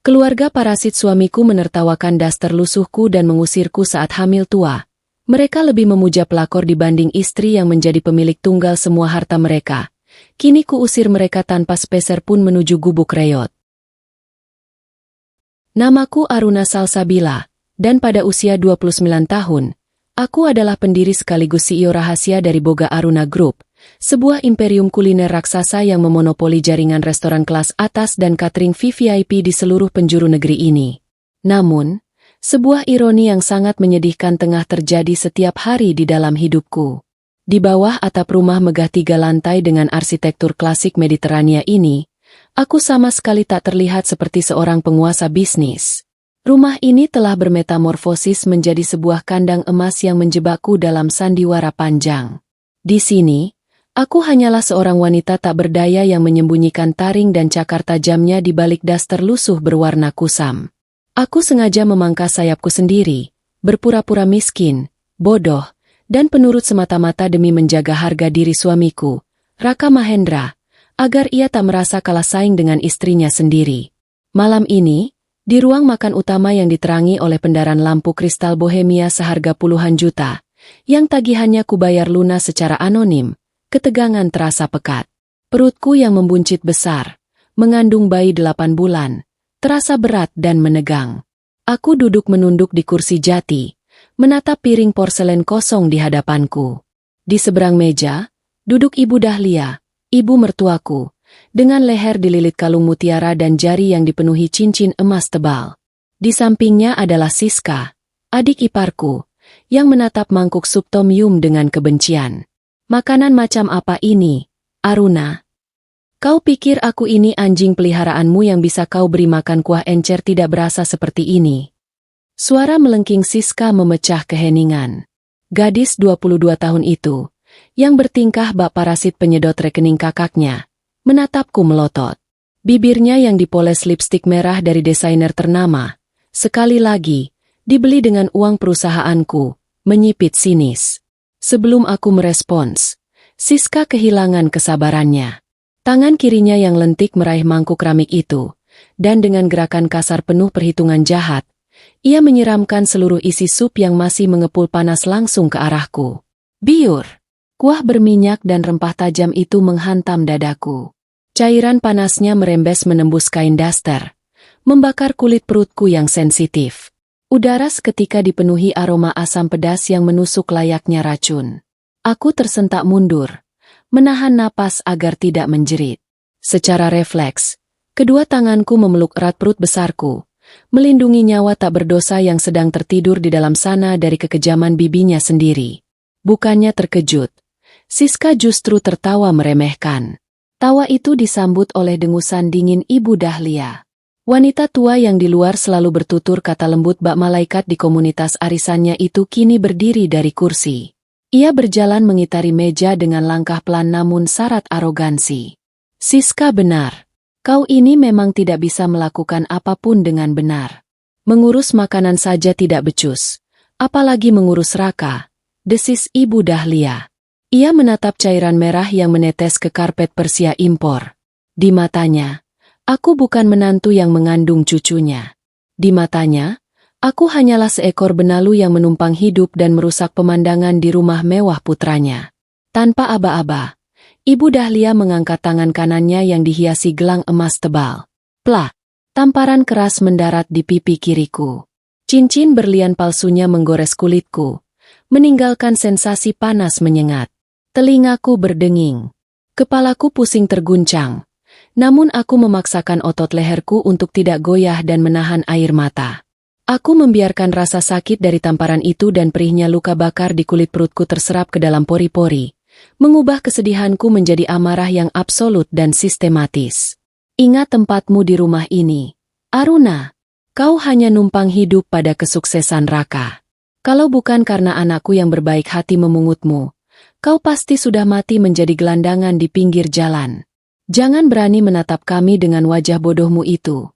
Keluarga parasit suamiku menertawakan daster lusuhku dan mengusirku saat hamil tua. Mereka lebih memuja pelakor dibanding istri yang menjadi pemilik tunggal semua harta mereka. Kini kuusir mereka tanpa sepeser pun menuju gubuk reyot. Namaku Aruna Salsabila, dan pada usia 29 tahun, aku adalah pendiri sekaligus CEO rahasia dari Boga Aruna Group, sebuah imperium kuliner raksasa yang memonopoli jaringan restoran kelas atas dan catering VVIP di seluruh penjuru negeri ini. Namun, sebuah ironi yang sangat menyedihkan tengah terjadi setiap hari di dalam hidupku. Di bawah atap rumah megah 3 lantai dengan arsitektur klasik Mediterania ini, aku sama sekali tak terlihat seperti seorang penguasa bisnis. Rumah ini telah bermetamorfosis menjadi sebuah kandang emas yang menjebakku dalam sandiwara panjang. Di sini, aku hanyalah seorang wanita tak berdaya yang menyembunyikan taring dan cakar tajamnya di balik daster lusuh berwarna kusam. Aku sengaja memangkas sayapku sendiri, berpura-pura miskin, bodoh, dan penurut semata-mata demi menjaga harga diri suamiku, Raka Mahendra, agar ia tak merasa kalah saing dengan istrinya sendiri. Malam ini, di ruang makan utama yang diterangi oleh pendaran lampu kristal bohemia seharga puluhan juta, yang tagihannya kubayar lunas secara anonim, ketegangan terasa pekat. Perutku yang membuncit besar, mengandung bayi 8 bulan, terasa berat dan menegang. Aku duduk menunduk di kursi jati, menatap piring porselen kosong di hadapanku. Di seberang meja, duduk Ibu Dahlia, ibu mertuaku, dengan leher dililit kalung mutiara dan jari yang dipenuhi cincin emas tebal. Di sampingnya adalah Siska, adik iparku, yang menatap mangkuk sup tom yum dengan kebencian. Makanan macam apa ini, Aruna? Kau pikir aku ini anjing peliharaanmu yang bisa kau beri makan kuah encer tidak berasa seperti ini? Suara melengking Siska memecah keheningan. Gadis 22 tahun itu, yang bertingkah bak parasit penyedot rekening kakaknya, menatapku melotot. Bibirnya yang dipoles lipstik merah dari desainer ternama, sekali lagi, dibeli dengan uang perusahaanku, menyipit sinis. Sebelum aku merespons, Siska kehilangan kesabarannya. Tangan kirinya yang lentik meraih mangkuk keramik itu, dan dengan gerakan kasar penuh perhitungan jahat, ia menyiramkan seluruh isi sup yang masih mengepul panas langsung ke arahku. Biur! Kuah berminyak dan rempah tajam itu menghantam dadaku. Cairan panasnya merembes menembus kain daster, membakar kulit perutku yang sensitif. Udara seketika dipenuhi aroma asam pedas yang menusuk layaknya racun. Aku tersentak mundur, menahan napas agar tidak menjerit. Secara refleks, kedua tanganku memeluk erat perut besarku, melindungi nyawa tak berdosa yang sedang tertidur di dalam sana dari kekejaman bibinya sendiri. Bukannya terkejut, Siska justru tertawa meremehkan. Tawa itu disambut oleh dengusan dingin Ibu Dahlia. Wanita tua yang di luar selalu bertutur kata lembut bak malaikat di komunitas arisannya itu kini berdiri dari kursi. Ia berjalan mengitari meja dengan langkah pelan namun syarat arogansi. Siska benar. Kau ini memang tidak bisa melakukan apapun dengan benar. Mengurus makanan saja tidak becus. Apalagi mengurus Raka, desis Ibu Dahlia. Ia menatap cairan merah yang menetes ke karpet Persia impor. Di matanya, aku bukan menantu yang mengandung cucunya. Di matanya, aku hanyalah seekor benalu yang menumpang hidup dan merusak pemandangan di rumah mewah putranya. Tanpa aba-aba, Ibu Dahlia mengangkat tangan kanannya yang dihiasi gelang emas tebal. Plak! Tamparan keras mendarat di pipi kiriku. Cincin berlian palsunya menggores kulitku, meninggalkan sensasi panas menyengat. Telingaku berdenging. Kepalaku pusing terguncang. Namun aku memaksakan otot leherku untuk tidak goyah dan menahan air mata. Aku membiarkan rasa sakit dari tamparan itu dan perihnya luka bakar di kulit perutku terserap ke dalam pori-pori, mengubah kesedihanku menjadi amarah yang absolut dan sistematis. Ingat tempatmu di rumah ini, Aruna. Kau hanya numpang hidup pada kesuksesan Raka. Kalau bukan karena anakku yang berbaik hati memungutmu, kau pasti sudah mati menjadi gelandangan di pinggir jalan. Jangan berani menatap kami dengan wajah bodohmu itu,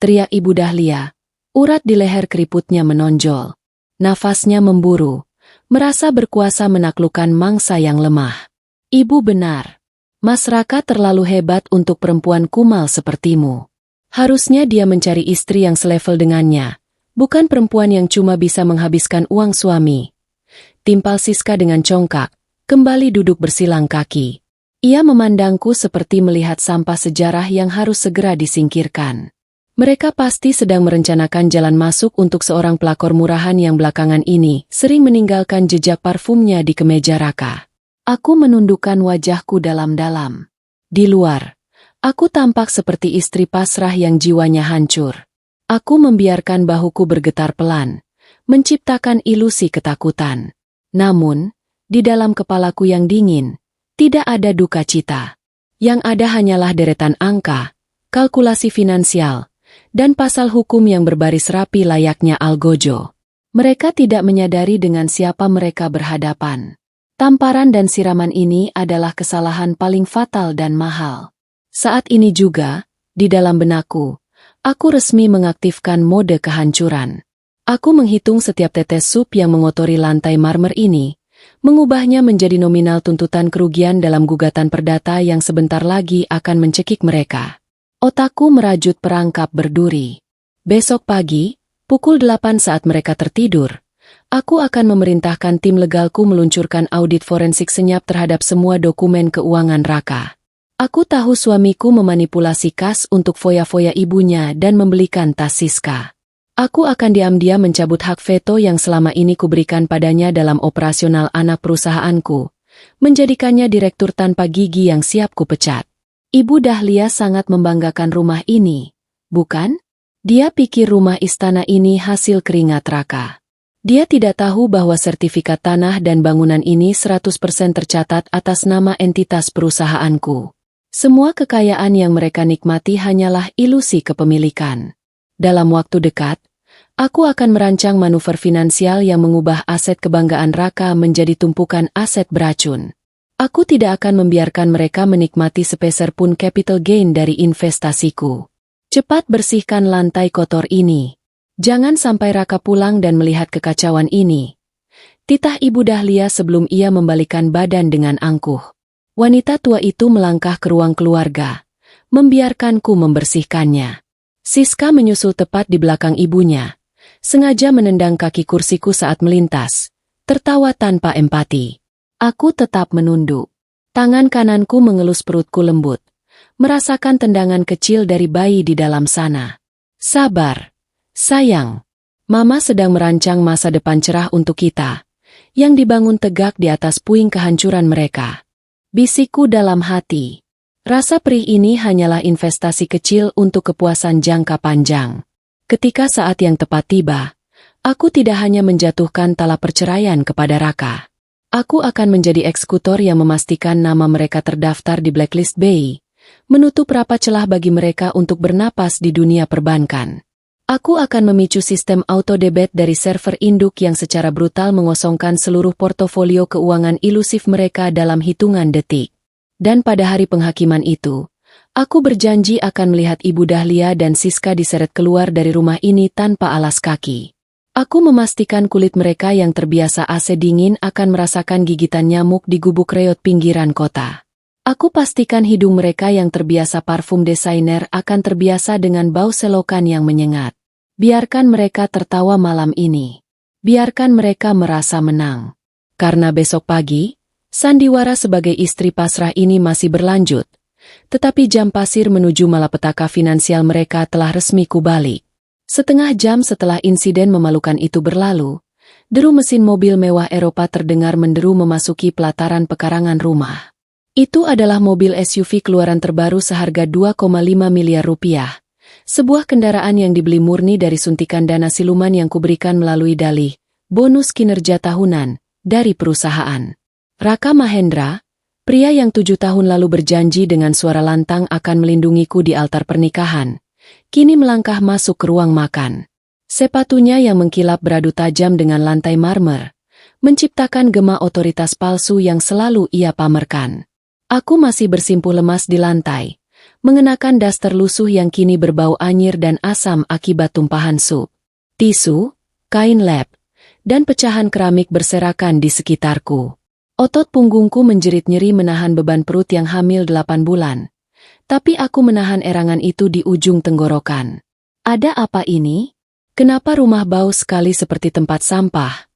teriak Ibu Dahlia. Urat di leher keriputnya menonjol. Nafasnya memburu, merasa berkuasa menaklukkan mangsa yang lemah. Ibu benar. Mas Raka terlalu hebat untuk perempuan kumal sepertimu. Harusnya dia mencari istri yang selevel dengannya, bukan perempuan yang cuma bisa menghabiskan uang suami. Timpal Siska dengan congkak, kembali duduk bersilang kaki. Ia memandangku seperti melihat sampah sejarah yang harus segera disingkirkan. Mereka pasti sedang merencanakan jalan masuk untuk seorang pelakor murahan yang belakangan ini sering meninggalkan jejak parfumnya di kemeja Raka. Aku menundukkan wajahku dalam-dalam. Di luar, aku tampak seperti istri pasrah yang jiwanya hancur. Aku membiarkan bahuku bergetar pelan, menciptakan ilusi ketakutan. Namun, di dalam kepalaku yang dingin, tidak ada duka cita. Yang ada hanyalah deretan angka, kalkulasi finansial, dan pasal hukum yang berbaris rapi layaknya algojo. Mereka tidak menyadari dengan siapa mereka berhadapan. Tamparan dan siraman ini adalah kesalahan paling fatal dan mahal. Saat ini juga, di dalam benakku, aku resmi mengaktifkan mode kehancuran. Aku menghitung setiap tetes sup yang mengotori lantai marmer ini, mengubahnya menjadi nominal tuntutan kerugian dalam gugatan perdata yang sebentar lagi akan mencekik mereka. Otakku merajut perangkap berduri. Besok pagi, pukul 8 saat mereka tertidur, aku akan memerintahkan tim legalku meluncurkan audit forensik senyap terhadap semua dokumen keuangan Raka. Aku tahu suamiku memanipulasi kas untuk foya-foya ibunya dan membelikan tas Siska. Aku akan diam-diam mencabut hak veto yang selama ini kuberikan padanya dalam operasional anak perusahaanku, menjadikannya direktur tanpa gigi yang siap kupecat. Ibu Dahlia sangat membanggakan rumah ini, bukan? Dia pikir rumah istana ini hasil keringat Raka. Dia tidak tahu bahwa sertifikat tanah dan bangunan ini 100% tercatat atas nama entitas perusahaanku. Semua kekayaan yang mereka nikmati hanyalah ilusi kepemilikan. Dalam waktu dekat, aku akan merancang manuver finansial yang mengubah aset kebanggaan Raka menjadi tumpukan aset beracun. Aku tidak akan membiarkan mereka menikmati sepeser pun capital gain dari investasiku. Cepat bersihkan lantai kotor ini. Jangan sampai Raka pulang dan melihat kekacauan ini. Titah Ibu Dahlia sebelum ia membalikkan badan dengan angkuh. Wanita tua itu melangkah ke ruang keluarga, membiarkanku membersihkannya. Siska menyusul tepat di belakang ibunya, sengaja menendang kaki kursiku saat melintas, tertawa tanpa empati. Aku tetap menunduk. Tangan kananku mengelus perutku lembut, merasakan tendangan kecil dari bayi di dalam sana. Sabar, sayang. Mama sedang merancang masa depan cerah untuk kita, yang dibangun tegak di atas puing kehancuran mereka. Bisikku dalam hati. Rasa perih ini hanyalah investasi kecil untuk kepuasan jangka panjang. Ketika saat yang tepat tiba, aku tidak hanya menjatuhkan tala perceraian kepada Raka. Aku akan menjadi eksekutor yang memastikan nama mereka terdaftar di blacklist BI, menutup rapat celah bagi mereka untuk bernapas di dunia perbankan. Aku akan memicu sistem auto-debit dari server induk yang secara brutal mengosongkan seluruh portofolio keuangan ilusif mereka dalam hitungan detik. Dan pada hari penghakiman itu, aku berjanji akan melihat Ibu Dahlia dan Siska diseret keluar dari rumah ini tanpa alas kaki. Aku memastikan kulit mereka yang terbiasa AC dingin akan merasakan gigitan nyamuk di gubuk reot pinggiran kota. Aku pastikan hidung mereka yang terbiasa parfum desainer akan terbiasa dengan bau selokan yang menyengat. Biarkan mereka tertawa malam ini. Biarkan mereka merasa menang. Karena besok pagi, sandiwara sebagai istri pasrah ini masih berlanjut. Tetapi jam pasir menuju malapetaka finansial mereka telah resmi kubalik. Setengah jam setelah insiden memalukan itu berlalu, deru mesin mobil mewah Eropa terdengar menderu memasuki pelataran pekarangan rumah. Itu adalah mobil SUV keluaran terbaru seharga 2,5 miliar rupiah. Sebuah kendaraan yang dibeli murni dari suntikan dana siluman yang kuberikan melalui dalih, bonus kinerja tahunan, dari perusahaan. Raka Mahendra, pria yang 7 tahun lalu berjanji dengan suara lantang akan melindungiku di altar pernikahan, kini melangkah masuk ke ruang makan. Sepatunya yang mengkilap beradu tajam dengan lantai marmer, menciptakan gema otoritas palsu yang selalu ia pamerkan. Aku masih bersimpuh lemas di lantai, mengenakan daster lusuh yang kini berbau anyir dan asam akibat tumpahan sup. Tisu, kain lap, dan pecahan keramik berserakan di sekitarku. Otot punggungku menjerit nyeri menahan beban perut yang hamil 8 bulan. Tapi aku menahan erangan itu di ujung tenggorokan. Ada apa ini? Kenapa rumah bau sekali seperti tempat sampah?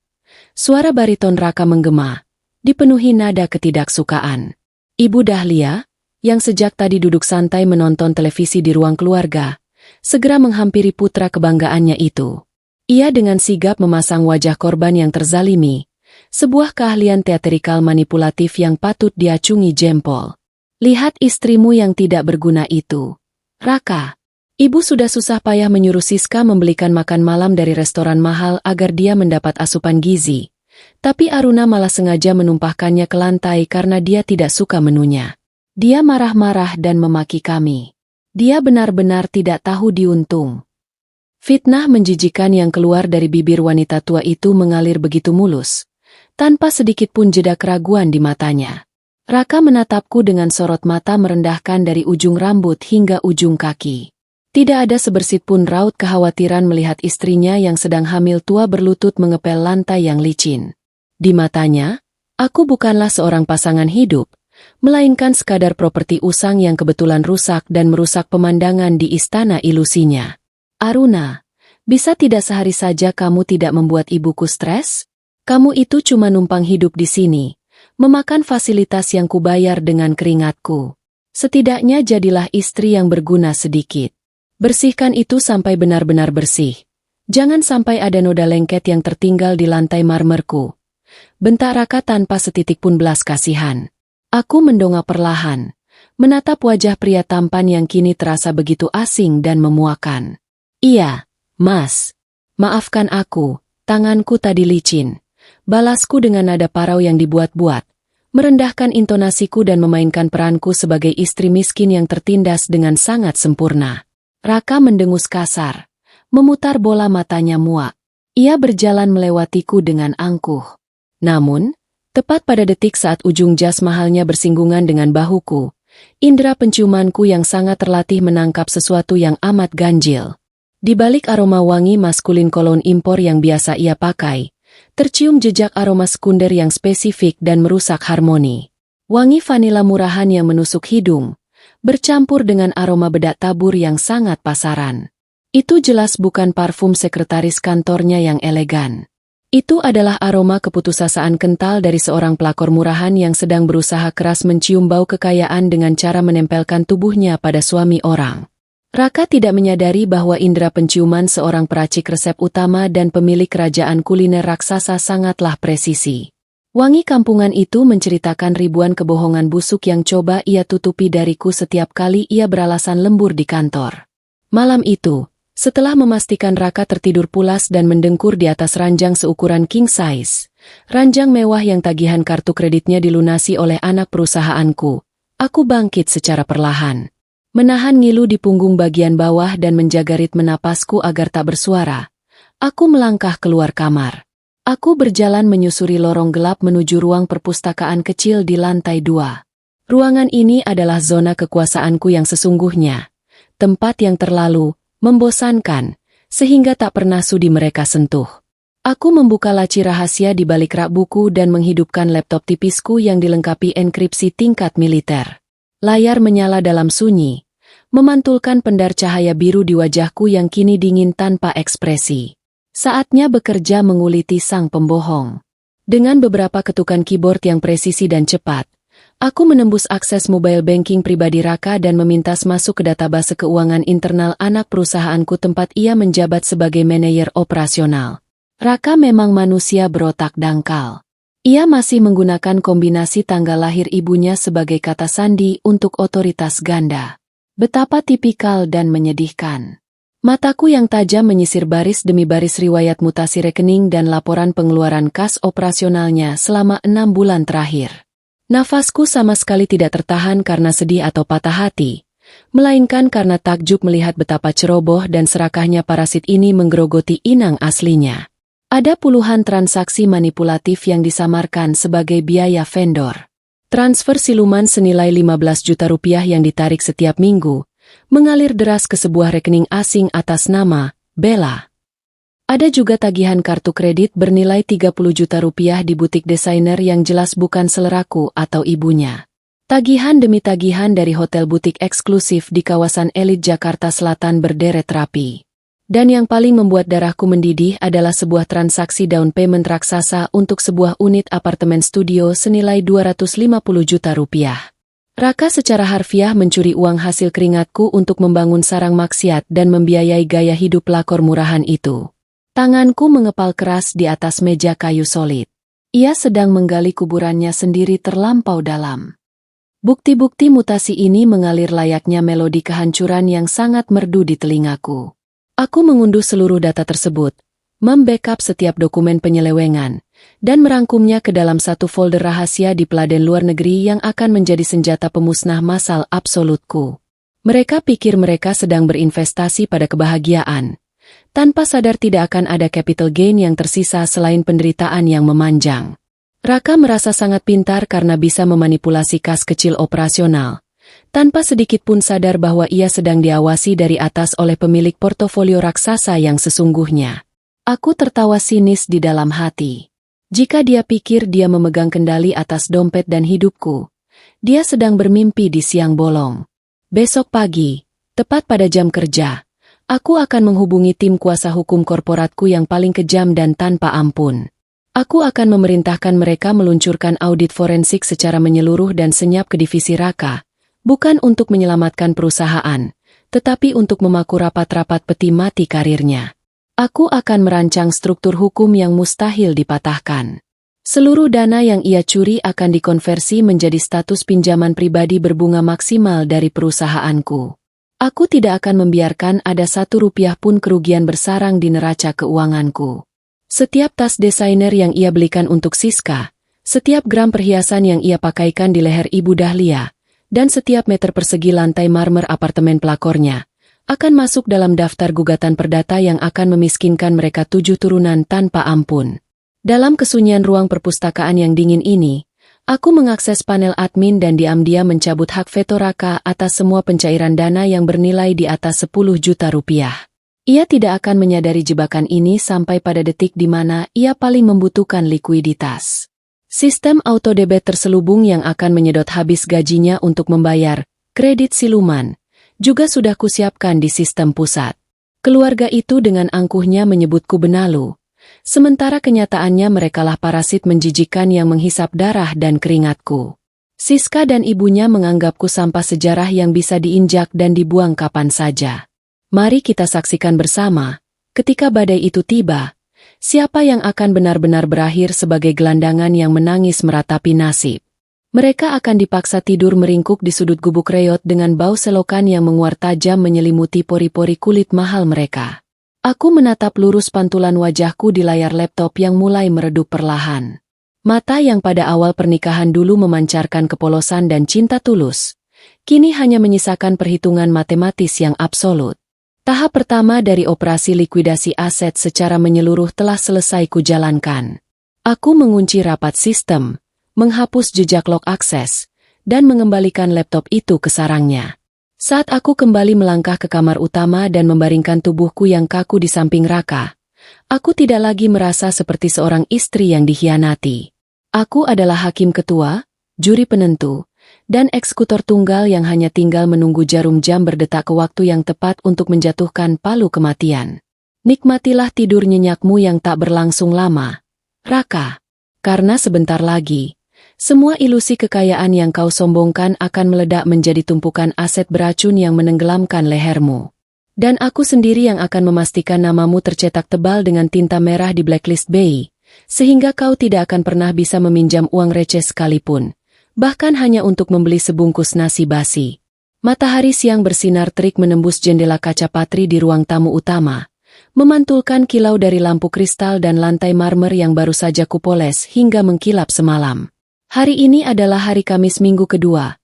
Suara bariton Raka menggema, dipenuhi nada ketidaksukaan. Ibu Dahlia, yang sejak tadi duduk santai menonton televisi di ruang keluarga, segera menghampiri putra kebanggaannya itu. Ia dengan sigap memasang wajah korban yang terzalimi, sebuah keahlian teatrikal manipulatif yang patut diacungi jempol. Lihat istrimu yang tidak berguna itu. Raka. Ibu sudah susah payah menyuruh Siska membelikan makan malam dari restoran mahal agar dia mendapat asupan gizi. Tapi Aruna malah sengaja menumpahkannya ke lantai karena dia tidak suka menunya. Dia marah-marah dan memaki kami. Dia benar-benar tidak tahu diuntung. Fitnah menjijikan yang keluar dari bibir wanita tua itu mengalir begitu mulus, tanpa sedikit pun jeda keraguan di matanya. Raka menatapku dengan sorot mata merendahkan dari ujung rambut hingga ujung kaki. Tidak ada sebersit pun raut kekhawatiran melihat istrinya yang sedang hamil tua berlutut mengepel lantai yang licin. Di matanya, aku bukanlah seorang pasangan hidup, melainkan sekadar properti usang yang kebetulan rusak dan merusak pemandangan di istana ilusinya. Aruna, bisa tidak sehari saja kamu tidak membuat ibuku stres? Kamu itu cuma numpang hidup di sini, memakan fasilitas yang kubayar dengan keringatku. Setidaknya jadilah istri yang berguna sedikit. Bersihkan itu sampai benar-benar bersih. Jangan sampai ada noda lengket yang tertinggal di lantai marmerku. Bentak Raka tanpa setitik pun belas kasihan. Aku mendongak perlahan, menatap wajah pria tampan yang kini terasa begitu asing dan memuakan. Iya, Mas. Maafkan aku, tanganku tadi licin. Balasku dengan nada parau yang dibuat-buat, merendahkan intonasiku dan memainkan peranku sebagai istri miskin yang tertindas dengan sangat sempurna. Raka mendengus kasar, memutar bola matanya muak. Ia berjalan melewatiku dengan angkuh. Namun, tepat pada detik saat ujung jas mahalnya bersinggungan dengan bahuku, indera penciumanku yang sangat terlatih menangkap sesuatu yang amat ganjil. Di balik aroma wangi maskulin kolon impor yang biasa ia pakai, tercium jejak aroma sekunder yang spesifik dan merusak harmoni. Wangi vanila murahan yang menusuk hidung, bercampur dengan aroma bedak tabur yang sangat pasaran. Itu jelas bukan parfum sekretaris kantornya yang elegan. Itu adalah aroma keputusasaan kental dari seorang pelakor murahan yang sedang berusaha keras mencium bau kekayaan dengan cara menempelkan tubuhnya pada suami orang. Raka tidak menyadari bahwa indera penciuman seorang peracik resep utama dan pemilik kerajaan kuliner raksasa sangatlah presisi. Wangi kampungan itu menceritakan ribuan kebohongan busuk yang coba ia tutupi dariku setiap kali ia beralasan lembur di kantor. Malam itu, setelah memastikan Raka tertidur pulas dan mendengkur di atas ranjang seukuran king size, ranjang mewah yang tagihan kartu kreditnya dilunasi oleh anak perusahaanku, aku bangkit secara perlahan. Menahan ngilu di punggung bagian bawah dan menjaga ritme napasku agar tak bersuara, aku melangkah keluar kamar. Aku berjalan menyusuri lorong gelap menuju ruang perpustakaan kecil di lantai 2. Ruangan ini adalah zona kekuasaanku yang sesungguhnya, tempat yang terlalu membosankan, sehingga tak pernah sudi mereka sentuh. Aku membuka laci rahasia di balik rak buku dan menghidupkan laptop tipisku yang dilengkapi enkripsi tingkat militer. Layar menyala dalam sunyi, memantulkan pendar cahaya biru di wajahku yang kini dingin tanpa ekspresi. Saatnya bekerja menguliti sang pembohong. Dengan beberapa ketukan keyboard yang presisi dan cepat, aku menembus akses mobile banking pribadi Raka dan memintas masuk ke database keuangan internal anak perusahaanku tempat ia menjabat sebagai manajer operasional. Raka memang manusia berotak dangkal. Ia masih menggunakan kombinasi tanggal lahir ibunya sebagai kata sandi untuk otoritas ganda. Betapa tipikal dan menyedihkan. Mataku yang tajam menyisir baris demi baris riwayat mutasi rekening dan laporan pengeluaran kas operasionalnya selama 6 bulan terakhir. Nafasku sama sekali tidak tertahan karena sedih atau patah hati, melainkan karena takjub melihat betapa ceroboh dan serakahnya parasit ini menggerogoti inang aslinya. Ada puluhan transaksi manipulatif yang disamarkan sebagai biaya vendor. Transfer siluman senilai 15 juta rupiah yang ditarik setiap minggu, mengalir deras ke sebuah rekening asing atas nama Bella. Ada juga tagihan kartu kredit bernilai 30 juta rupiah di butik desainer yang jelas bukan seleraku atau ibunya. Tagihan demi tagihan dari hotel butik eksklusif di kawasan elit Jakarta Selatan berderet rapi. Dan yang paling membuat darahku mendidih adalah sebuah transaksi down payment raksasa untuk sebuah unit apartemen studio senilai 250 juta rupiah. Raka secara harfiah mencuri uang hasil keringatku untuk membangun sarang maksiat dan membiayai gaya hidup pelakor murahan itu. Tanganku mengepal keras di atas meja kayu solid. Ia sedang menggali kuburannya sendiri terlampau dalam. Bukti-bukti mutasi ini mengalir layaknya melodi kehancuran yang sangat merdu di telingaku. Aku mengunduh seluruh data tersebut, membackup setiap dokumen penyelewengan, dan merangkumnya ke dalam satu folder rahasia di peladen luar negeri yang akan menjadi senjata pemusnah massal absolutku. Mereka pikir mereka sedang berinvestasi pada kebahagiaan, tanpa sadar tidak akan ada capital gain yang tersisa selain penderitaan yang memanjang. Raka merasa sangat pintar karena bisa memanipulasi kas kecil operasional, tanpa sedikit pun sadar bahwa ia sedang diawasi dari atas oleh pemilik portofolio raksasa yang sesungguhnya. Aku tertawa sinis di dalam hati. Jika dia pikir dia memegang kendali atas dompet dan hidupku, dia sedang bermimpi di siang bolong. Besok pagi, tepat pada jam kerja, aku akan menghubungi tim kuasa hukum korporatku yang paling kejam dan tanpa ampun. Aku akan memerintahkan mereka meluncurkan audit forensik secara menyeluruh dan senyap ke divisi Raka, bukan untuk menyelamatkan perusahaan, tetapi untuk memaku rapat-rapat peti mati karirnya. Aku akan merancang struktur hukum yang mustahil dipatahkan. Seluruh dana yang ia curi akan dikonversi menjadi status pinjaman pribadi berbunga maksimal dari perusahaanku. Aku tidak akan membiarkan ada 1 rupiah pun kerugian bersarang di neraca keuanganku. Setiap tas desainer yang ia belikan untuk Siska, setiap gram perhiasan yang ia pakaikan di leher Ibu Dahlia, dan setiap meter persegi lantai marmer apartemen pelakornya, akan masuk dalam daftar gugatan perdata yang akan memiskinkan mereka 7 turunan tanpa ampun. Dalam kesunyian ruang perpustakaan yang dingin ini, aku mengakses panel admin dan diam-diam mencabut hak veto Raka atas semua pencairan dana yang bernilai di atas 10 juta rupiah. Ia tidak akan menyadari jebakan ini sampai pada detik di mana ia paling membutuhkan likuiditas. Sistem autodebit terselubung yang akan menyedot habis gajinya untuk membayar kredit siluman juga sudah kusiapkan di sistem pusat. Keluarga itu dengan angkuhnya menyebutku benalu, sementara kenyataannya merekalah parasit menjijikan yang menghisap darah dan keringatku. Siska dan ibunya menganggapku sampah sejarah yang bisa diinjak dan dibuang kapan saja. Mari kita saksikan bersama, ketika badai itu tiba, siapa yang akan benar-benar berakhir sebagai gelandangan yang menangis meratapi nasib. Mereka akan dipaksa tidur meringkuk di sudut gubuk reot dengan bau selokan yang menguar tajam menyelimuti pori-pori kulit mahal mereka. Aku menatap lurus pantulan wajahku di layar laptop yang mulai meredup perlahan. Mata yang pada awal pernikahan dulu memancarkan kepolosan dan cinta tulus, kini hanya menyisakan perhitungan matematis yang absolut. Tahap pertama dari operasi likuidasi aset secara menyeluruh telah selesai kujalankan. Aku mengunci rapat sistem, menghapus jejak log akses, dan mengembalikan laptop itu ke sarangnya. Saat aku kembali melangkah ke kamar utama dan membaringkan tubuhku yang kaku di samping Raka, aku tidak lagi merasa seperti seorang istri yang dikhianati. Aku adalah hakim ketua, juri penentu, dan eksekutor tunggal yang hanya tinggal menunggu jarum jam berdetak ke waktu yang tepat untuk menjatuhkan palu kematian. Nikmatilah tidur nyenyakmu yang tak berlangsung lama, Raka. Karena sebentar lagi, semua ilusi kekayaan yang kau sombongkan akan meledak menjadi tumpukan aset beracun yang menenggelamkan lehermu. Dan aku sendiri yang akan memastikan namamu tercetak tebal dengan tinta merah di blacklist BI, sehingga kau tidak akan pernah bisa meminjam uang receh sekalipun. Bahkan hanya untuk membeli sebungkus nasi basi. Matahari siang bersinar terik menembus jendela kaca patri di ruang tamu utama, memantulkan kilau dari lampu kristal dan lantai marmer yang baru saja kupoles hingga mengkilap semalam. Hari ini adalah hari Kamis minggu kedua.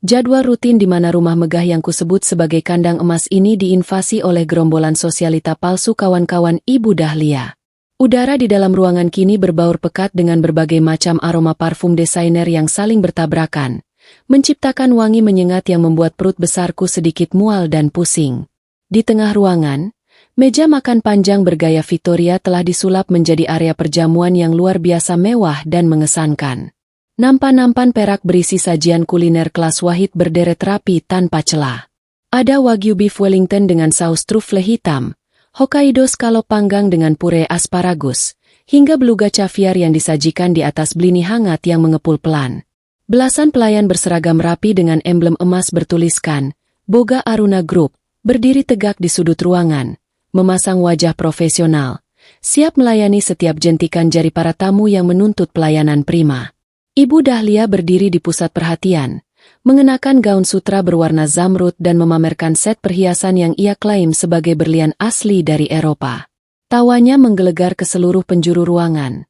Jadwal rutin di mana rumah megah yang kusebut sebagai kandang emas ini diinvasi oleh gerombolan sosialita palsu kawan-kawan Ibu Dahlia. Udara di dalam ruangan kini berbaur pekat dengan berbagai macam aroma parfum desainer yang saling bertabrakan, menciptakan wangi menyengat yang membuat perut besarku sedikit mual dan pusing. Di tengah ruangan, meja makan panjang bergaya Victoria telah disulap menjadi area perjamuan yang luar biasa mewah dan mengesankan. Nampan-nampan perak berisi sajian kuliner kelas Wahid berderet rapi tanpa celah. Ada Wagyu beef Wellington dengan saus trufle hitam, Hokkaido scallop panggang dengan puree asparagus, hingga beluga caviar yang disajikan di atas blini hangat yang mengepul pelan. Belasan pelayan berseragam rapi dengan emblem emas bertuliskan Boga Aruna Group, berdiri tegak di sudut ruangan, memasang wajah profesional, siap melayani setiap jentikan jari para tamu yang menuntut pelayanan prima. Ibu Dahlia berdiri di pusat perhatian, mengenakan gaun sutra berwarna zamrud dan memamerkan set perhiasan yang ia klaim sebagai berlian asli dari Eropa. Tawanya menggelegar ke seluruh penjuru ruangan,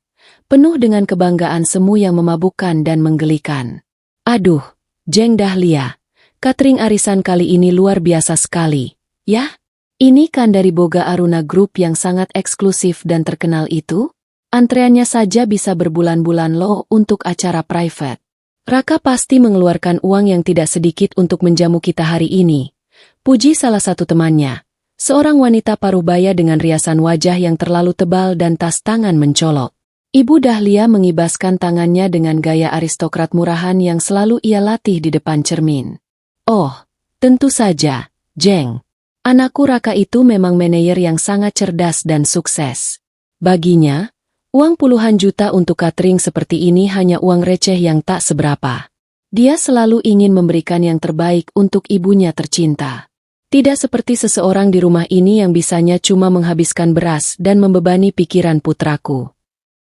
penuh dengan kebanggaan semu yang memabukkan dan menggelikan. Aduh, Jeng Dahlia, catering arisan kali ini luar biasa sekali, ya? Ini kan dari Boga Aruna Group yang sangat eksklusif dan terkenal itu? Antreannya saja bisa berbulan-bulan loh untuk acara private. Raka pasti mengeluarkan uang yang tidak sedikit untuk menjamu kita hari ini. Puji salah satu temannya, seorang wanita parubaya dengan riasan wajah yang terlalu tebal dan tas tangan mencolok. Ibu Dahlia mengibaskan tangannya dengan gaya aristokrat murahan yang selalu ia latih di depan cermin. Oh, tentu saja, Jeng. Anakku Raka itu memang manajer yang sangat cerdas dan sukses. Baginya, uang puluhan juta untuk catering seperti ini hanya uang receh yang tak seberapa. Dia selalu ingin memberikan yang terbaik untuk ibunya tercinta. Tidak seperti seseorang di rumah ini yang bisanya cuma menghabiskan beras dan membebani pikiran putraku.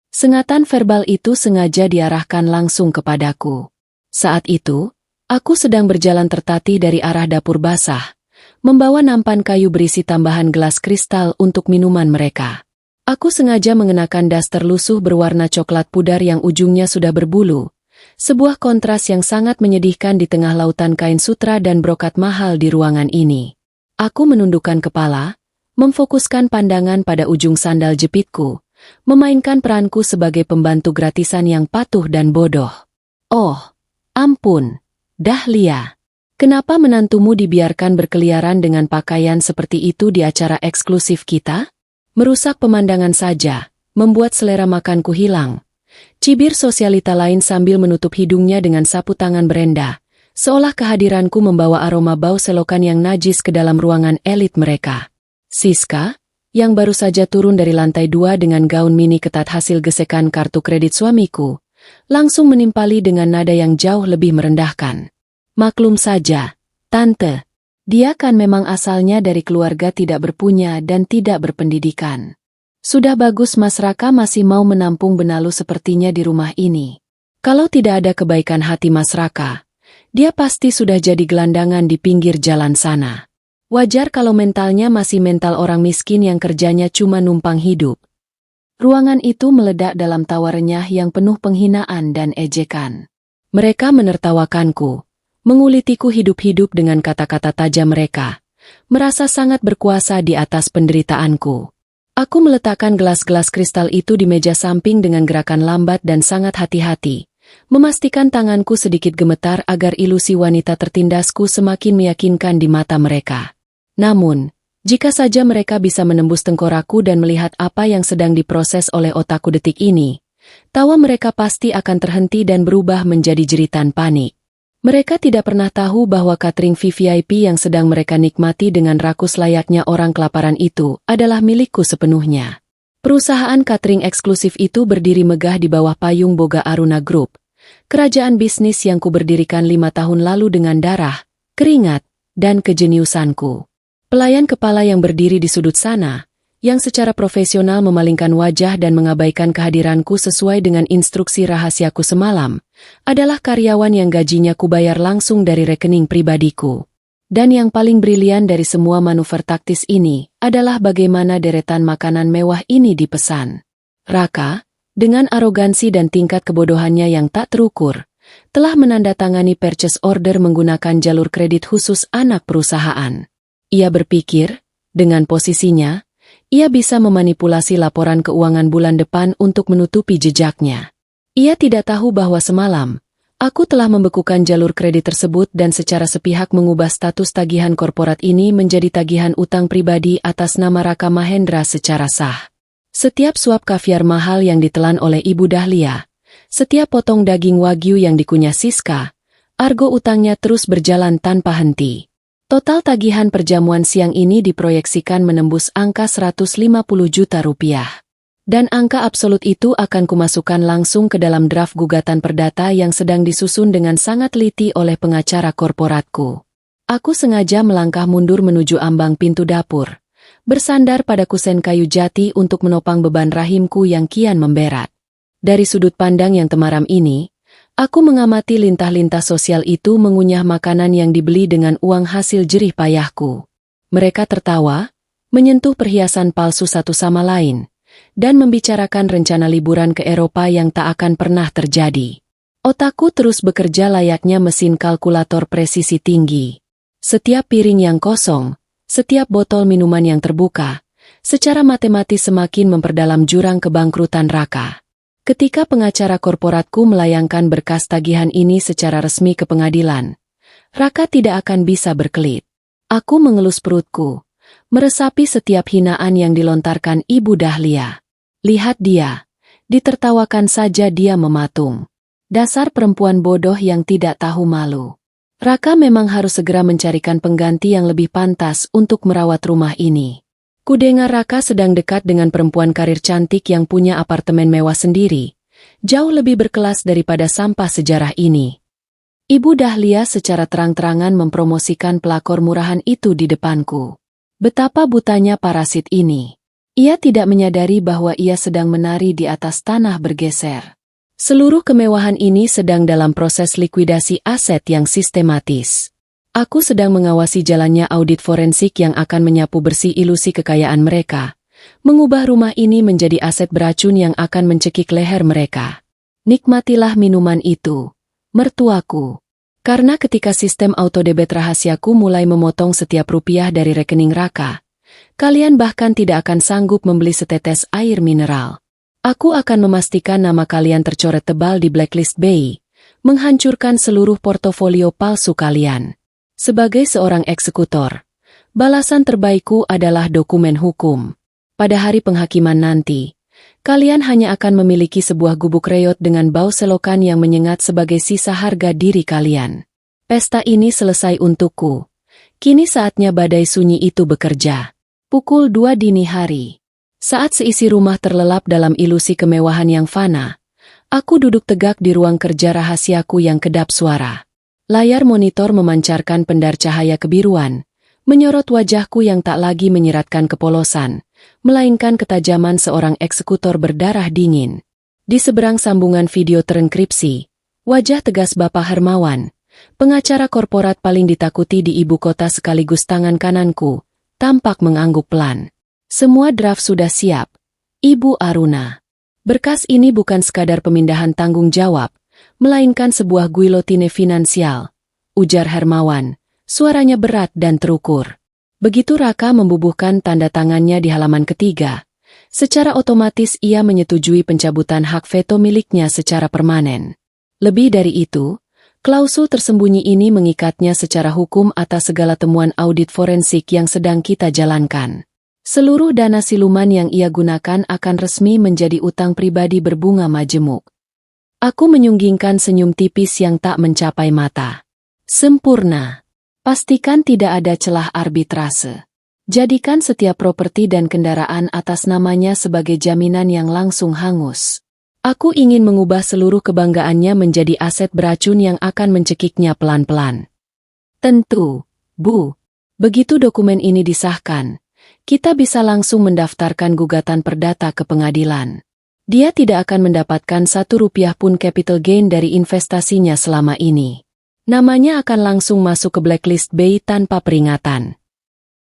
Sengatan verbal itu sengaja diarahkan langsung kepadaku. Saat itu, aku sedang berjalan tertatih dari arah dapur basah, membawa nampan kayu berisi tambahan gelas kristal untuk minuman mereka. Aku sengaja mengenakan daster lusuh berwarna coklat pudar yang ujungnya sudah berbulu, sebuah kontras yang sangat menyedihkan di tengah lautan kain sutra dan brokat mahal di ruangan ini. Aku menundukkan kepala, memfokuskan pandangan pada ujung sandal jepitku, memainkan peranku sebagai pembantu gratisan yang patuh dan bodoh. Oh, ampun, Dahlia. Kenapa menantumu dibiarkan berkeliaran dengan pakaian seperti itu di acara eksklusif kita? Merusak pemandangan saja, membuat selera makanku hilang. Cibir sosialita lain sambil menutup hidungnya dengan sapu tangan Brenda, seolah kehadiranku membawa aroma bau selokan yang najis ke dalam ruangan elit mereka. Siska, yang baru saja turun dari lantai 2 dengan gaun mini ketat hasil gesekan kartu kredit suamiku, langsung menimpali dengan nada yang jauh lebih merendahkan. Maklum saja, Tante. Dia kan memang asalnya dari keluarga tidak berpunya dan tidak berpendidikan. Sudah bagus Mas Raka masih mau menampung benalu sepertinya di rumah ini. Kalau tidak ada kebaikan hati Mas Raka, dia pasti sudah jadi gelandangan di pinggir jalan sana. Wajar kalau mentalnya masih mental orang miskin yang kerjanya cuma numpang hidup. Ruangan itu meledak dalam tawa renyah yang penuh penghinaan dan ejekan. Mereka menertawakanku, mengulitiku hidup-hidup dengan kata-kata tajam mereka, merasa sangat berkuasa di atas penderitaanku. Aku meletakkan gelas-gelas kristal itu di meja samping dengan gerakan lambat dan sangat hati-hati, memastikan tanganku sedikit gemetar agar ilusi wanita tertindasku semakin meyakinkan di mata mereka. Namun, jika saja mereka bisa menembus tengkorakku dan melihat apa yang sedang diproses oleh otakku detik ini, tawa mereka pasti akan terhenti dan berubah menjadi jeritan panik. Mereka tidak pernah tahu bahwa catering VVIP yang sedang mereka nikmati dengan rakus layaknya orang kelaparan itu adalah milikku sepenuhnya. Perusahaan catering eksklusif itu berdiri megah di bawah payung Boga Aruna Group, kerajaan bisnis yang kuberdirikan 5 tahun lalu dengan darah, keringat, dan kejeniusanku. Pelayan kepala yang berdiri di sudut sana, yang secara profesional memalingkan wajah dan mengabaikan kehadiranku sesuai dengan instruksi rahasiaku semalam, adalah karyawan yang gajinya kubayar langsung dari rekening pribadiku. Dan yang paling brilian dari semua manuver taktis ini adalah bagaimana deretan makanan mewah ini dipesan. Raka, dengan arogansi dan tingkat kebodohannya yang tak terukur, telah menandatangani purchase order menggunakan jalur kredit khusus anak perusahaan. Ia berpikir, dengan posisinya, ia bisa memanipulasi laporan keuangan bulan depan untuk menutupi jejaknya. Ia tidak tahu bahwa semalam, aku telah membekukan jalur kredit tersebut dan secara sepihak mengubah status tagihan korporat ini menjadi tagihan utang pribadi atas nama Raka Mahendra secara sah. Setiap suap kaviar mahal yang ditelan oleh Ibu Dahlia, Setiap potong daging wagyu yang dikunyah Siska, argo utangnya terus berjalan tanpa henti. Total tagihan perjamuan siang ini diproyeksikan menembus angka 150 juta rupiah. Dan angka absolut itu akan kumasukkan langsung ke dalam draft gugatan perdata yang sedang disusun dengan sangat teliti oleh pengacara korporatku. Aku sengaja melangkah mundur menuju ambang pintu dapur, bersandar pada kusen kayu jati untuk menopang beban rahimku yang kian memberat. Dari sudut pandang yang temaram ini, aku mengamati lintah-lintah sosial itu mengunyah makanan yang dibeli dengan uang hasil jerih payahku. Mereka tertawa, menyentuh perhiasan palsu satu sama lain, dan membicarakan rencana liburan ke Eropa yang tak akan pernah terjadi. Otakku terus bekerja layaknya mesin kalkulator presisi tinggi. Setiap piring yang kosong, setiap botol minuman yang terbuka, secara matematis semakin memperdalam jurang kebangkrutan Raka. Ketika pengacara korporatku melayangkan berkas tagihan ini secara resmi ke pengadilan, Raka tidak akan bisa berkelit. Aku mengelus perutku, meresapi setiap hinaan yang dilontarkan Ibu Dahlia. Lihat dia, ditertawakan saja dia mematung. Dasar perempuan bodoh yang tidak tahu malu. Raka memang harus segera mencarikan pengganti yang lebih pantas untuk merawat rumah ini. Kudengar Raka sedang dekat dengan perempuan karir cantik yang punya apartemen mewah sendiri, jauh lebih berkelas daripada sampah sejarah ini. Ibu Dahlia secara terang-terangan mempromosikan pelakor murahan itu di depanku. Betapa butanya parasit ini. Ia tidak menyadari bahwa ia sedang menari di atas tanah bergeser. Seluruh kemewahan ini sedang dalam proses likuidasi aset yang sistematis. Aku sedang mengawasi jalannya audit forensik yang akan menyapu bersih ilusi kekayaan mereka, mengubah rumah ini menjadi aset beracun yang akan mencekik leher mereka. Nikmatilah minuman itu, mertuaku. Karena ketika sistem autodebit rahasiaku mulai memotong setiap rupiah dari rekening Raka, kalian bahkan tidak akan sanggup membeli setetes air mineral. Aku akan memastikan nama kalian tercoret tebal di blacklist BI, menghancurkan seluruh portofolio palsu kalian. Sebagai seorang eksekutor, balasan terbaikku adalah dokumen hukum. Pada hari penghakiman nanti, kalian hanya akan memiliki sebuah gubuk reot dengan bau selokan yang menyengat sebagai sisa harga diri kalian. Pesta ini selesai untukku. Kini saatnya badai sunyi itu bekerja. Pukul 2 dini hari. Saat seisi rumah terlelap dalam ilusi kemewahan yang fana, aku duduk tegak di ruang kerja rahasiaku yang kedap suara. Layar monitor memancarkan pendar cahaya kebiruan, menyorot wajahku yang tak lagi menyiratkan kepolosan, melainkan ketajaman seorang eksekutor berdarah dingin. Di seberang sambungan video terenkripsi, wajah tegas Bapak Hermawan, pengacara korporat paling ditakuti di ibu kota sekaligus tangan kananku, tampak mengangguk pelan. Semua draft sudah siap, Ibu Aruna. Berkas ini bukan sekadar pemindahan tanggung jawab, melainkan sebuah guillotine finansial, ujar Hermawan, suaranya berat dan terukur. Begitu Raka membubuhkan tanda tangannya di halaman ketiga, secara otomatis ia menyetujui pencabutan hak veto miliknya secara permanen. Lebih dari itu, klausul tersembunyi ini mengikatnya secara hukum atas segala temuan audit forensik yang sedang kita jalankan. Seluruh dana siluman yang ia gunakan akan resmi menjadi utang pribadi berbunga majemuk. Aku menyunggingkan senyum tipis yang tak mencapai mata. Sempurna. Pastikan tidak ada celah arbitrase. Jadikan setiap properti dan kendaraan atas namanya sebagai jaminan yang langsung hangus. Aku ingin mengubah seluruh kebanggaannya menjadi aset beracun yang akan mencekiknya pelan-pelan. Tentu, Bu. Begitu dokumen ini disahkan, kita bisa langsung mendaftarkan gugatan perdata ke pengadilan. Dia tidak akan mendapatkan Rp1 pun capital gain dari investasinya selama ini. Namanya akan langsung masuk ke blacklist BI tanpa peringatan.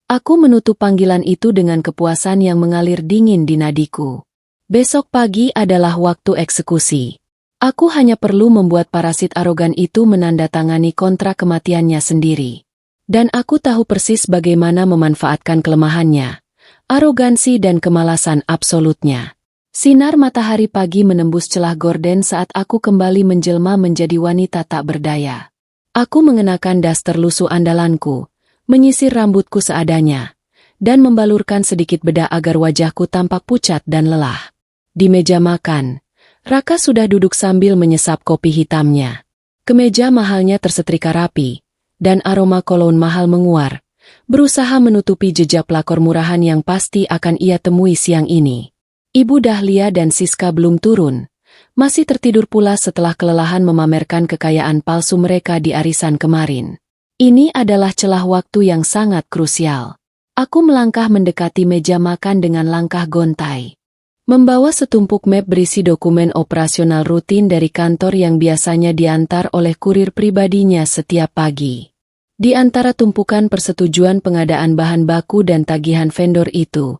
Aku menutup panggilan itu dengan kepuasan yang mengalir dingin di nadiku. Besok pagi adalah waktu eksekusi. Aku hanya perlu membuat parasit arogan itu menandatangani kontrak kematiannya sendiri. Dan aku tahu persis bagaimana memanfaatkan kelemahannya, arogansi dan kemalasan absolutnya. Sinar matahari pagi menembus celah gorden saat aku kembali menjelma menjadi wanita tak berdaya. Aku mengenakan daster lusuh andalanku, menyisir rambutku seadanya, dan membalurkan sedikit bedak agar wajahku tampak pucat dan lelah. Di meja makan, Raka sudah duduk sambil menyesap kopi hitamnya. Kemeja mahalnya tersetrika rapi, dan aroma koloun mahal menguar, berusaha menutupi jejak pelakor murahan yang pasti akan ia temui siang ini. Ibu Dahlia dan Siska belum turun, masih tertidur pula setelah kelelahan memamerkan kekayaan palsu mereka di arisan kemarin. Ini adalah celah waktu yang sangat krusial. Aku melangkah mendekati meja makan dengan langkah gontai. Membawa setumpuk map berisi dokumen operasional rutin dari kantor yang biasanya diantar oleh kurir pribadinya setiap pagi. Di antara tumpukan persetujuan pengadaan bahan baku dan tagihan vendor itu,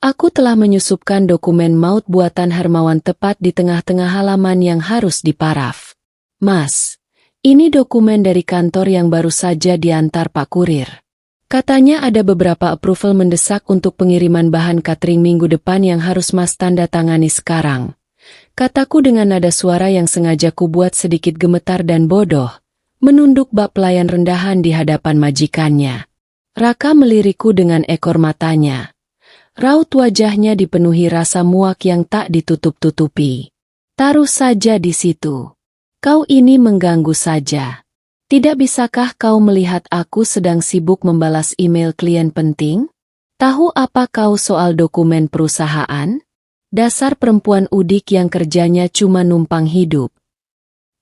aku telah menyusupkan dokumen maut buatan Hermawan tepat di tengah-tengah halaman yang harus diparaf. Mas, ini dokumen dari kantor yang baru saja diantar Pak Kurir. Katanya ada beberapa approval mendesak untuk pengiriman bahan catering minggu depan yang harus Mas tanda tangani sekarang. Kataku dengan nada suara yang sengaja kubuat sedikit gemetar dan bodoh, menunduk bak pelayan rendahan di hadapan majikannya. Raka melirikku dengan ekor matanya. Raut wajahnya dipenuhi rasa muak yang tak ditutup-tutupi. Taruh saja di situ. Kau ini mengganggu saja. Tidak bisakah kau melihat aku sedang sibuk membalas email klien penting? Tahu apa kau soal dokumen perusahaan? Dasar perempuan udik yang kerjanya cuma numpang hidup.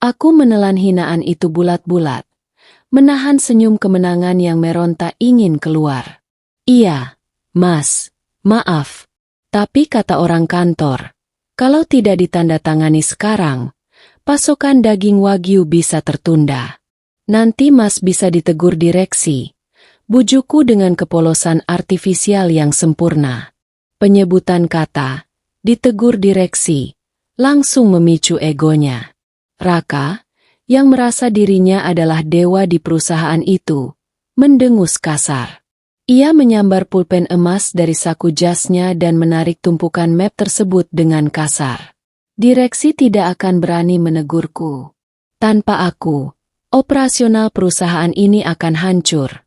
Aku menelan hinaan itu bulat-bulat, menahan senyum kemenangan yang meronta ingin keluar. Iya, Mas, maaf. Tapi kata orang kantor, kalau tidak ditandatangani sekarang, pasokan daging wagyu bisa tertunda. Nanti Mas bisa ditegur direksi. Bujuku dengan kepolosan artifisial yang sempurna. Penyebutan kata, ditegur direksi, langsung memicu egonya. Raka, yang merasa dirinya adalah dewa di perusahaan itu, mendengus kasar. Ia menyambar pulpen emas dari saku jasnya dan menarik tumpukan map tersebut dengan kasar. Direksi tidak akan berani menegurku. Tanpa aku, operasional perusahaan ini akan hancur.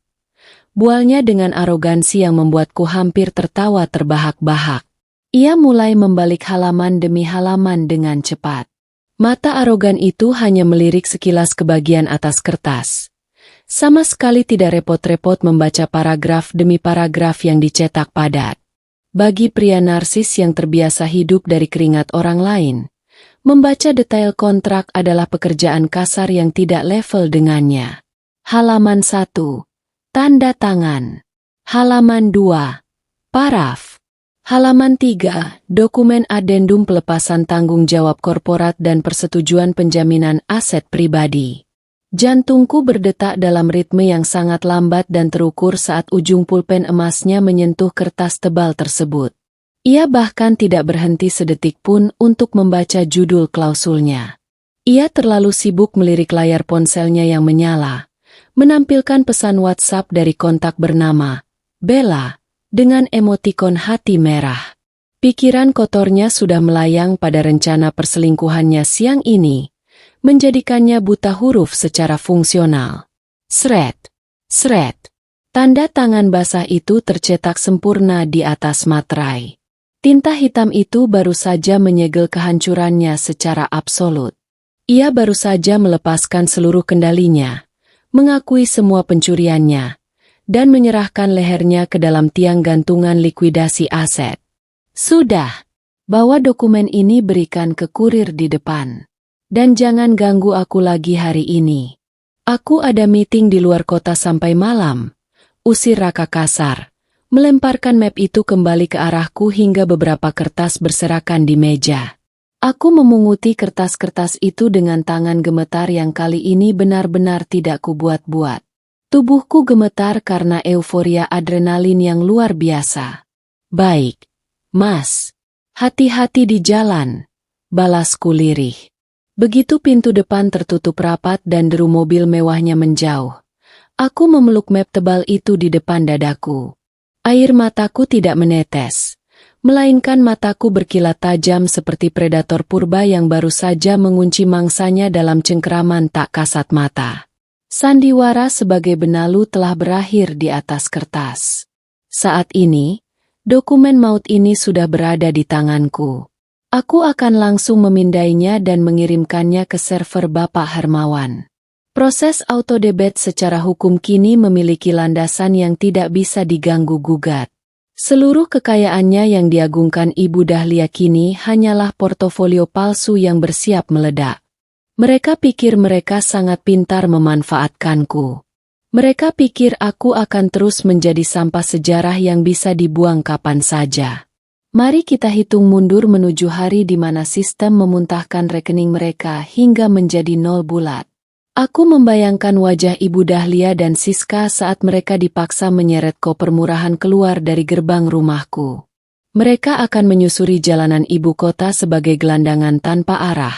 Bualnya dengan arogansi yang membuatku hampir tertawa terbahak-bahak. Ia mulai membalik halaman demi halaman dengan cepat. Mata arogan itu hanya melirik sekilas ke bagian atas kertas. Sama sekali tidak repot-repot membaca paragraf demi paragraf yang dicetak padat. Bagi pria narsis yang terbiasa hidup dari keringat orang lain, membaca detail kontrak adalah pekerjaan kasar yang tidak level dengannya. Halaman 1. Tanda tangan. Halaman 2. Paraf. Halaman 3. Dokumen adendum pelepasan tanggung jawab korporat dan persetujuan penjaminan aset pribadi. Jantungku berdetak dalam ritme yang sangat lambat dan terukur saat ujung pulpen emasnya menyentuh kertas tebal tersebut. Ia bahkan tidak berhenti sedetik pun untuk membaca judul klausulnya. Ia terlalu sibuk melirik layar ponselnya yang menyala, menampilkan pesan WhatsApp dari kontak bernama Bella dengan emotikon hati merah. Pikiran kotornya sudah melayang pada rencana perselingkuhannya siang ini, menjadikannya buta huruf secara fungsional. Sret, sret. Tanda tangan basah itu tercetak sempurna di atas materai. Tinta hitam itu baru saja menyegel kehancurannya secara absolut. Ia baru saja melepaskan seluruh kendalinya, mengakui semua pencuriannya, dan menyerahkan lehernya ke dalam tiang gantungan likuidasi aset. Sudah, bawa dokumen ini berikan ke kurir di depan. Dan jangan ganggu aku lagi hari ini. Aku ada meeting di luar kota sampai malam. Usir Raka kasar. Melemparkan map itu kembali ke arahku hingga beberapa kertas berserakan di meja. Aku memunguti kertas-kertas itu dengan tangan gemetar yang kali ini benar-benar tidak kubuat-buat. Tubuhku gemetar karena euforia adrenalin yang luar biasa. Baik, Mas. Hati-hati di jalan. Balasku lirih. Begitu pintu depan tertutup rapat dan deru mobil mewahnya menjauh, aku memeluk map tebal itu di depan dadaku. Air mataku tidak menetes, melainkan mataku berkilat tajam seperti predator purba yang baru saja mengunci mangsanya dalam cengkeraman tak kasat mata. Sandiwara sebagai benalu telah berakhir di atas kertas. Saat ini, dokumen maut ini sudah berada di tanganku. Aku akan langsung memindainya dan mengirimkannya ke server Bapak Hermawan. Proses autodebit secara hukum kini memiliki landasan yang tidak bisa diganggu-gugat. Seluruh kekayaannya yang diagungkan Ibu Dahlia kini hanyalah portofolio palsu yang bersiap meledak. Mereka pikir mereka sangat pintar memanfaatkanku. Mereka pikir aku akan terus menjadi sampah sejarah yang bisa dibuang kapan saja. Mari kita hitung mundur menuju hari di mana sistem memuntahkan rekening mereka hingga menjadi nol bulat. Aku membayangkan wajah Ibu Dahlia dan Siska saat mereka dipaksa menyeret koper murahan keluar dari gerbang rumahku. Mereka akan menyusuri jalanan ibu kota sebagai gelandangan tanpa arah,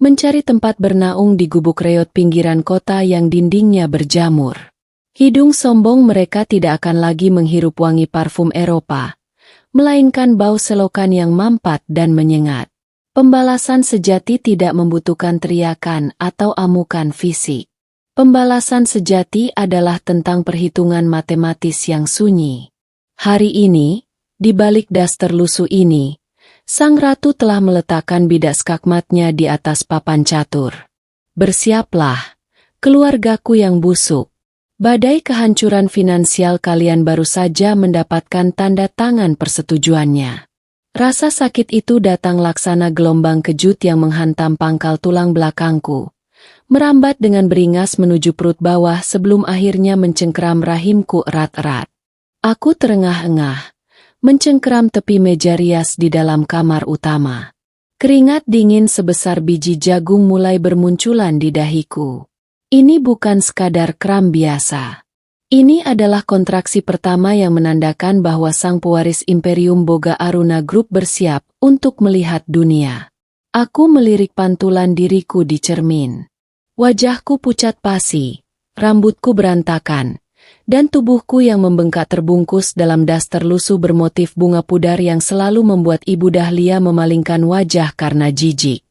mencari tempat bernaung di gubuk reot pinggiran kota yang dindingnya berjamur. Hidung sombong mereka tidak akan lagi menghirup wangi parfum Eropa, melainkan bau selokan yang mampat dan menyengat. Pembalasan sejati tidak membutuhkan teriakan atau amukan fisik. Pembalasan sejati adalah tentang perhitungan matematis yang sunyi. Hari ini, di balik daster lusuh ini, sang ratu telah meletakkan bidak skakmatnya di atas papan catur. Bersiaplah, keluargaku yang busuk. Badai kehancuran finansial kalian baru saja mendapatkan tanda tangan persetujuannya. Rasa sakit itu datang laksana gelombang kejut yang menghantam pangkal tulang belakangku, merambat dengan beringas menuju perut bawah sebelum akhirnya mencengkeram rahimku erat-erat. Aku terengah-engah, mencengkeram tepi meja rias di dalam kamar utama. Keringat dingin sebesar biji jagung mulai bermunculan di dahiku. Ini bukan sekadar kram biasa. Ini adalah kontraksi pertama yang menandakan bahwa sang pewaris Imperium Boga Aruna Group bersiap untuk melihat dunia. Aku melirik pantulan diriku di cermin. Wajahku pucat pasi, rambutku berantakan, dan tubuhku yang membengkak terbungkus dalam daster lusuh bermotif bunga pudar yang selalu membuat Ibu Dahlia memalingkan wajah karena jijik.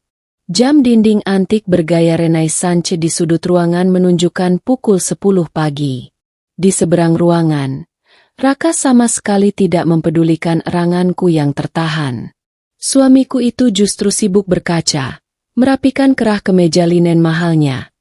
Jam dinding antik bergaya Renaissance di sudut ruangan menunjukkan pukul 10 pagi. Di seberang ruangan, Raka sama sekali tidak mempedulikan eranganku yang tertahan. Suamiku itu justru sibuk berkaca, merapikan kerah kemeja linen mahalnya.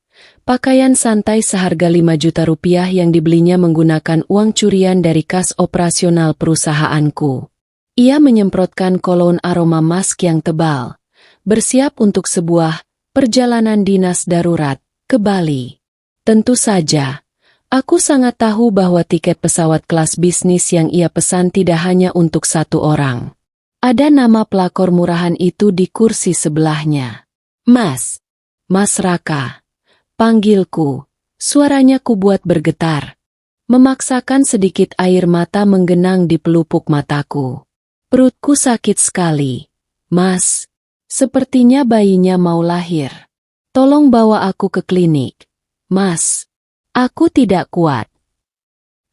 Pakaian santai seharga 5 juta rupiah yang dibelinya menggunakan uang curian dari kas operasional perusahaanku. Ia menyemprotkan kolon aroma mask yang tebal, bersiap untuk sebuah perjalanan dinas darurat ke Bali. Tentu saja, aku sangat tahu bahwa tiket pesawat kelas bisnis yang ia pesan tidak hanya untuk satu orang. Ada nama pelakor murahan itu di kursi sebelahnya. Mas Raka, panggilku. Suaranya kubuat bergetar, memaksakan sedikit air mata menggenang di pelupuk mataku. Perutku sakit sekali. Mas, sepertinya bayinya mau lahir. Tolong bawa aku ke klinik. Mas, aku tidak kuat.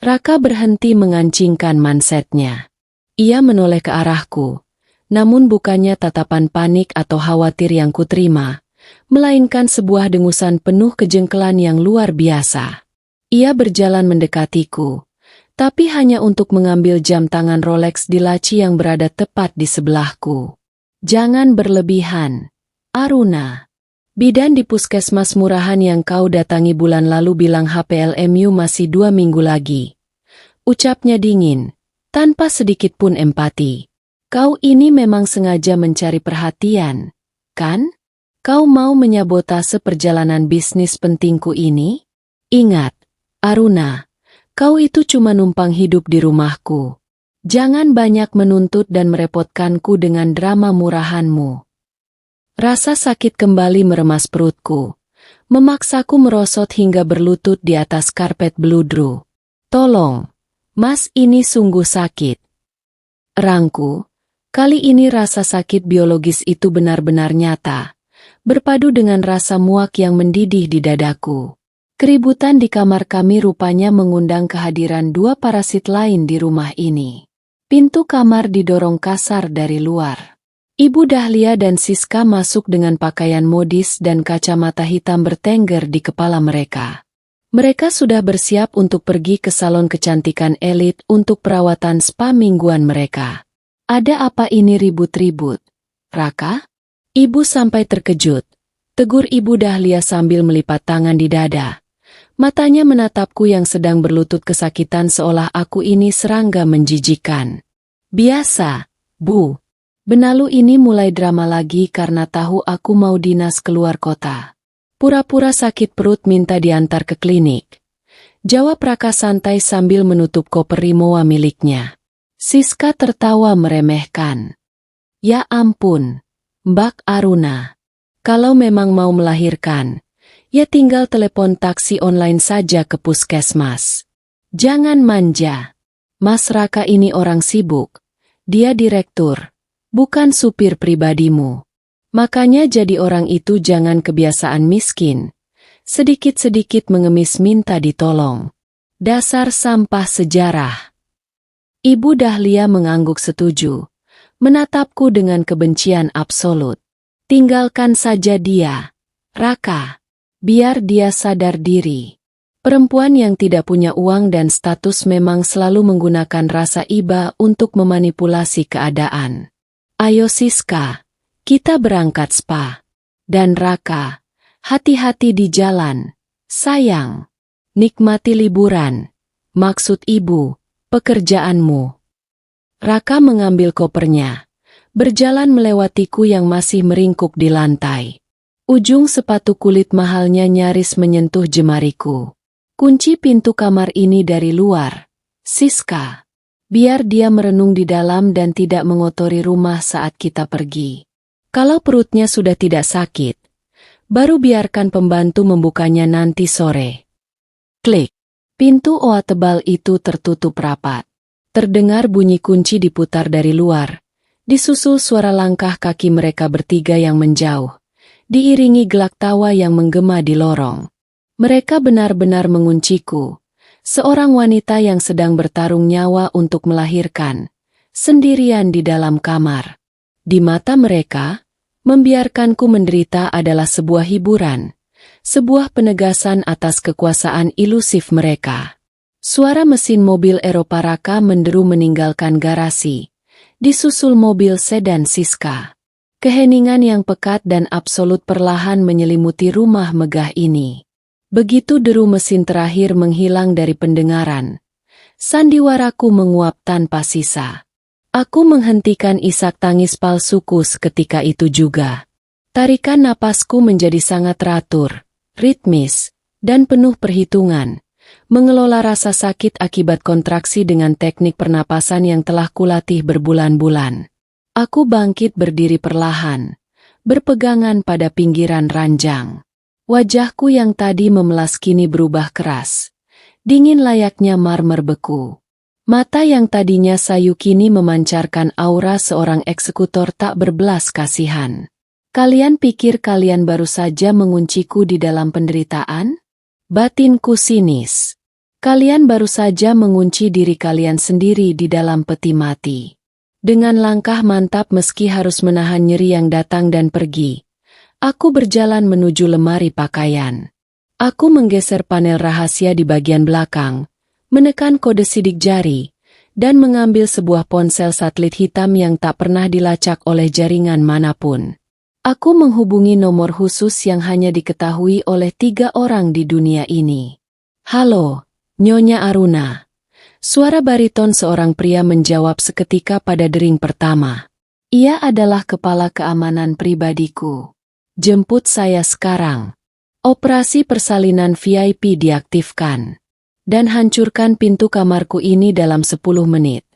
Raka berhenti mengancingkan mansetnya. Ia menoleh ke arahku, namun bukannya tatapan panik atau khawatir yang kuterima, melainkan sebuah dengusan penuh kejengkelan yang luar biasa. Ia berjalan mendekatiku, tapi hanya untuk mengambil jam tangan Rolex di laci yang berada tepat di sebelahku. Jangan berlebihan, Aruna. Bidan di puskesmas murahan yang kau datangi bulan lalu bilang HPLMU masih 2 minggu lagi. Ucapnya dingin, tanpa sedikit pun empati. Kau ini memang sengaja mencari perhatian, kan? Kau mau menyabotase perjalanan bisnis pentingku ini? Ingat, Aruna, kau itu cuma numpang hidup di rumahku. Jangan banyak menuntut dan merepotkanku dengan drama murahanmu. Rasa sakit kembali meremas perutku, memaksaku merosot hingga berlutut di atas karpet beludru. Tolong, Mas, ini sungguh sakit. Erangku, kali ini rasa sakit biologis itu benar-benar nyata, berpadu dengan rasa muak yang mendidih di dadaku. Keributan di kamar kami rupanya mengundang kehadiran 2 parasit lain di rumah ini. Pintu kamar didorong kasar dari luar. Ibu Dahlia dan Siska masuk dengan pakaian modis dan kacamata hitam bertengger di kepala mereka. Mereka sudah bersiap untuk pergi ke salon kecantikan elit untuk perawatan spa mingguan mereka. Ada apa ini ribut-ribut? Raka? Ibu sampai terkejut. Tegur Ibu Dahlia sambil melipat tangan di dada. Matanya menatapku yang sedang berlutut kesakitan seolah aku ini serangga menjijikan. Biasa, Bu. Benalu ini mulai drama lagi karena tahu aku mau dinas keluar kota. Pura-pura sakit perut minta diantar ke klinik. Jawab Raka santai sambil menutup koper Rimowa miliknya. Siska tertawa meremehkan. Ya ampun, Mbak Aruna. Kalau memang mau melahirkan, ya tinggal telepon taksi online saja ke puskesmas. Jangan manja. Mas Raka ini orang sibuk. Dia direktur, bukan supir pribadimu. Makanya jadi orang itu jangan kebiasaan miskin. Sedikit-sedikit mengemis minta ditolong. Dasar sampah sejarah. Ibu Dahlia mengangguk setuju. Menatapku dengan kebencian absolut. Tinggalkan saja dia, Raka. Biar dia sadar diri. Perempuan yang tidak punya uang dan status memang selalu menggunakan rasa iba untuk memanipulasi keadaan. Ayo Siska, kita berangkat spa. Dan Raka, hati-hati di jalan. Sayang, nikmati liburan. Maksud ibu, pekerjaanmu. Raka mengambil kopernya. Berjalan melewatiku yang masih meringkuk di lantai. Ujung sepatu kulit mahalnya nyaris menyentuh jemariku. Kunci pintu kamar ini dari luar. Siska. Biar dia merenung di dalam dan tidak mengotori rumah saat kita pergi. Kalau perutnya sudah tidak sakit, baru biarkan pembantu membukanya nanti sore. Klik. Pintu oa tebal itu tertutup rapat. Terdengar bunyi kunci diputar dari luar. Disusul suara langkah kaki mereka bertiga yang menjauh. Diiringi gelak tawa yang menggema di lorong. Mereka benar-benar mengunciku. Seorang wanita yang sedang bertarung nyawa untuk melahirkan. Sendirian di dalam kamar. Di mata mereka, membiarkanku menderita adalah sebuah hiburan. Sebuah penegasan atas kekuasaan ilusif mereka. Suara mesin mobil Eropa Raka menderu meninggalkan garasi. Disusul mobil sedan Siska. Keheningan yang pekat dan absolut perlahan menyelimuti rumah megah ini. Begitu deru mesin terakhir menghilang dari pendengaran, sandiwaraku menguap tanpa sisa. Aku menghentikan isak tangis palsuku seketika itu juga. Tarikan napasku menjadi sangat teratur, ritmis, dan penuh perhitungan. Mengelola rasa sakit akibat kontraksi dengan teknik pernapasan yang telah kulatih berbulan-bulan. Aku bangkit berdiri perlahan, berpegangan pada pinggiran ranjang. Wajahku yang tadi memelas kini berubah keras, dingin layaknya marmer beku. Mata yang tadinya sayu kini memancarkan aura seorang eksekutor tak berbelas kasihan. Kalian pikir kalian baru saja mengunciku di dalam penderitaan? Batinku sinis. Kalian baru saja mengunci diri kalian sendiri di dalam peti mati. Dengan langkah mantap meski harus menahan nyeri yang datang dan pergi, aku berjalan menuju lemari pakaian. Aku menggeser panel rahasia di bagian belakang, menekan kode sidik jari, dan mengambil sebuah ponsel satelit hitam yang tak pernah dilacak oleh jaringan manapun. Aku menghubungi nomor khusus yang hanya diketahui oleh 3 orang di dunia ini. Halo, Nyonya Aruna. Suara bariton seorang pria menjawab seketika pada dering pertama. Ia adalah kepala keamanan pribadiku. Jemput saya sekarang. Operasi persalinan VIP diaktifkan. Dan hancurkan pintu kamarku ini dalam 10 menit.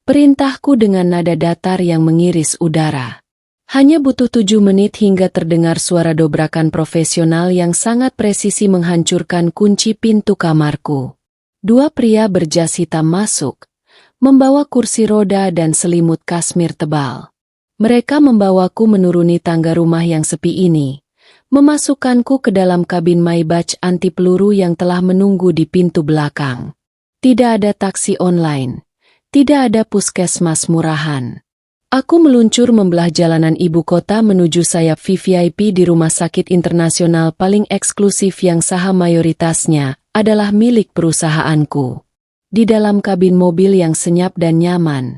Perintahku dengan nada datar yang mengiris udara. Hanya butuh 7 menit hingga terdengar suara dobrakan profesional yang sangat presisi menghancurkan kunci pintu kamarku. 2 pria berjas hitam masuk, membawa kursi roda dan selimut kasmir tebal. Mereka membawaku menuruni tangga rumah yang sepi ini, memasukkanku ke dalam kabin Maybach anti peluru yang telah menunggu di pintu belakang. Tidak ada taksi online, tidak ada puskesmas murahan. Aku meluncur membelah jalanan ibu kota menuju sayap VVIP di rumah sakit internasional paling eksklusif yang saham mayoritasnya adalah milik perusahaanku. Di dalam kabin mobil yang senyap dan nyaman,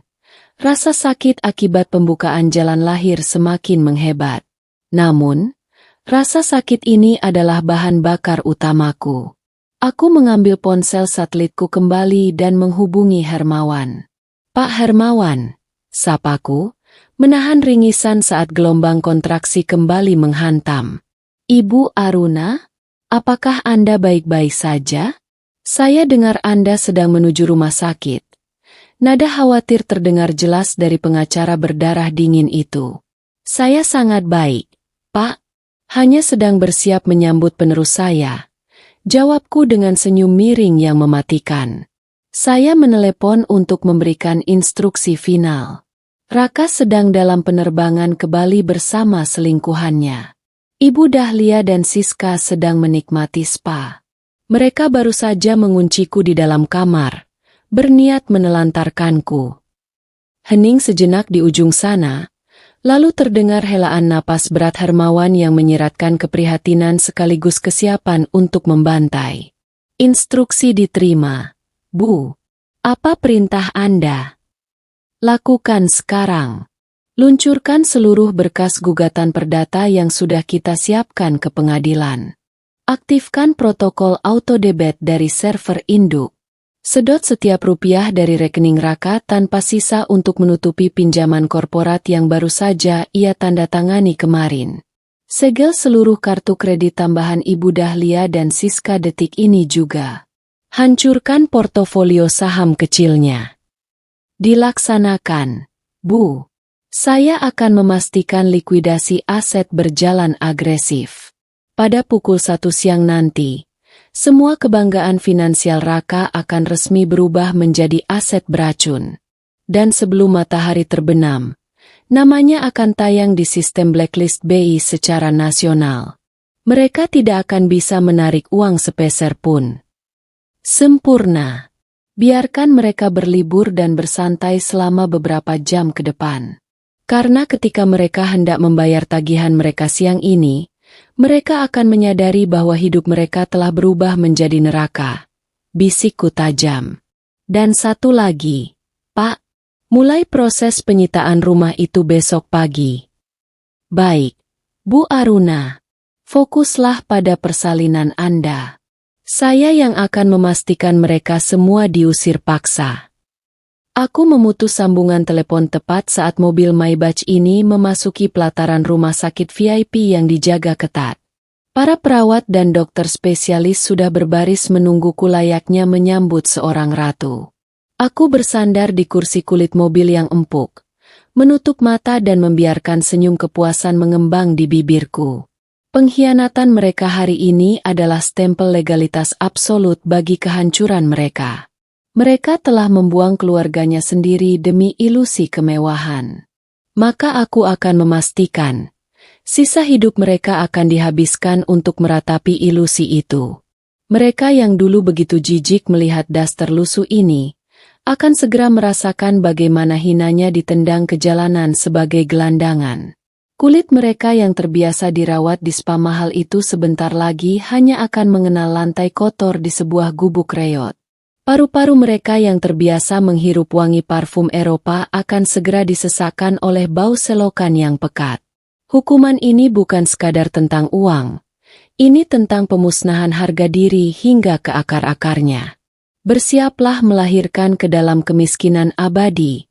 Rasa sakit akibat pembukaan jalan lahir semakin menghebat. Namun, rasa sakit ini adalah bahan bakar utamaku. Aku mengambil ponsel satelitku kembali dan menghubungi Hermawan. Pak Hermawan, sapaku, menahan ringisan saat gelombang kontraksi kembali menghantam. Ibu Aruna, apakah Anda baik-baik saja? Saya dengar Anda sedang menuju rumah sakit. Nada khawatir terdengar jelas dari pengacara berdarah dingin itu. Saya sangat baik, Pak. Hanya sedang bersiap menyambut penerus saya. Jawabku dengan senyum miring yang mematikan. Saya menelepon untuk memberikan instruksi final. Raka sedang dalam penerbangan ke Bali bersama selingkuhannya. Ibu Dahlia dan Siska sedang menikmati spa. Mereka baru saja mengunciku di dalam kamar, berniat menelantarkanku. Hening sejenak di ujung sana, lalu terdengar helaan napas berat Hermawan yang menyiratkan keprihatinan sekaligus kesiapan untuk membantai. Instruksi diterima. Bu, apa perintah Anda? Lakukan sekarang. Luncurkan seluruh berkas gugatan perdata yang sudah kita siapkan ke pengadilan. Aktifkan protokol autodebit dari server induk. Sedot setiap rupiah dari rekening Raka tanpa sisa untuk menutupi pinjaman korporat yang baru saja ia tanda tangani kemarin. Segel seluruh kartu kredit tambahan Ibu Dahlia dan Siska detik ini juga. Hancurkan portofolio saham kecilnya. Dilaksanakan, Bu. Saya akan memastikan likuidasi aset berjalan agresif. Pada pukul 1 siang nanti, semua kebanggaan finansial Raka akan resmi berubah menjadi aset beracun. Dan sebelum matahari terbenam, namanya akan tayang di sistem blacklist BI secara nasional. Mereka tidak akan bisa menarik uang sepeser pun. Sempurna. Biarkan mereka berlibur dan bersantai selama beberapa jam ke depan. Karena ketika mereka hendak membayar tagihan mereka siang ini, mereka akan menyadari bahwa hidup mereka telah berubah menjadi neraka. Bisikku tajam. Dan satu lagi, Pak, mulai proses penyitaan rumah itu besok pagi. Baik, Bu Aruna, fokuslah pada persalinan Anda. Saya yang akan memastikan mereka semua diusir paksa. Aku memutus sambungan telepon tepat saat mobil Maybach ini memasuki pelataran rumah sakit VIP yang dijaga ketat. Para perawat dan dokter spesialis sudah berbaris menungguku layaknya menyambut seorang ratu. Aku bersandar di kursi kulit mobil yang empuk, menutup mata dan membiarkan senyum kepuasan mengembang di bibirku. Pengkhianatan mereka hari ini adalah stempel legalitas absolut bagi kehancuran mereka. Mereka telah membuang keluarganya sendiri demi ilusi kemewahan. Maka aku akan memastikan, sisa hidup mereka akan dihabiskan untuk meratapi ilusi itu. Mereka yang dulu begitu jijik melihat daster lusuh ini, akan segera merasakan bagaimana hinanya ditendang ke jalanan sebagai gelandangan. Kulit mereka yang terbiasa dirawat di spa mahal itu sebentar lagi hanya akan mengenal lantai kotor di sebuah gubuk reot. Paru-paru mereka yang terbiasa menghirup wangi parfum Eropa akan segera disesakkan oleh bau selokan yang pekat. Hukuman ini bukan sekadar tentang uang. Ini tentang pemusnahan harga diri hingga ke akar-akarnya. Bersiaplah melahirkan ke dalam kemiskinan abadi,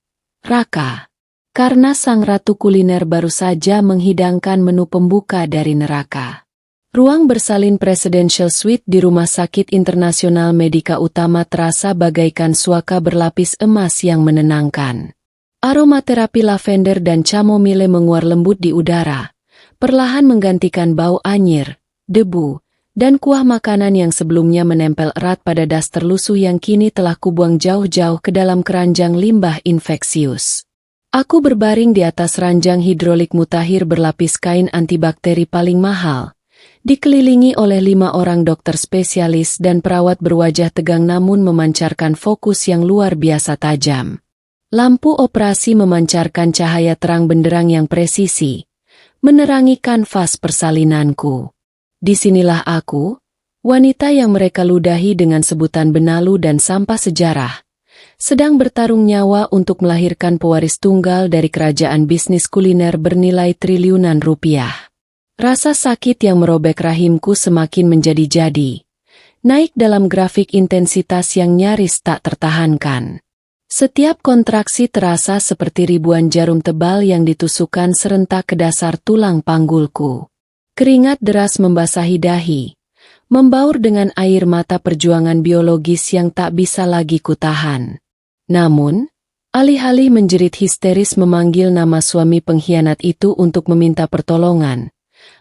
Raka. Karena sang ratu kuliner baru saja menghidangkan menu pembuka dari neraka. Ruang bersalin Presidential Suite di Rumah Sakit Internasional Medika Utama terasa bagaikan suaka berlapis emas yang menenangkan. Aromaterapi lavender dan chamomile menguar lembut di udara, perlahan menggantikan bau anyir, debu, dan kuah makanan yang sebelumnya menempel erat pada daster lusuh yang kini telah kubuang jauh-jauh ke dalam keranjang limbah infeksius. Aku berbaring di atas ranjang hidrolik mutakhir berlapis kain antibakteri paling mahal, dikelilingi oleh 5 orang dokter spesialis dan perawat berwajah tegang namun memancarkan fokus yang luar biasa tajam. Lampu operasi memancarkan cahaya terang benderang yang presisi, menerangi kanvas persalinanku. Disinilah aku, wanita yang mereka ludahi dengan sebutan benalu dan sampah sejarah, sedang bertarung nyawa untuk melahirkan pewaris tunggal dari kerajaan bisnis kuliner bernilai triliunan rupiah. Rasa sakit yang merobek rahimku semakin menjadi-jadi, naik dalam grafik intensitas yang nyaris tak tertahankan. Setiap kontraksi terasa seperti ribuan jarum tebal yang ditusukkan serentak ke dasar tulang panggulku. Keringat deras membasahi dahi, membaur dengan air mata perjuangan biologis yang tak bisa lagi kutahan. Namun, alih-alih menjerit histeris memanggil nama suami pengkhianat itu untuk meminta pertolongan,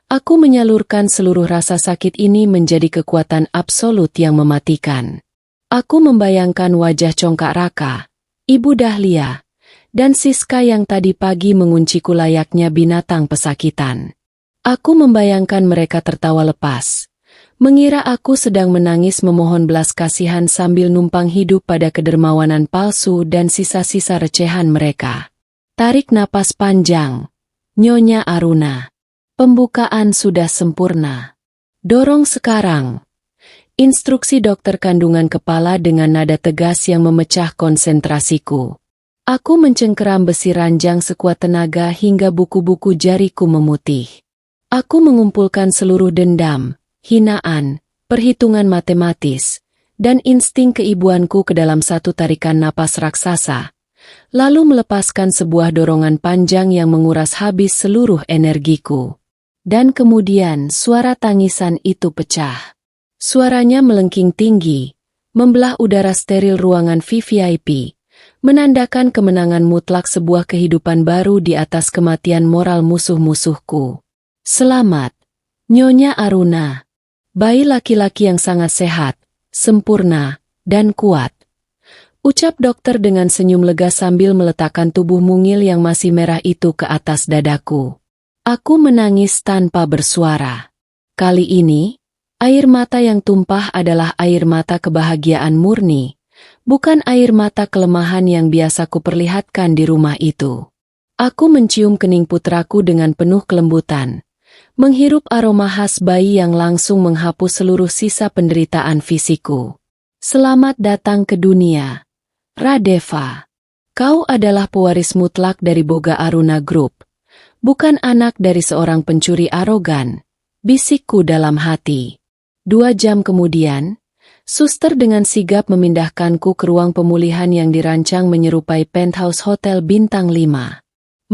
aku menyalurkan seluruh rasa sakit ini menjadi kekuatan absolut yang mematikan. Aku membayangkan wajah congkak Raka, Ibu Dahlia, dan Siska yang tadi pagi mengunciku layaknya binatang pesakitan. Aku membayangkan mereka tertawa lepas, mengira aku sedang menangis memohon belas kasihan sambil numpang hidup pada kedermawanan palsu dan sisa-sisa recehan mereka. Tarik napas panjang, Nyonya Aruna. Pembukaan sudah sempurna. Dorong sekarang. Instruksi dokter kandungan kepala dengan nada tegas yang memecah konsentrasiku. Aku mencengkeram besi ranjang sekuat tenaga hingga buku-buku jariku memutih. Aku mengumpulkan seluruh dendam, hinaan, perhitungan matematis, dan insting keibuanku ke dalam satu tarikan napas raksasa, lalu melepaskan sebuah dorongan panjang yang menguras habis seluruh energiku. Dan kemudian suara tangisan itu pecah. Suaranya melengking tinggi, membelah udara steril ruangan VVIP, menandakan kemenangan mutlak sebuah kehidupan baru di atas kematian moral musuh-musuhku. Selamat, Nyonya Aruna. Bayi laki-laki yang sangat sehat, sempurna, dan kuat. Ucap dokter dengan senyum lega sambil meletakkan tubuh mungil yang masih merah itu ke atas dadaku. Aku menangis tanpa bersuara. Kali ini, air mata yang tumpah adalah air mata kebahagiaan murni, bukan air mata kelemahan yang biasa kuperlihatkan di rumah itu. Aku mencium kening putraku dengan penuh kelembutan, menghirup aroma khas bayi yang langsung menghapus seluruh sisa penderitaan fisikku. Selamat datang ke dunia, Radeva. Kau adalah pewaris mutlak dari Boga Aruna Group, bukan anak dari seorang pencuri arogan, bisikku dalam hati. 2 jam kemudian, suster dengan sigap memindahkanku ke ruang pemulihan yang dirancang menyerupai penthouse hotel bintang 5.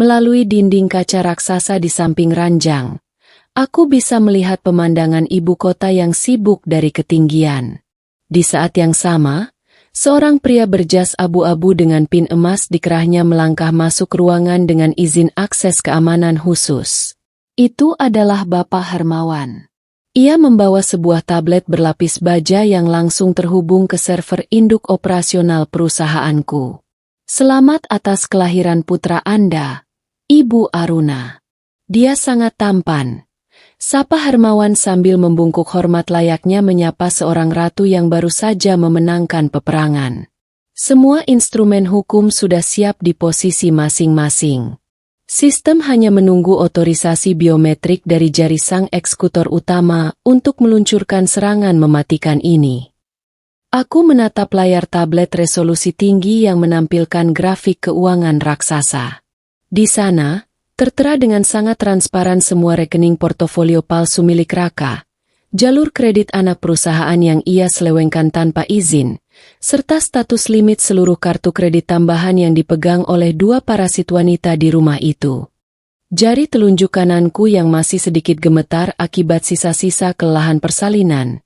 Melalui dinding kaca raksasa di samping ranjang, aku bisa melihat pemandangan ibu kota yang sibuk dari ketinggian. Di saat yang sama, seorang pria berjas abu-abu dengan pin emas di kerahnya melangkah masuk ruangan dengan izin akses keamanan khusus. Itu adalah Bapak Hermawan. Ia membawa sebuah tablet berlapis baja yang langsung terhubung ke server induk operasional perusahaanku. Selamat atas kelahiran putra Anda, Ibu Aruna. Dia sangat tampan. Sapa Hermawan sambil membungkuk hormat layaknya menyapa seorang ratu yang baru saja memenangkan peperangan. Semua instrumen hukum sudah siap di posisi masing-masing. Sistem hanya menunggu otorisasi biometrik dari jari sang eksekutor utama untuk meluncurkan serangan mematikan ini. Aku menatap layar tablet resolusi tinggi yang menampilkan grafik keuangan raksasa. Di sana, tertera dengan sangat transparan semua rekening portofolio palsu milik Raka, jalur kredit anak perusahaan yang ia selewengkan tanpa izin, serta status limit seluruh kartu kredit tambahan yang dipegang oleh 2 parasit wanita di rumah itu. Jari telunjuk kananku yang masih sedikit gemetar akibat sisa-sisa kelelahan persalinan,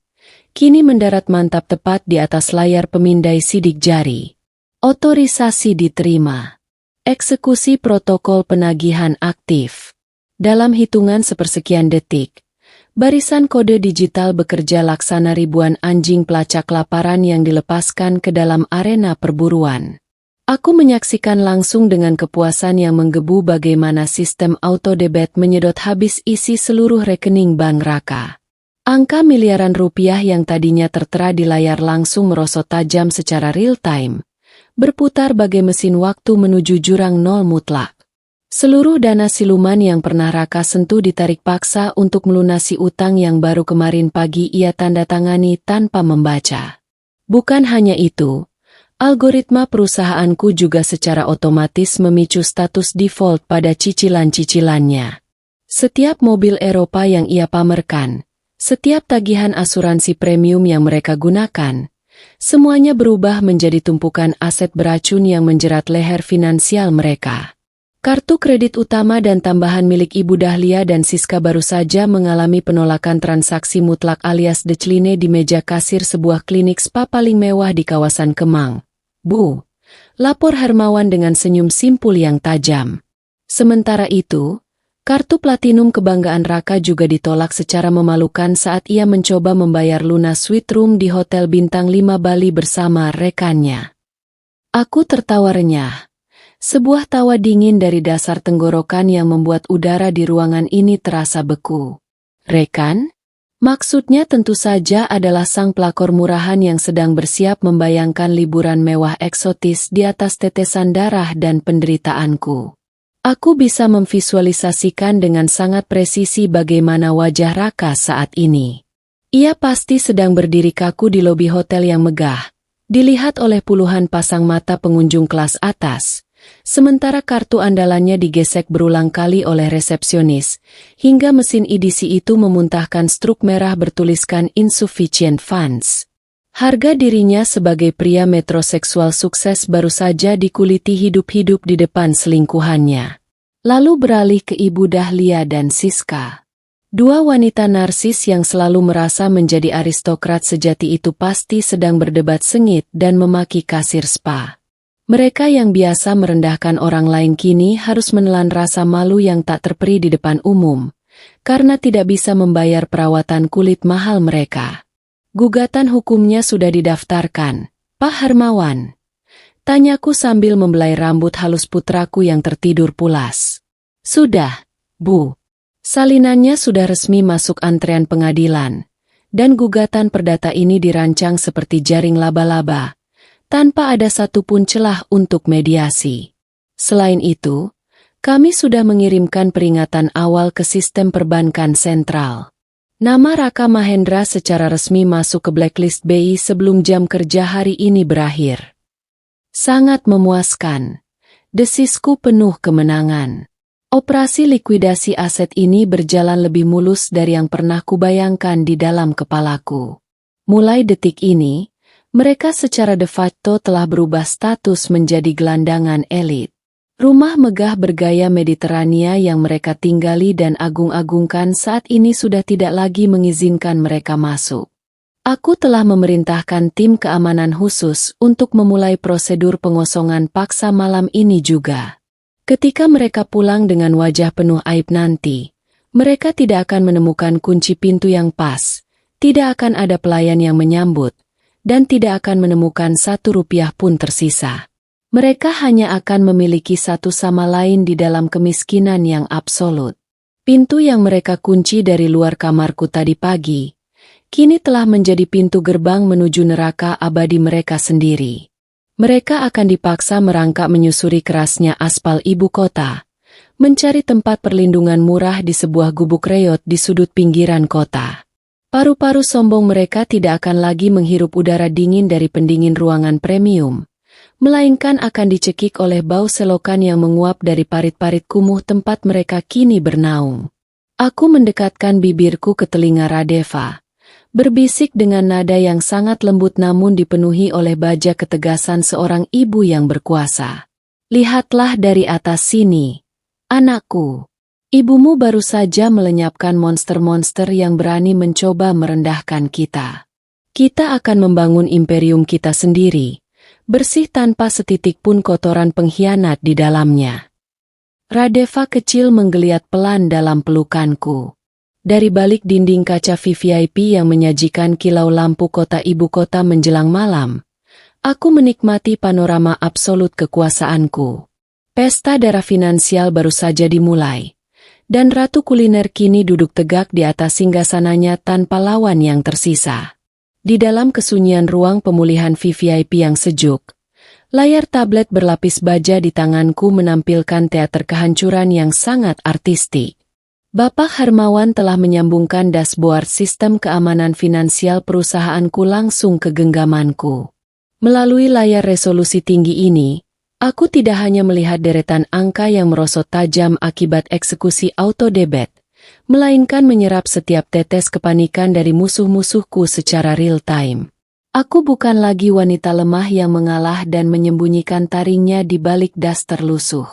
kini mendarat mantap tepat di atas layar pemindai sidik jari. Otorisasi diterima. Eksekusi protokol penagihan aktif. Dalam hitungan sepersekian detik, barisan kode digital bekerja laksana ribuan anjing pelacak kelaparan yang dilepaskan ke dalam arena perburuan. Aku menyaksikan langsung dengan kepuasan yang menggebu bagaimana sistem autodebit menyedot habis isi seluruh rekening bank Raka. Angka miliaran rupiah yang tadinya tertera di layar langsung merosot tajam secara real-time, berputar bagai mesin waktu menuju jurang nol mutlak. Seluruh dana siluman yang pernah Raka sentuh ditarik paksa untuk melunasi utang yang baru kemarin pagi ia tanda tangani tanpa membaca. Bukan hanya itu, Algoritma perusahaanku juga secara otomatis memicu status default pada cicilan-cicilannya. Setiap mobil Eropa yang ia pamerkan, setiap tagihan asuransi premium yang mereka gunakan, semuanya berubah menjadi tumpukan aset beracun yang menjerat leher finansial mereka. Kartu kredit utama dan tambahan milik Ibu Dahlia dan Siska baru saja mengalami penolakan transaksi mutlak alias decline di meja kasir sebuah klinik spa paling mewah di kawasan Kemang. Bu, lapor Hermawan dengan senyum simpul yang tajam. Sementara itu, kartu platinum kebanggaan Raka juga ditolak secara memalukan saat ia mencoba membayar lunas suite room di Hotel Bintang 5 Bali bersama rekannya. Aku tertawa renyah. Sebuah tawa dingin dari dasar tenggorokan yang membuat udara di ruangan ini terasa beku. Rekan? Maksudnya tentu saja adalah sang pelakor murahan yang sedang bersiap membayangkan liburan mewah eksotis di atas tetesan darah dan penderitaanku. Aku bisa memvisualisasikan dengan sangat presisi bagaimana wajah Raka saat ini. Ia pasti sedang berdiri kaku di lobi hotel yang megah, dilihat oleh puluhan pasang mata pengunjung kelas atas. Sementara kartu andalannya digesek berulang kali oleh resepsionis, hingga mesin EDC itu memuntahkan struk merah bertuliskan insufficient funds. Harga dirinya sebagai pria metroseksual sukses baru saja dikuliti hidup-hidup di depan selingkuhannya. Lalu beralih ke Ibu Dahlia dan Siska. Dua wanita narsis yang selalu merasa menjadi aristokrat sejati itu pasti sedang berdebat sengit dan memaki kasir spa. Mereka yang biasa merendahkan orang lain kini harus menelan rasa malu yang tak terperi di depan umum, karena tidak bisa membayar perawatan kulit mahal mereka. Gugatan hukumnya sudah didaftarkan, Pak Hermawan. Tanyaku sambil membelai rambut halus putraku yang tertidur pulas. Sudah, Bu. Salinannya sudah resmi masuk antrean pengadilan, dan gugatan perdata ini dirancang seperti jaring laba-laba, tanpa ada satupun celah untuk mediasi. Selain itu, kami sudah mengirimkan peringatan awal ke sistem perbankan sentral. Nama Raka Mahendra secara resmi masuk ke blacklist BI sebelum jam kerja hari ini berakhir. Sangat memuaskan. Desisku penuh kemenangan. Operasi likuidasi aset ini berjalan lebih mulus dari yang pernah kubayangkan di dalam kepalaku. Mulai detik ini, mereka secara de facto telah berubah status menjadi gelandangan elit. Rumah megah bergaya Mediterania yang mereka tinggali dan agung-agungkan saat ini sudah tidak lagi mengizinkan mereka masuk. Aku telah memerintahkan tim keamanan khusus untuk memulai prosedur pengosongan paksa malam ini juga. Ketika mereka pulang dengan wajah penuh aib nanti, mereka tidak akan menemukan kunci pintu yang pas, tidak akan ada pelayan yang menyambut, dan tidak akan menemukan Rp1 pun tersisa. Mereka hanya akan memiliki satu sama lain di dalam kemiskinan yang absolut. Pintu yang mereka kunci dari luar kamarku tadi pagi, kini telah menjadi pintu gerbang menuju neraka abadi mereka sendiri. Mereka akan dipaksa merangkak menyusuri kerasnya aspal ibu kota, mencari tempat perlindungan murah di sebuah gubuk reot di sudut pinggiran kota. Paru-paru sombong mereka tidak akan lagi menghirup udara dingin dari pendingin ruangan premium, melainkan akan dicekik oleh bau selokan yang menguap dari parit-parit kumuh tempat mereka kini bernaung. Aku mendekatkan bibirku ke telinga Radeva, berbisik dengan nada yang sangat lembut namun dipenuhi oleh baja ketegasan seorang ibu yang berkuasa. Lihatlah dari atas sini, anakku. Ibumu baru saja melenyapkan monster-monster yang berani mencoba merendahkan kita. Kita akan membangun imperium kita sendiri, bersih tanpa setitik pun kotoran pengkhianat di dalamnya. Radeva kecil menggeliat pelan dalam pelukanku. Dari balik dinding kaca VVIP yang menyajikan kilau lampu kota ibu kota menjelang malam, aku menikmati panorama absolut kekuasaanku. Pesta darah finansial baru saja dimulai. Dan Ratu Kuliner kini duduk tegak di atas singgasananya tanpa lawan yang tersisa. Di dalam kesunyian ruang pemulihan VVIP yang sejuk, layar tablet berlapis baja di tanganku menampilkan teater kehancuran yang sangat artistik. Bapak Hermawan telah menyambungkan dashboard sistem keamanan finansial perusahaanku langsung ke genggamanku. Melalui layar resolusi tinggi ini, aku tidak hanya melihat deretan angka yang merosot tajam akibat eksekusi auto-debit, melainkan menyerap setiap tetes kepanikan dari musuh-musuhku secara real-time. Aku bukan lagi wanita lemah yang mengalah dan menyembunyikan taringnya di balik das terlusuh.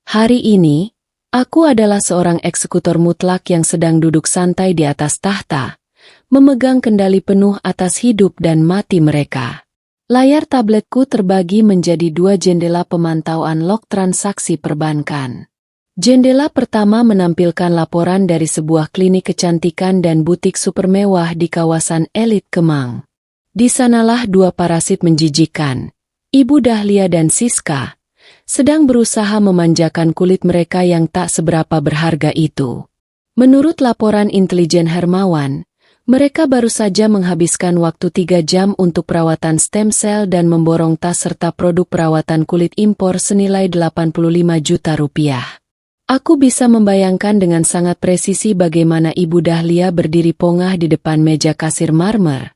Hari ini, aku adalah seorang eksekutor mutlak yang sedang duduk santai di atas tahta, memegang kendali penuh atas hidup dan mati mereka. Layar tabletku terbagi menjadi 2 jendela pemantauan log transaksi perbankan. Jendela pertama menampilkan laporan dari sebuah klinik kecantikan dan butik super mewah di kawasan elit Kemang. Di sanalah 2 parasit menjijikan, Ibu Dahlia dan Siska, sedang berusaha memanjakan kulit mereka yang tak seberapa berharga itu. Menurut laporan intelijen Hermawan, mereka baru saja menghabiskan waktu 3 jam untuk perawatan stem cell dan memborong tas serta produk perawatan kulit impor senilai 85 juta rupiah. Aku bisa membayangkan dengan sangat presisi bagaimana Ibu Dahlia berdiri pongah di depan meja kasir marmer,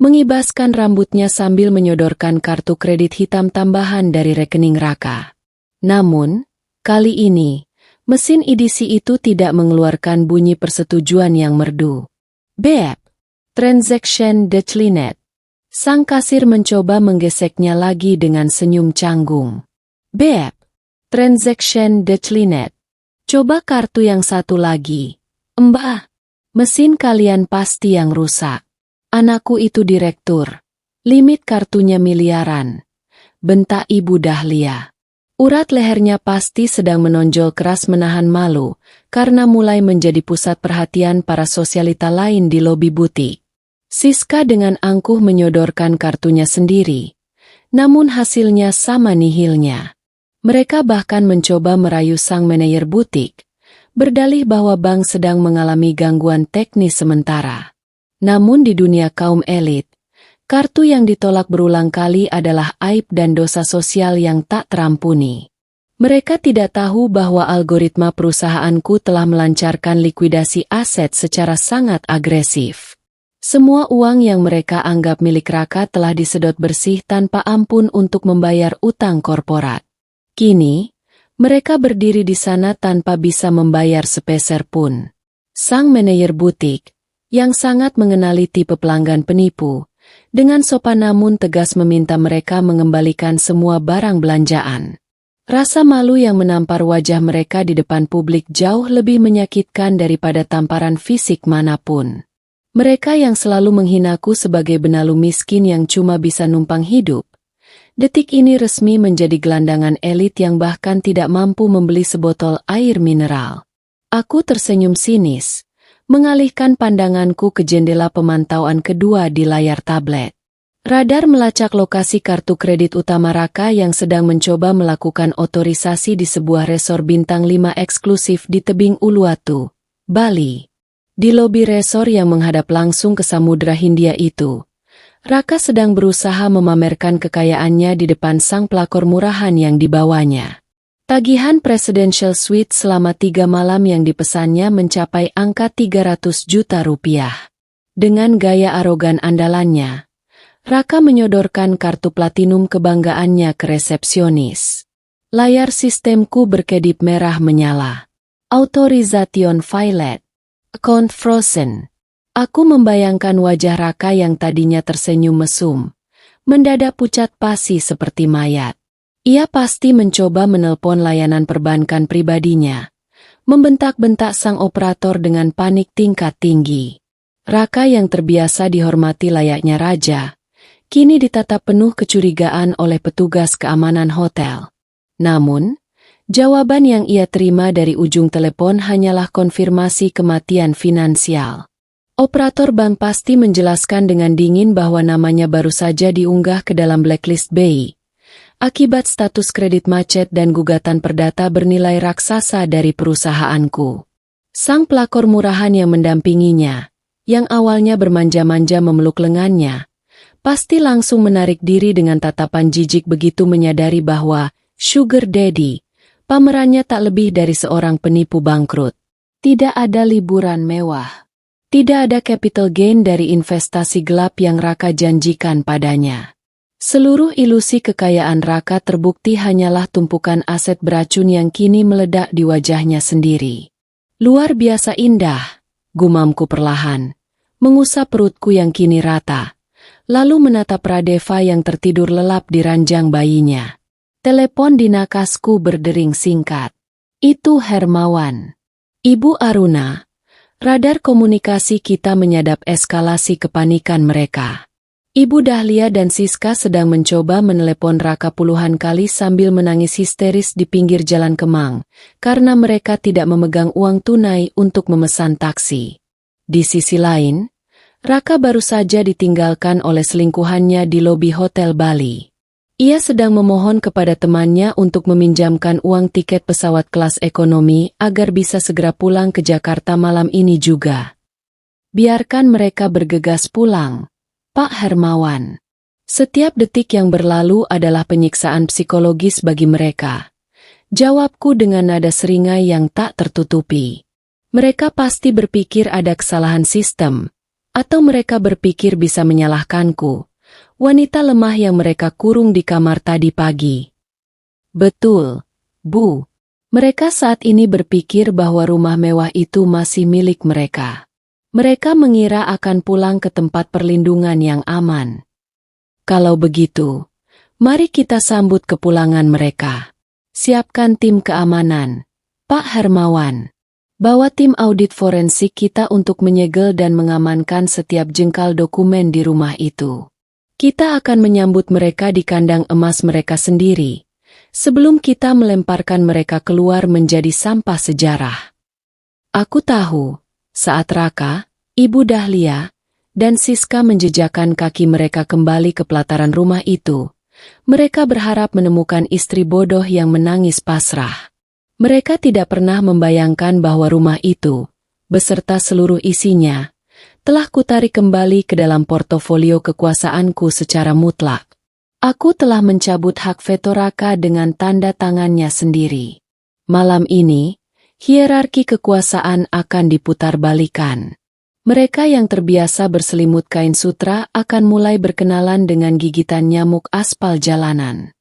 mengibaskan rambutnya sambil menyodorkan kartu kredit hitam tambahan dari rekening Raka. Namun, kali ini, mesin edisi itu tidak mengeluarkan bunyi persetujuan yang merdu. Beb, transaction declined. Sang kasir mencoba menggeseknya lagi dengan senyum canggung. Beb, transaction declined. Coba kartu yang satu lagi. Mbah, mesin kalian pasti yang rusak. Anakku itu direktur. Limit kartunya miliaran. Bentak Ibu Dahlia. Urat lehernya pasti sedang menonjol keras menahan malu, karena mulai menjadi pusat perhatian para sosialita lain di lobi butik. Siska dengan angkuh menyodorkan kartunya sendiri. Namun hasilnya sama nihilnya. Mereka bahkan mencoba merayu sang manajer butik, berdalih bahwa bank sedang mengalami gangguan teknis sementara. Namun di dunia kaum elit, kartu yang ditolak berulang kali adalah aib dan dosa sosial yang tak terampuni. Mereka tidak tahu bahwa algoritma perusahaanku telah melancarkan likuidasi aset secara sangat agresif. Semua uang yang mereka anggap milik Raka telah disedot bersih tanpa ampun untuk membayar utang korporat. Kini, mereka berdiri di sana tanpa bisa membayar sepeser pun. Sang manajer butik, yang sangat mengenali tipe pelanggan penipu, dengan sopan namun tegas meminta mereka mengembalikan semua barang belanjaan. Rasa malu yang menampar wajah mereka di depan publik jauh lebih menyakitkan daripada tamparan fisik manapun. Mereka yang selalu menghinaku sebagai benalu miskin yang cuma bisa numpang hidup, detik ini resmi menjadi gelandangan elit yang bahkan tidak mampu membeli sebotol air mineral. Aku tersenyum sinis, mengalihkan pandanganku ke jendela pemantauan kedua di layar tablet. Radar melacak lokasi kartu kredit utama Raka yang sedang mencoba melakukan otorisasi di sebuah resor bintang 5 eksklusif di tebing Uluwatu, Bali. Di lobi resor yang menghadap langsung ke Samudra Hindia itu, Raka sedang berusaha memamerkan kekayaannya di depan sang pelakor murahan yang dibawanya. Tagihan Presidential Suite selama 3 malam yang dipesannya mencapai angka 300 juta rupiah. Dengan gaya arogan andalannya, Raka menyodorkan kartu platinum kebanggaannya ke resepsionis. Layar sistemku berkedip merah menyala. Authorization failed. Account frozen. Aku membayangkan wajah Raka yang tadinya tersenyum mesum, mendadak pucat pasi seperti mayat. Ia pasti mencoba menelpon layanan perbankan pribadinya, membentak-bentak sang operator dengan panik tingkat tinggi. Raka yang terbiasa dihormati layaknya raja, kini ditatap penuh kecurigaan oleh petugas keamanan hotel. Namun, jawaban yang ia terima dari ujung telepon hanyalah konfirmasi kematian finansial. Operator bank pasti menjelaskan dengan dingin bahwa namanya baru saja diunggah ke dalam blacklist BI, akibat status kredit macet dan gugatan perdata bernilai raksasa dari perusahaanku. Sang pelakor murahan yang mendampinginya, yang awalnya bermanja-manja memeluk lengannya, pasti langsung menarik diri dengan tatapan jijik begitu menyadari bahwa Sugar Daddy, pamerannya tak lebih dari seorang penipu bangkrut. Tidak ada liburan mewah. Tidak ada capital gain dari investasi gelap yang Raka janjikan padanya. Seluruh ilusi kekayaan Raka terbukti hanyalah tumpukan aset beracun yang kini meledak di wajahnya sendiri. Luar biasa indah, gumamku perlahan, mengusap perutku yang kini rata, lalu menatap Pradeva yang tertidur lelap di ranjang bayinya. Telepon di nakasku berdering singkat. Itu Hermawan. Ibu Aruna. Radar komunikasi kita menyadap eskalasi kepanikan mereka. Ibu Dahlia dan Siska sedang mencoba menelepon Raka puluhan kali sambil menangis histeris di pinggir jalan Kemang, karena mereka tidak memegang uang tunai untuk memesan taksi. Di sisi lain, Raka baru saja ditinggalkan oleh selingkuhannya di lobi Hotel Bali. Ia sedang memohon kepada temannya untuk meminjamkan uang tiket pesawat kelas ekonomi agar bisa segera pulang ke Jakarta malam ini juga. Biarkan mereka bergegas pulang, Pak Hermawan. Setiap detik yang berlalu adalah penyiksaan psikologis bagi mereka. Jawabku dengan nada seringai yang tak tertutupi. Mereka pasti berpikir ada kesalahan sistem, atau mereka berpikir bisa menyalahkanku, wanita lemah yang mereka kurung di kamar tadi pagi. Betul, Bu. Mereka saat ini berpikir bahwa rumah mewah itu masih milik mereka. Mereka mengira akan pulang ke tempat perlindungan yang aman. Kalau begitu, mari kita sambut kepulangan mereka. Siapkan tim keamanan, Pak Hermawan. Bawa tim audit forensik kita untuk menyegel dan mengamankan setiap jengkal dokumen di rumah itu. Kita akan menyambut mereka di kandang emas mereka sendiri, sebelum kita melemparkan mereka keluar menjadi sampah sejarah. Aku tahu, saat Raka, Ibu Dahlia, dan Siska menjejakkan kaki mereka kembali ke pelataran rumah itu, mereka berharap menemukan istri bodoh yang menangis pasrah. Mereka tidak pernah membayangkan bahwa rumah itu, beserta seluruh isinya, telah kutarik kembali ke dalam portofolio kekuasaanku secara mutlak. Aku telah mencabut hak veto Raka dengan tanda tangannya sendiri. Malam ini, hierarki kekuasaan akan diputar-balikan. Mereka yang terbiasa berselimut kain sutra akan mulai berkenalan dengan gigitan nyamuk aspal jalanan.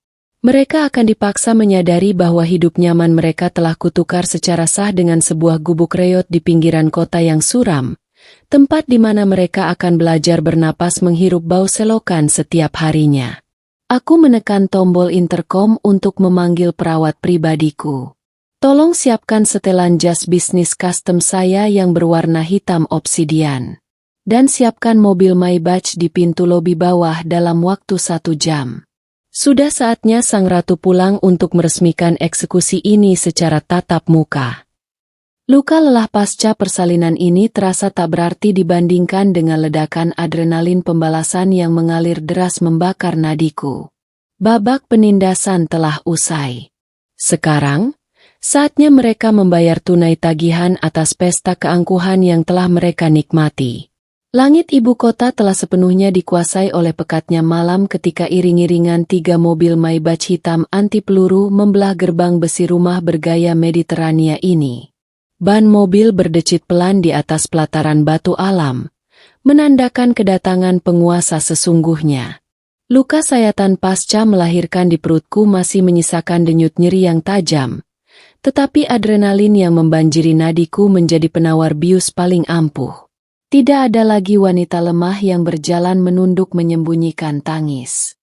Mereka akan dipaksa menyadari bahwa hidup nyaman mereka telah kutukar secara sah dengan sebuah gubuk reot di pinggiran kota yang suram, tempat di mana mereka akan belajar bernapas menghirup bau selokan setiap harinya. Aku menekan tombol intercom untuk memanggil perawat pribadiku. Tolong siapkan setelan jas bisnis custom saya yang berwarna hitam obsidian. Dan siapkan mobil Maybach di pintu lobi bawah dalam waktu 1 jam. Sudah saatnya sang ratu pulang untuk meresmikan eksekusi ini secara tatap muka. Luka lelah pasca persalinan ini terasa tak berarti dibandingkan dengan ledakan adrenalin pembalasan yang mengalir deras membakar nadiku. Babak penindasan telah usai. Sekarang, saatnya mereka membayar tunai tagihan atas pesta keangkuhan yang telah mereka nikmati. Langit ibu kota telah sepenuhnya dikuasai oleh pekatnya malam ketika iring-iringan 3 mobil Maybach hitam anti peluru membelah gerbang besi rumah bergaya Mediterania ini. Ban mobil berdecit pelan di atas pelataran batu alam, menandakan kedatangan penguasa sesungguhnya. Luka sayatan pasca melahirkan di perutku masih menyisakan denyut nyeri yang tajam, tetapi adrenalin yang membanjiri nadiku menjadi penawar bius paling ampuh. Tidak ada lagi wanita lemah yang berjalan menunduk menyembunyikan tangis.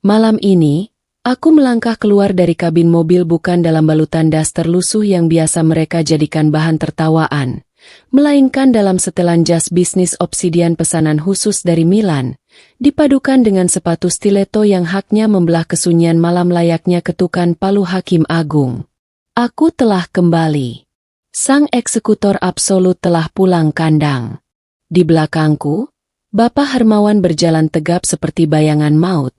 Malam ini, aku melangkah keluar dari kabin mobil bukan dalam balutan daster lusuh yang biasa mereka jadikan bahan tertawaan, melainkan dalam setelan jas bisnis obsidian pesanan khusus dari Milan, dipadukan dengan sepatu stiletto yang haknya membelah kesunyian malam layaknya ketukan palu hakim agung. Aku telah kembali. Sang eksekutor absolut telah pulang kandang. Di belakangku, Bapak Hermawan berjalan tegap seperti bayangan maut,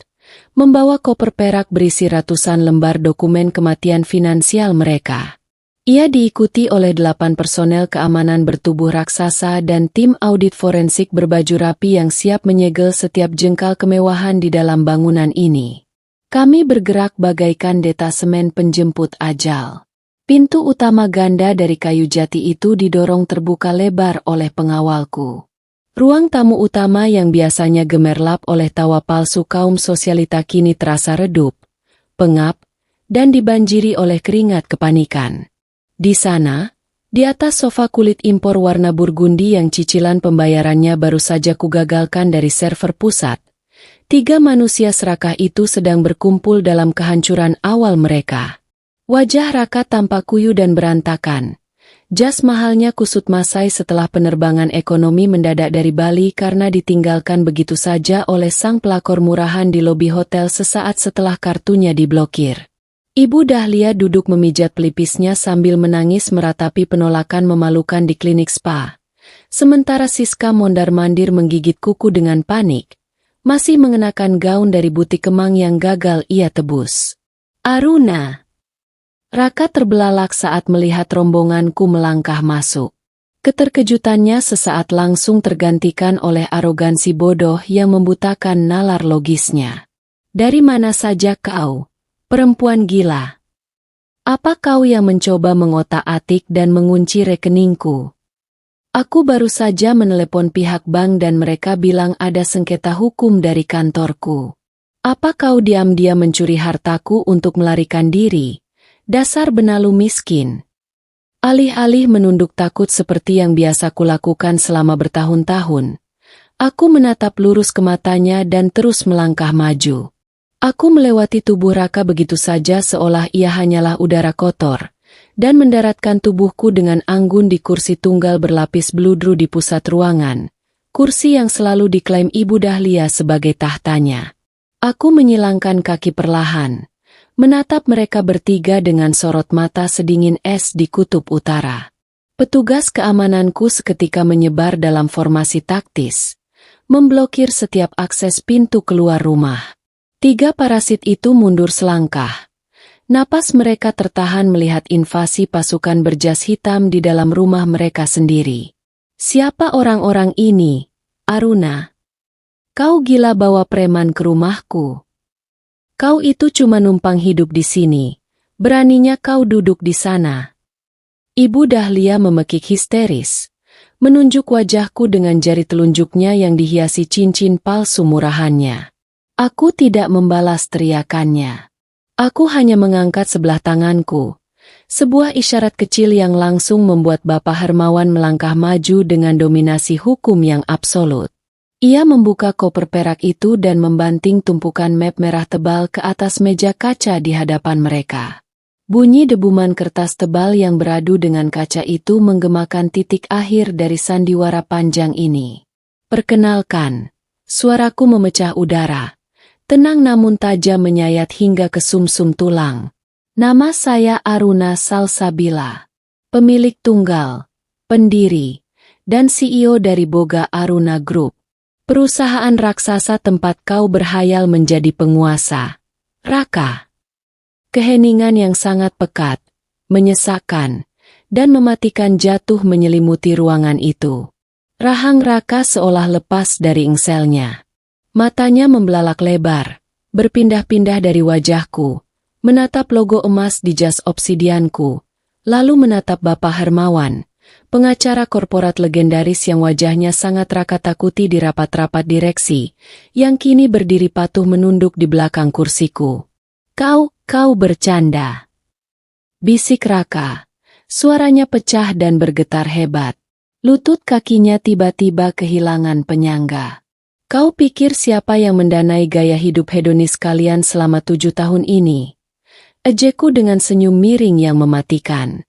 membawa koper perak berisi ratusan lembar dokumen kematian finansial mereka. Ia diikuti oleh 8 personel keamanan bertubuh raksasa dan tim audit forensik berbaju rapi yang siap menyegel setiap jengkal kemewahan di dalam bangunan ini. Kami bergerak bagaikan detasemen penjemput ajal. Pintu utama ganda dari kayu jati itu didorong terbuka lebar oleh pengawalku. Ruang tamu utama yang biasanya gemerlap oleh tawa palsu kaum sosialita kini terasa redup, pengap, dan dibanjiri oleh keringat kepanikan. Di sana, di atas sofa kulit impor warna burgundi yang cicilan pembayarannya baru saja kugagalkan dari server pusat, 3 manusia serakah itu sedang berkumpul dalam kehancuran awal mereka. Wajah Raka tampak kuyu dan berantakan. Jas mahalnya kusut masai setelah penerbangan ekonomi mendadak dari Bali karena ditinggalkan begitu saja oleh sang pelakor murahan di lobi hotel sesaat setelah kartunya diblokir. Ibu Dahlia duduk memijat pelipisnya sambil menangis meratapi penolakan memalukan di klinik spa. Sementara Siska mondar-mandir menggigit kuku dengan panik, masih mengenakan gaun dari butik kemang yang gagal ia tebus. Aruna! Raka terbelalak saat melihat rombonganku melangkah masuk. Keterkejutannya sesaat langsung tergantikan oleh arogansi bodoh yang membutakan nalar logisnya. Dari mana saja kau, perempuan gila? Apa kau yang mencoba mengotak-atik dan mengunci rekeningku? Aku baru saja menelepon pihak bank dan mereka bilang ada sengketa hukum dari kantorku. Apa kau diam-diam mencuri hartaku untuk melarikan diri? Dasar benalu miskin. Alih-alih menunduk takut seperti yang biasa kulakukan selama bertahun-tahun, aku menatap lurus ke matanya dan terus melangkah maju. Aku melewati tubuh Raka begitu saja seolah ia hanyalah udara kotor, dan mendaratkan tubuhku dengan anggun di kursi tunggal berlapis bludru di pusat ruangan, kursi yang selalu diklaim Ibu Dahlia sebagai tahtanya. Aku menyilangkan kaki perlahan, menatap mereka bertiga dengan sorot mata sedingin es di kutub utara. Petugas keamananku seketika menyebar dalam formasi taktis, memblokir setiap akses pintu keluar rumah. 3 parasit itu mundur selangkah. Napas mereka tertahan melihat invasi pasukan berjas hitam di dalam rumah mereka sendiri. Siapa orang-orang ini, Aruna? Kau gila bawa preman ke rumahku? Kau itu cuma numpang hidup di sini. Beraninya kau duduk di sana. Ibu Dahlia memekik histeris, menunjuk wajahku dengan jari telunjuknya yang dihiasi cincin palsu murahannya. Aku tidak membalas teriakannya. Aku hanya mengangkat sebelah tanganku. Sebuah isyarat kecil yang langsung membuat Bapak Hermawan melangkah maju dengan dominasi hukum yang absolut. Ia membuka koper perak itu dan membanting tumpukan map merah tebal ke atas meja kaca di hadapan mereka. Bunyi debuman kertas tebal yang beradu dengan kaca itu menggemakan titik akhir dari sandiwara panjang ini. Perkenalkan, suaraku memecah udara, tenang namun tajam menyayat hingga ke sumsum tulang. Nama saya Aruna Salsabila, pemilik tunggal, pendiri, dan CEO dari Boga Aruna Group. Perusahaan raksasa tempat kau berhayal menjadi penguasa. Raka. Keheningan yang sangat pekat, menyesakkan, dan mematikan jatuh menyelimuti ruangan itu. Rahang Raka seolah lepas dari engselnya. Matanya membelalak lebar, berpindah-pindah dari wajahku, menatap logo emas di jas obsidianku, lalu menatap Bapak Hermawan, pengacara korporat legendaris yang wajahnya sangat Raka takuti di rapat-rapat direksi, yang kini berdiri patuh menunduk di belakang kursiku. Kau bercanda. Bisik Raka. Suaranya pecah dan bergetar hebat. Lutut kakinya tiba-tiba kehilangan penyangga. Kau pikir siapa yang mendanai gaya hidup hedonis kalian selama 7 tahun ini? Ejekku dengan senyum miring yang mematikan.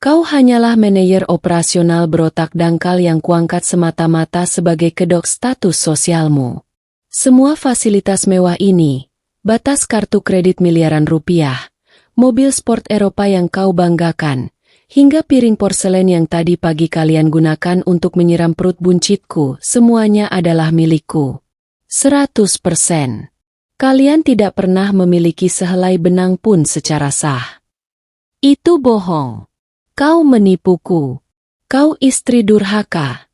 Kau hanyalah manajer operasional berotak dangkal yang kuangkat semata-mata sebagai kedok status sosialmu. Semua fasilitas mewah ini, batas kartu kredit miliaran rupiah, mobil sport Eropa yang kau banggakan, hingga piring porselen yang tadi pagi kalian gunakan untuk menyiram perut buncitku, semuanya adalah milikku. 100%. Kalian tidak pernah memiliki sehelai benang pun secara sah. Itu bohong. Kau menipuku. Kau istri durhaka.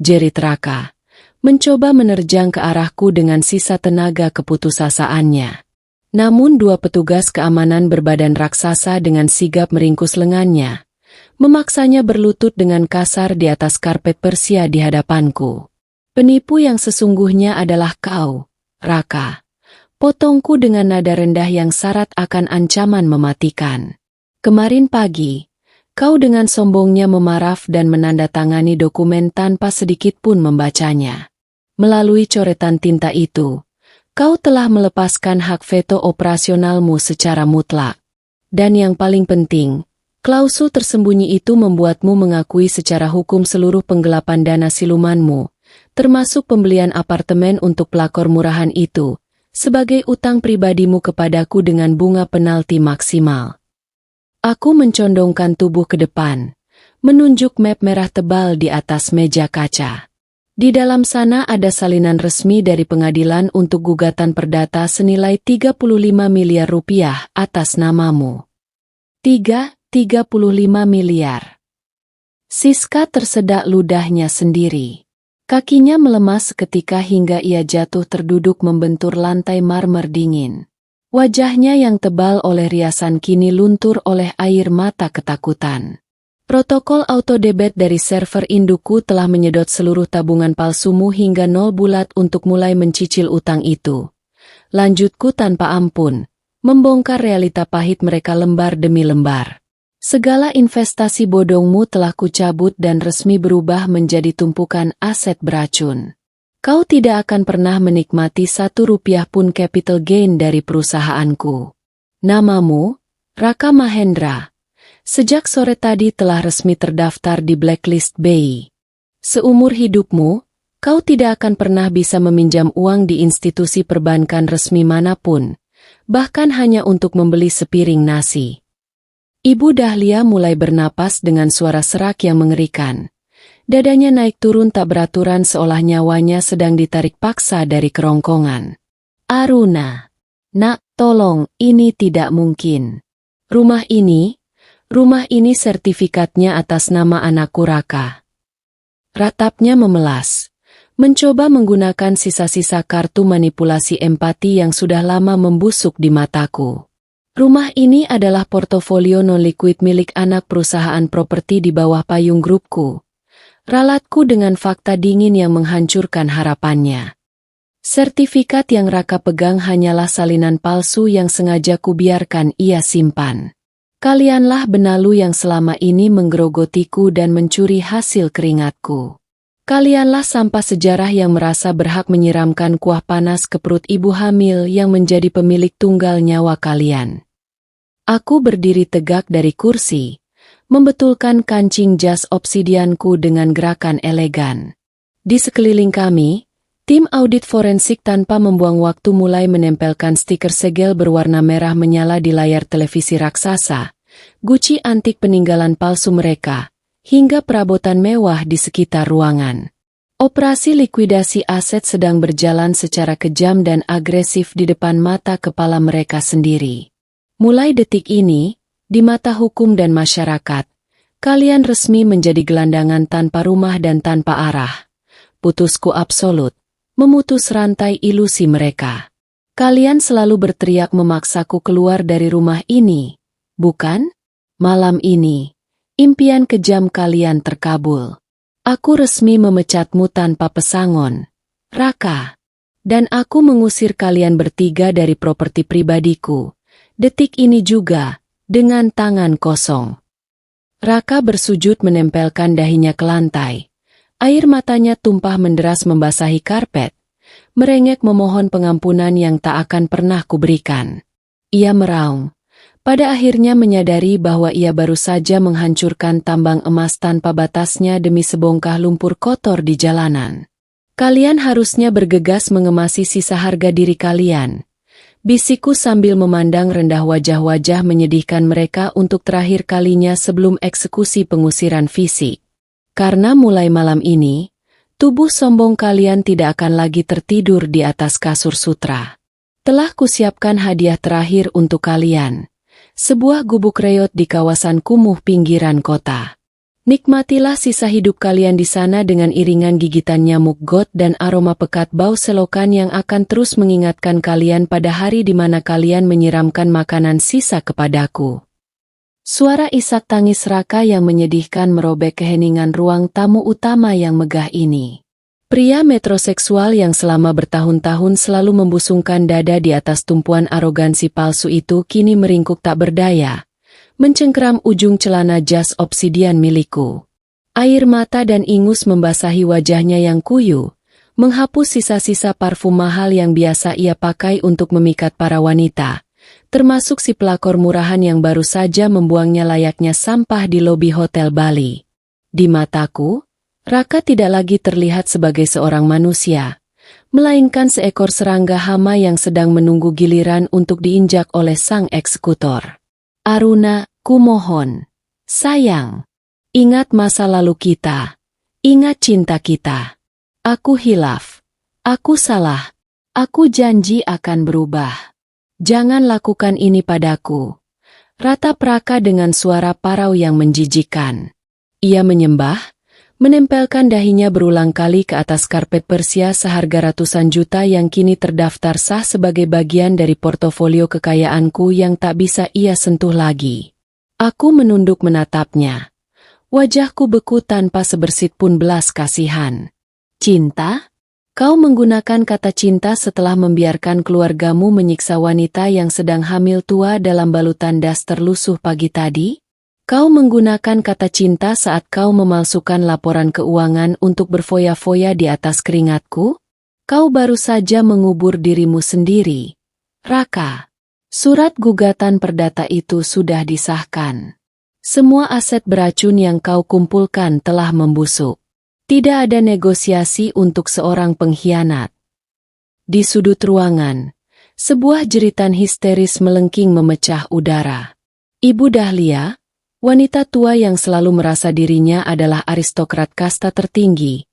Jerit Raka, mencoba menerjang ke arahku dengan sisa tenaga keputusasaannya. Namun 2 petugas keamanan berbadan raksasa dengan sigap meringkus lengannya, memaksanya berlutut dengan kasar di atas karpet Persia di hadapanku. Penipu yang sesungguhnya adalah kau, Raka. Potongku dengan nada rendah yang syarat akan ancaman mematikan. Kemarin pagi, kau dengan sombongnya memaraf dan menandatangani dokumen tanpa sedikit pun membacanya. Melalui coretan tinta itu, kau telah melepaskan hak veto operasionalmu secara mutlak. Dan yang paling penting, klausul tersembunyi itu membuatmu mengakui secara hukum seluruh penggelapan dana silumanmu, termasuk pembelian apartemen untuk pelakor murahan itu, sebagai utang pribadimu kepadaku dengan bunga penalti maksimal. Aku mencondongkan tubuh ke depan, menunjuk map merah tebal di atas meja kaca. Di dalam sana ada salinan resmi dari pengadilan untuk gugatan perdata senilai 35 miliar rupiah atas namamu. 35 miliar. Siska tersedak ludahnya sendiri. Kakinya melemas seketika hingga ia jatuh terduduk membentur lantai marmer dingin. Wajahnya yang tebal oleh riasan kini luntur oleh air mata ketakutan. Protokol autodebit dari server indukku telah menyedot seluruh tabungan palsumu hingga 0 bulat untuk mulai mencicil utang itu. Lanjutku tanpa ampun, membongkar realita pahit mereka lembar demi lembar. Segala investasi bodongmu telah kucabut dan resmi berubah menjadi tumpukan aset beracun. Kau tidak akan pernah menikmati 1 rupiah pun capital gain dari perusahaanku. Namamu, Raka Mahendra. Sejak sore tadi telah resmi terdaftar di blacklist BI. Seumur hidupmu, kau tidak akan pernah bisa meminjam uang di institusi perbankan resmi manapun, bahkan hanya untuk membeli sepiring nasi. Ibu Dahlia mulai bernapas dengan suara serak yang mengerikan. Dadanya naik turun tak beraturan seolah nyawanya sedang ditarik paksa dari kerongkongan. Aruna, nak, tolong, ini tidak mungkin. Rumah ini sertifikatnya atas nama anakku Raka. Ratapnya memelas, mencoba menggunakan sisa-sisa kartu manipulasi empati yang sudah lama membusuk di mataku. Rumah ini adalah portofolio non-liquid milik anak perusahaan properti di bawah payung grupku. Ralatku dengan fakta dingin yang menghancurkan harapannya. Sertifikat yang Raka pegang hanyalah salinan palsu yang sengaja kubiarkan ia simpan. Kalianlah benalu yang selama ini menggerogotiku dan mencuri hasil keringatku. Kalianlah sampah sejarah yang merasa berhak menyiramkan kuah panas ke perut ibu hamil yang menjadi pemilik tunggal nyawa kalian. Aku berdiri tegak dari kursi, membetulkan kancing jas obsidianku dengan gerakan elegan. Di sekeliling kami, tim audit forensik tanpa membuang waktu mulai menempelkan stiker segel berwarna merah menyala di layar televisi raksasa, guci antik peninggalan palsu mereka, hingga perabotan mewah di sekitar ruangan. Operasi likuidasi aset sedang berjalan secara kejam dan agresif di depan mata kepala mereka sendiri. Mulai detik ini, di mata hukum dan masyarakat, kalian resmi menjadi gelandangan tanpa rumah dan tanpa arah. Putusku absolut. Memutus rantai ilusi mereka. Kalian selalu berteriak memaksaku keluar dari rumah ini, bukan? Malam ini, impian kejam kalian terkabul. Aku resmi memecatmu tanpa pesangon, Raka. Dan aku mengusir kalian bertiga dari properti pribadiku. Detik ini juga, dengan tangan kosong. Raka bersujud menempelkan dahinya ke lantai. Air matanya tumpah menderas membasahi karpet, merengek memohon pengampunan yang tak akan pernah kuberikan. Ia meraung, pada akhirnya menyadari bahwa ia baru saja menghancurkan tambang emas tanpa batasnya demi sebongkah lumpur kotor di jalanan. Kalian harusnya bergegas mengemasi sisa harga diri kalian, bisikku sambil memandang rendah wajah-wajah menyedihkan mereka untuk terakhir kalinya sebelum eksekusi pengusiran fisik. Karena mulai malam ini, tubuh sombong kalian tidak akan lagi tertidur di atas kasur sutra. Telah kusiapkan hadiah terakhir untuk kalian. Sebuah gubuk reot di kawasan kumuh pinggiran kota. Nikmatilah sisa hidup kalian di sana dengan iringan gigitan nyamuk got dan aroma pekat bau selokan yang akan terus mengingatkan kalian pada hari di mana kalian menyiramkan makanan sisa kepadaku. Suara isak tangis Raka yang menyedihkan merobek keheningan ruang tamu utama yang megah ini. Pria metroseksual yang selama bertahun-tahun selalu membusungkan dada di atas tumpuan arogansi palsu itu kini meringkuk tak berdaya, mencengkeram ujung celana jas obsidian milikku. Air mata dan ingus membasahi wajahnya yang kuyu, menghapus sisa-sisa parfum mahal yang biasa ia pakai untuk memikat para wanita, termasuk si pelakor murahan yang baru saja membuangnya layaknya sampah di lobi Hotel Bali. Di mataku, Raka tidak lagi terlihat sebagai seorang manusia, melainkan seekor serangga hama yang sedang menunggu giliran untuk diinjak oleh sang eksekutor. Aruna, kumohon. Sayang. Ingat masa lalu kita. Ingat cinta kita. Aku hilaf. Aku salah. Aku janji akan berubah. Jangan lakukan ini padaku. Ratap Raka dengan suara parau yang menjijikkan. Ia menyembah, menempelkan dahinya berulang kali ke atas karpet Persia seharga ratusan juta yang kini terdaftar sah sebagai bagian dari portofolio kekayaanku yang tak bisa ia sentuh lagi. Aku menunduk menatapnya. Wajahku beku tanpa sebersit pun belas kasihan. Cinta? Kau menggunakan kata cinta setelah membiarkan keluargamu menyiksa wanita yang sedang hamil tua dalam balutan daster lusuh pagi tadi? Kau menggunakan kata cinta saat kau memalsukan laporan keuangan untuk berfoya-foya di atas keringatku? Kau baru saja mengubur dirimu sendiri. Raka, surat gugatan perdata itu sudah disahkan. Semua aset beracun yang kau kumpulkan telah membusuk. Tidak ada negosiasi untuk seorang pengkhianat. Di sudut ruangan, sebuah jeritan histeris melengking memecah udara. Ibu Dahlia, wanita tua yang selalu merasa dirinya adalah aristokrat kasta tertinggi,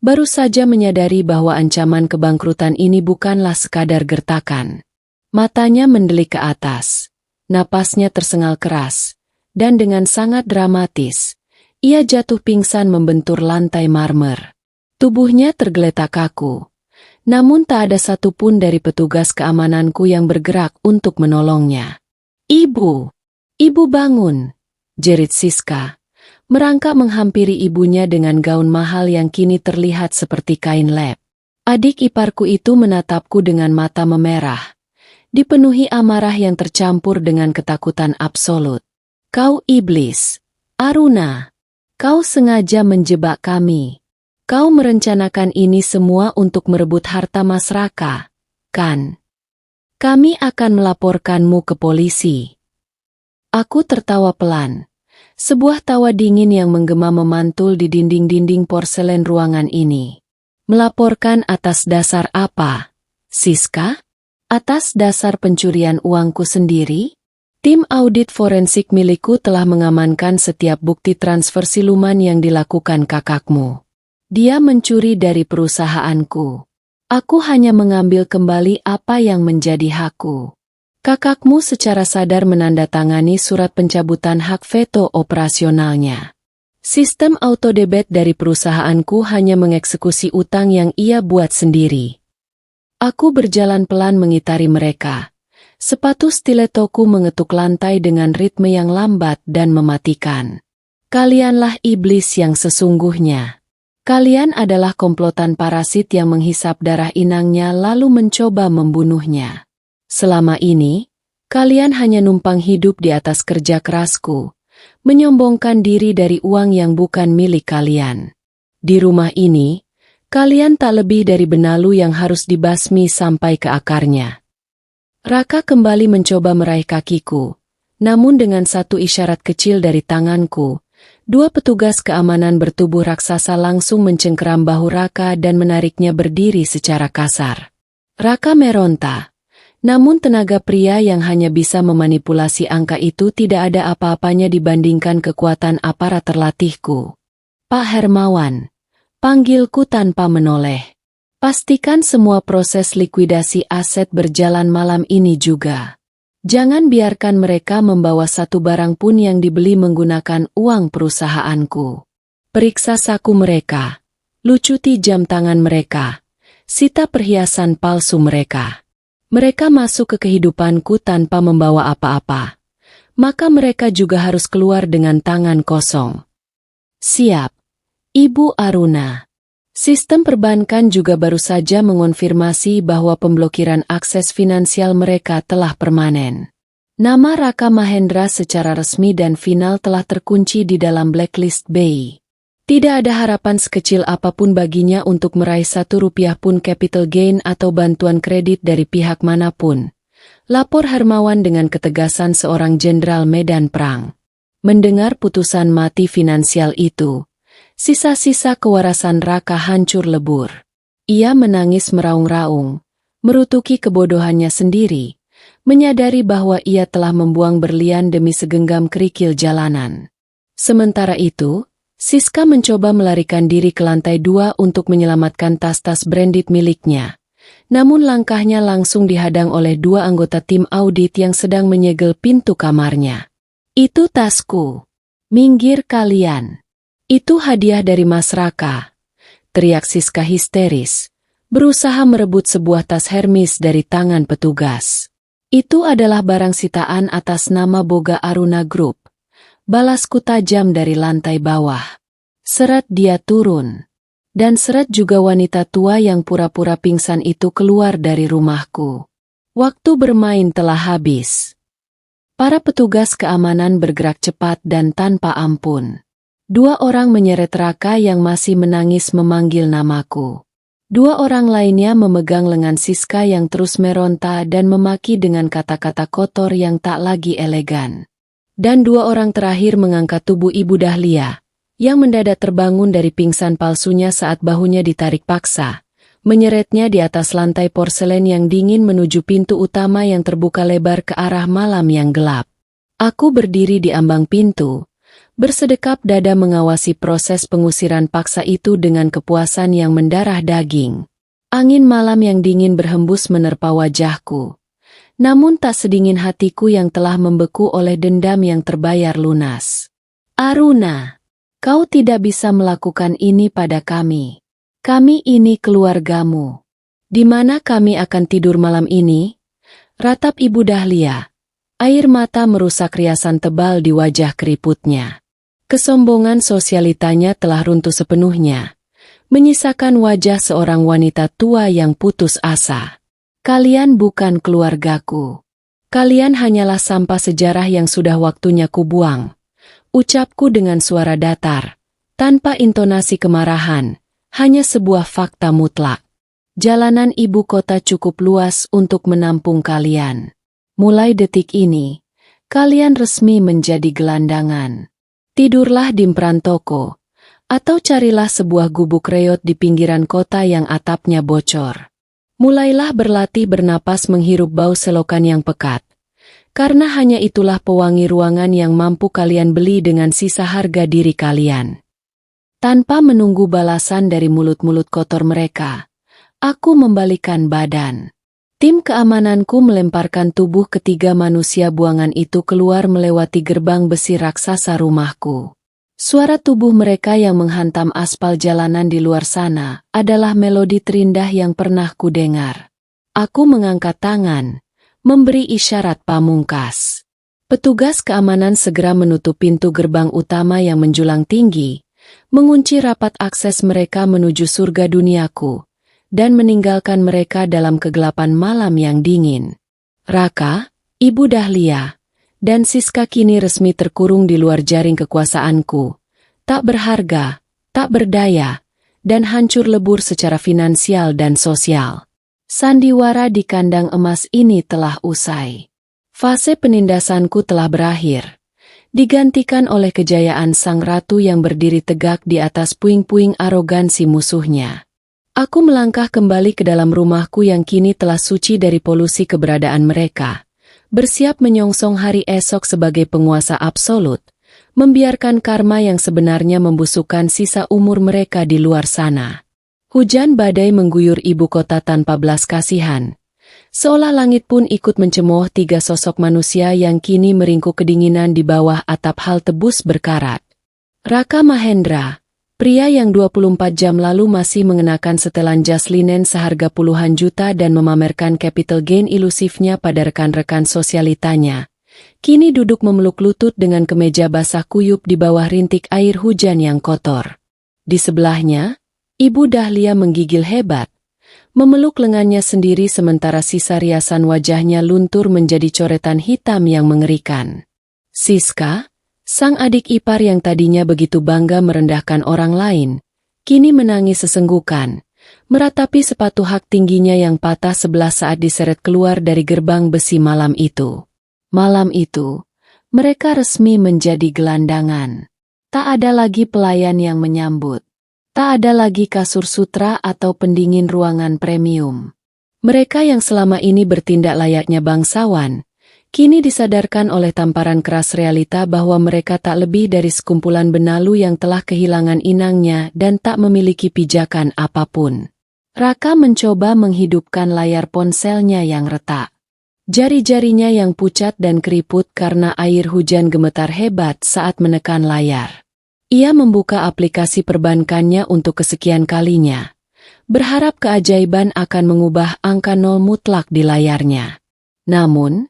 baru saja menyadari bahwa ancaman kebangkrutan ini bukanlah sekadar gertakan. Matanya mendelik ke atas, napasnya tersengal keras, dan dengan sangat dramatis, ia jatuh pingsan membentur lantai marmer. Tubuhnya tergeletak kaku, namun tak ada satupun dari petugas keamananku yang bergerak untuk menolongnya. Ibu! Ibu bangun! Jerit Siska, merangkak menghampiri ibunya dengan gaun mahal yang kini terlihat seperti kain lep. Adik iparku itu menatapku dengan mata memerah, dipenuhi amarah yang tercampur dengan ketakutan absolut. Kau iblis! Aruna! Kau sengaja menjebak kami. Kau merencanakan ini semua untuk merebut harta Mas Raka, kan? Kami akan melaporkanmu ke polisi. Aku tertawa pelan. Sebuah tawa dingin yang menggema memantul di dinding-dinding porselen ruangan ini. Melaporkan atas dasar apa, Siska? Atas dasar pencurian uangku sendiri? Tim audit forensik milikku telah mengamankan setiap bukti transfer siluman yang dilakukan kakakmu. Dia mencuri dari perusahaanku. Aku hanya mengambil kembali apa yang menjadi hakku. Kakakmu secara sadar menandatangani surat pencabutan hak veto operasionalnya. Sistem autodebit dari perusahaanku hanya mengeksekusi utang yang ia buat sendiri. Aku berjalan pelan mengitari mereka. Sepatu stiletoku mengetuk lantai dengan ritme yang lambat dan mematikan. Kalianlah iblis yang sesungguhnya. Kalian adalah komplotan parasit yang menghisap darah inangnya lalu mencoba membunuhnya. Selama ini, kalian hanya numpang hidup di atas kerja kerasku, menyombongkan diri dari uang yang bukan milik kalian. Di rumah ini, kalian tak lebih dari benalu yang harus dibasmi sampai ke akarnya. Raka kembali mencoba meraih kakiku, namun dengan satu isyarat kecil dari tanganku, dua petugas keamanan bertubuh raksasa langsung mencengkeram bahu Raka dan menariknya berdiri secara kasar. Raka meronta. Namun tenaga pria yang hanya bisa memanipulasi angka itu tidak ada apa-apanya dibandingkan kekuatan aparat terlatihku. Pak Hermawan, panggilku tanpa menoleh. Pastikan semua proses likuidasi aset berjalan malam ini juga. Jangan biarkan mereka membawa satu barang pun yang dibeli menggunakan uang perusahaanku. Periksa saku mereka, lucuti jam tangan mereka, sita perhiasan palsu mereka. Mereka masuk ke kehidupanku tanpa membawa apa-apa. Maka mereka juga harus keluar dengan tangan kosong. Siap, Ibu Aruna. Sistem perbankan juga baru saja mengonfirmasi bahwa pemblokiran akses finansial mereka telah permanen. Nama Raka Mahendra secara resmi dan final telah terkunci di dalam blacklist BI. Tidak ada harapan sekecil apapun baginya untuk meraih Rp1 pun capital gain atau bantuan kredit dari pihak manapun. Lapor Hermawan dengan ketegasan seorang jenderal medan perang. Mendengar putusan mati finansial itu, sisa-sisa kewarasan Raka hancur lebur. Ia menangis meraung-raung, merutuki kebodohannya sendiri, menyadari bahwa ia telah membuang berlian demi segenggam kerikil jalanan. Sementara itu, Siska mencoba melarikan diri ke lantai 2 untuk menyelamatkan tas-tas branded miliknya. Namun langkahnya langsung dihadang oleh 2 anggota tim audit yang sedang menyegel pintu kamarnya. "Itu tasku. Minggir kalian. Itu hadiah dari Mas Raka," teriak Siska histeris, berusaha merebut sebuah tas Hermes dari tangan petugas. "Itu adalah barang sitaan atas nama Boga Aruna Group," balasku tajam dari lantai bawah. Seret dia turun. Dan seret juga wanita tua yang pura-pura pingsan itu keluar dari rumahku. Waktu bermain telah habis. Para petugas keamanan bergerak cepat dan tanpa ampun. 2 orang menyeret Raka yang masih menangis memanggil namaku. 2 orang lainnya memegang lengan Siska yang terus meronta dan memaki dengan kata-kata kotor yang tak lagi elegan. Dan 2 orang terakhir mengangkat tubuh Ibu Dahlia, yang mendadak terbangun dari pingsan palsunya saat bahunya ditarik paksa, menyeretnya di atas lantai porselen yang dingin menuju pintu utama yang terbuka lebar ke arah malam yang gelap. Aku berdiri di ambang pintu, bersedekap dada mengawasi proses pengusiran paksa itu dengan kepuasan yang mendarah daging. Angin malam yang dingin berhembus menerpa wajahku. Namun tak sedingin hatiku yang telah membeku oleh dendam yang terbayar lunas. "Aruna, kau tidak bisa melakukan ini pada kami. Kami ini keluargamu. Di mana kami akan tidur malam ini?" Ratap Ibu Dahlia. Air mata merusak riasan tebal di wajah keriputnya. Kesombongan sosialitanya telah runtuh sepenuhnya, menyisakan wajah seorang wanita tua yang putus asa. "Kalian bukan keluargaku. Kalian hanyalah sampah sejarah yang sudah waktunya kubuang," ucapku dengan suara datar, tanpa intonasi kemarahan, hanya sebuah fakta mutlak. Jalanan ibu kota cukup luas untuk menampung kalian. Mulai detik ini, kalian resmi menjadi gelandangan. Tidurlah di perantoko, atau carilah sebuah gubuk reot di pinggiran kota yang atapnya bocor. Mulailah berlatih bernapas menghirup bau selokan yang pekat, karena hanya itulah pewangi ruangan yang mampu kalian beli dengan sisa harga diri kalian. Tanpa menunggu balasan dari mulut-mulut kotor mereka, aku membalikkan badan. Tim keamananku melemparkan tubuh ketiga manusia buangan itu keluar melewati gerbang besi raksasa rumahku. Suara tubuh mereka yang menghantam aspal jalanan di luar sana adalah melodi terindah yang pernah kudengar. Aku mengangkat tangan, memberi isyarat pamungkas. Petugas keamanan segera menutup pintu gerbang utama yang menjulang tinggi, mengunci rapat akses mereka menuju surga duniaku, dan meninggalkan mereka dalam kegelapan malam yang dingin. Raka, Ibu Dahlia, dan Siska kini resmi terkurung di luar jaring kekuasaanku, tak berharga, tak berdaya, dan hancur lebur secara finansial dan sosial. Sandiwara di kandang emas ini telah usai. Fase penindasanku telah berakhir, digantikan oleh kejayaan sang ratu yang berdiri tegak di atas puing-puing arogansi musuhnya. Aku melangkah kembali ke dalam rumahku yang kini telah suci dari polusi keberadaan mereka, bersiap menyongsong hari esok sebagai penguasa absolut, membiarkan karma yang sebenarnya membusukkan sisa umur mereka di luar sana. Hujan badai mengguyur ibu kota tanpa belas kasihan, seolah langit pun ikut mencemooh 3 sosok manusia yang kini meringkuk kedinginan di bawah atap hal tebus berkarat. Raka Mahendra, pria yang 24 jam lalu masih mengenakan setelan jas linen seharga puluhan juta dan memamerkan capital gain ilusifnya pada rekan-rekan sosialitanya, kini duduk memeluk lutut dengan kemeja basah kuyup di bawah rintik air hujan yang kotor. Di sebelahnya, Ibu Dahlia menggigil hebat, memeluk lengannya sendiri sementara sisa riasan wajahnya luntur menjadi coretan hitam yang mengerikan. Siska, sang adik ipar yang tadinya begitu bangga merendahkan orang lain, kini menangis sesenggukan, meratapi sepatu hak tingginya yang patah sebelah saat diseret keluar dari gerbang besi malam itu. Malam itu, mereka resmi menjadi gelandangan. Tak ada lagi pelayan yang menyambut. Tak ada lagi kasur sutra atau pendingin ruangan premium. Mereka yang selama ini bertindak layaknya bangsawan, kini disadarkan oleh tamparan keras realita bahwa mereka tak lebih dari sekumpulan benalu yang telah kehilangan inangnya dan tak memiliki pijakan apapun. Raka mencoba menghidupkan layar ponselnya yang retak. Jari-jarinya yang pucat dan keriput karena air hujan gemetar hebat saat menekan layar. Ia membuka aplikasi perbankannya untuk kesekian kalinya, berharap keajaiban akan mengubah angka nol mutlak di layarnya. Namun,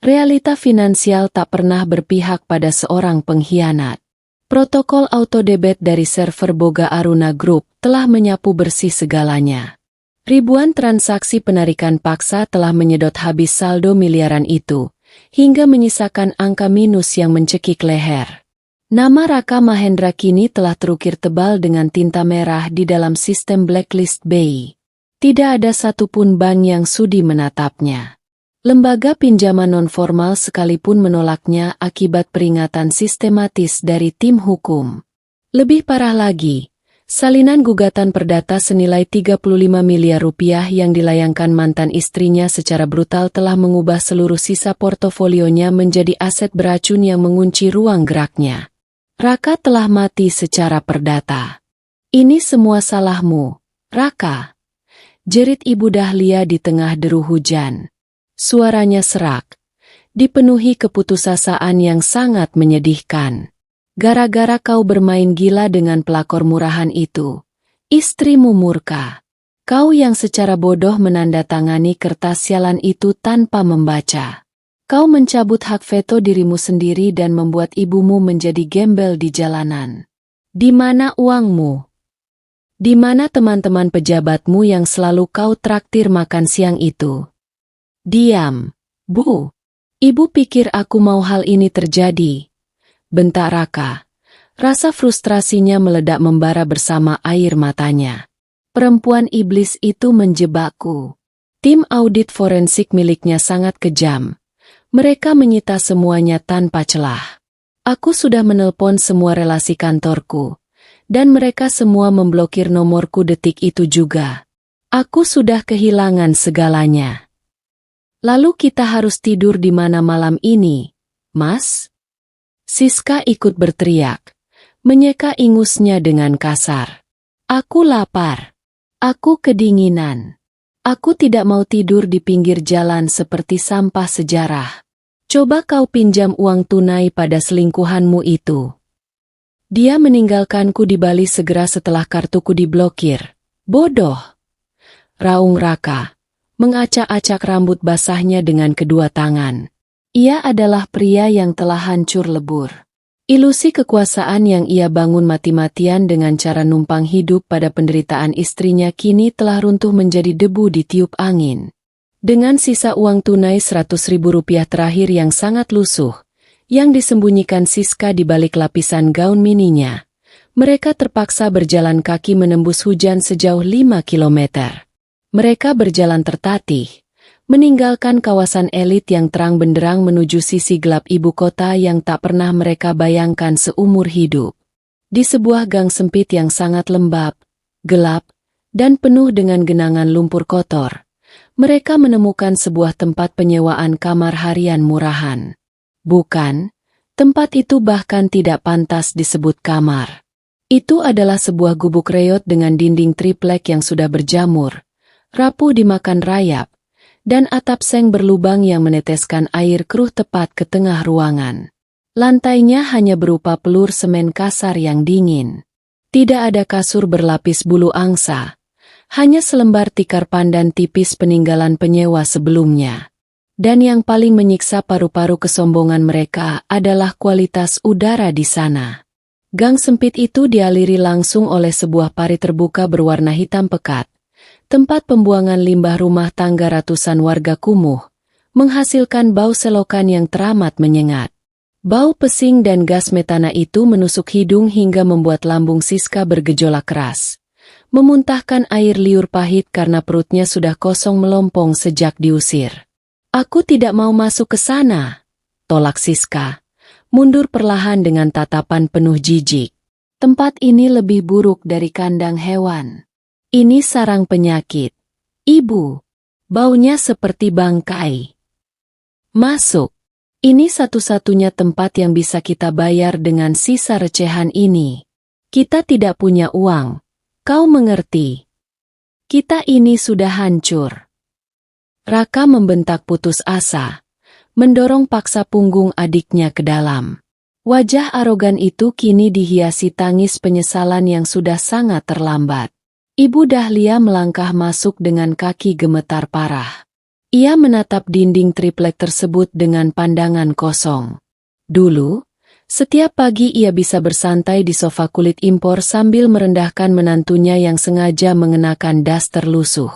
realita finansial tak pernah berpihak pada seorang pengkhianat. Protokol autodebit dari server Boga Aruna Group telah menyapu bersih segalanya. Ribuan transaksi penarikan paksa telah menyedot habis saldo miliaran itu, hingga menyisakan angka minus yang mencekik leher. Nama Raka Mahendra kini telah terukir tebal dengan tinta merah di dalam sistem blacklist BI. Tidak ada satupun bank yang sudi menatapnya. Lembaga pinjaman non-formal sekalipun menolaknya akibat peringatan sistematis dari tim hukum. Lebih parah lagi, salinan gugatan perdata senilai 35 miliar rupiah yang dilayangkan mantan istrinya secara brutal telah mengubah seluruh sisa portofolionya menjadi aset beracun yang mengunci ruang geraknya. Raka telah mati secara perdata. Ini semua salahmu, Raka, jerit Ibu Dahlia di tengah deru hujan. Suaranya serak, dipenuhi keputusasaan yang sangat menyedihkan. Gara-gara kau bermain gila dengan pelakor murahan itu, istrimu murka. Kau yang secara bodoh menandatangani kertas sialan itu tanpa membaca. Kau mencabut hak veto dirimu sendiri dan membuat ibumu menjadi gembel di jalanan. Di mana uangmu? Di mana teman-teman pejabatmu yang selalu kau traktir makan siang itu? Diam, Bu. Ibu pikir aku mau hal ini terjadi? Bentak Raka. Rasa frustrasinya meledak membara bersama air matanya. Perempuan iblis itu menjebakku. Tim audit forensik miliknya sangat kejam. Mereka menyita semuanya tanpa celah. Aku sudah menelpon semua relasi kantorku, dan mereka semua memblokir nomorku detik itu juga. Aku sudah kehilangan segalanya. Lalu kita harus tidur di mana malam ini, Mas? Siska ikut berteriak, menyeka ingusnya dengan kasar. Aku lapar. Aku kedinginan. Aku tidak mau tidur di pinggir jalan seperti sampah sejarah. Coba kau pinjam uang tunai pada selingkuhanmu itu. Dia meninggalkanku di Bali segera setelah kartuku diblokir. Bodoh. Raung Raka, mengacak-acak rambut basahnya dengan kedua tangan. Ia adalah pria yang telah hancur lebur. Ilusi kekuasaan yang ia bangun mati-matian dengan cara numpang hidup pada penderitaan istrinya kini telah runtuh menjadi debu di tiup angin. Dengan sisa uang tunai 100.000 rupiah terakhir yang sangat lusuh, yang disembunyikan Siska di balik lapisan gaun mininya, mereka terpaksa berjalan kaki menembus hujan sejauh 5 kilometer. Mereka berjalan tertatih, meninggalkan kawasan elit yang terang benderang menuju sisi gelap ibu kota yang tak pernah mereka bayangkan seumur hidup. Di sebuah gang sempit yang sangat lembab, gelap, dan penuh dengan genangan lumpur kotor, mereka menemukan sebuah tempat penyewaan kamar harian murahan. Bukan, tempat itu bahkan tidak pantas disebut kamar. Itu adalah sebuah gubuk reot dengan dinding triplek yang sudah berjamur, rapuh dimakan rayap, dan atap seng berlubang yang meneteskan air keruh tepat ke tengah ruangan. Lantainya hanya berupa pelur semen kasar yang dingin. Tidak ada kasur berlapis bulu angsa, hanya selembar tikar pandan tipis peninggalan penyewa sebelumnya. Dan yang paling menyiksa paru-paru kesombongan mereka adalah kualitas udara di sana. Gang sempit itu dialiri langsung oleh sebuah parit terbuka berwarna hitam pekat, tempat pembuangan limbah rumah tangga ratusan warga kumuh, menghasilkan bau selokan yang teramat menyengat. Bau pesing dan gas metana itu menusuk hidung hingga membuat lambung Siska bergejolak keras. Memuntahkan air liur pahit karena perutnya sudah kosong melompong sejak diusir. Aku tidak mau masuk ke sana, tolak Siska. Mundur perlahan dengan tatapan penuh jijik. Tempat ini lebih buruk dari kandang hewan. Ini sarang penyakit. Ibu, baunya seperti bangkai. Masuk. Ini satu-satunya tempat yang bisa kita bayar dengan sisa recehan ini. Kita tidak punya uang. Kau mengerti? Kita ini sudah hancur. Raka membentak putus asa, mendorong paksa punggung adiknya ke dalam. Wajah arogan itu kini dihiasi tangis penyesalan yang sudah sangat terlambat. Ibu Dahlia melangkah masuk dengan kaki gemetar parah. Ia menatap dinding triplek tersebut dengan pandangan kosong. Dulu, setiap pagi ia bisa bersantai di sofa kulit impor sambil merendahkan menantunya yang sengaja mengenakan daster lusuh.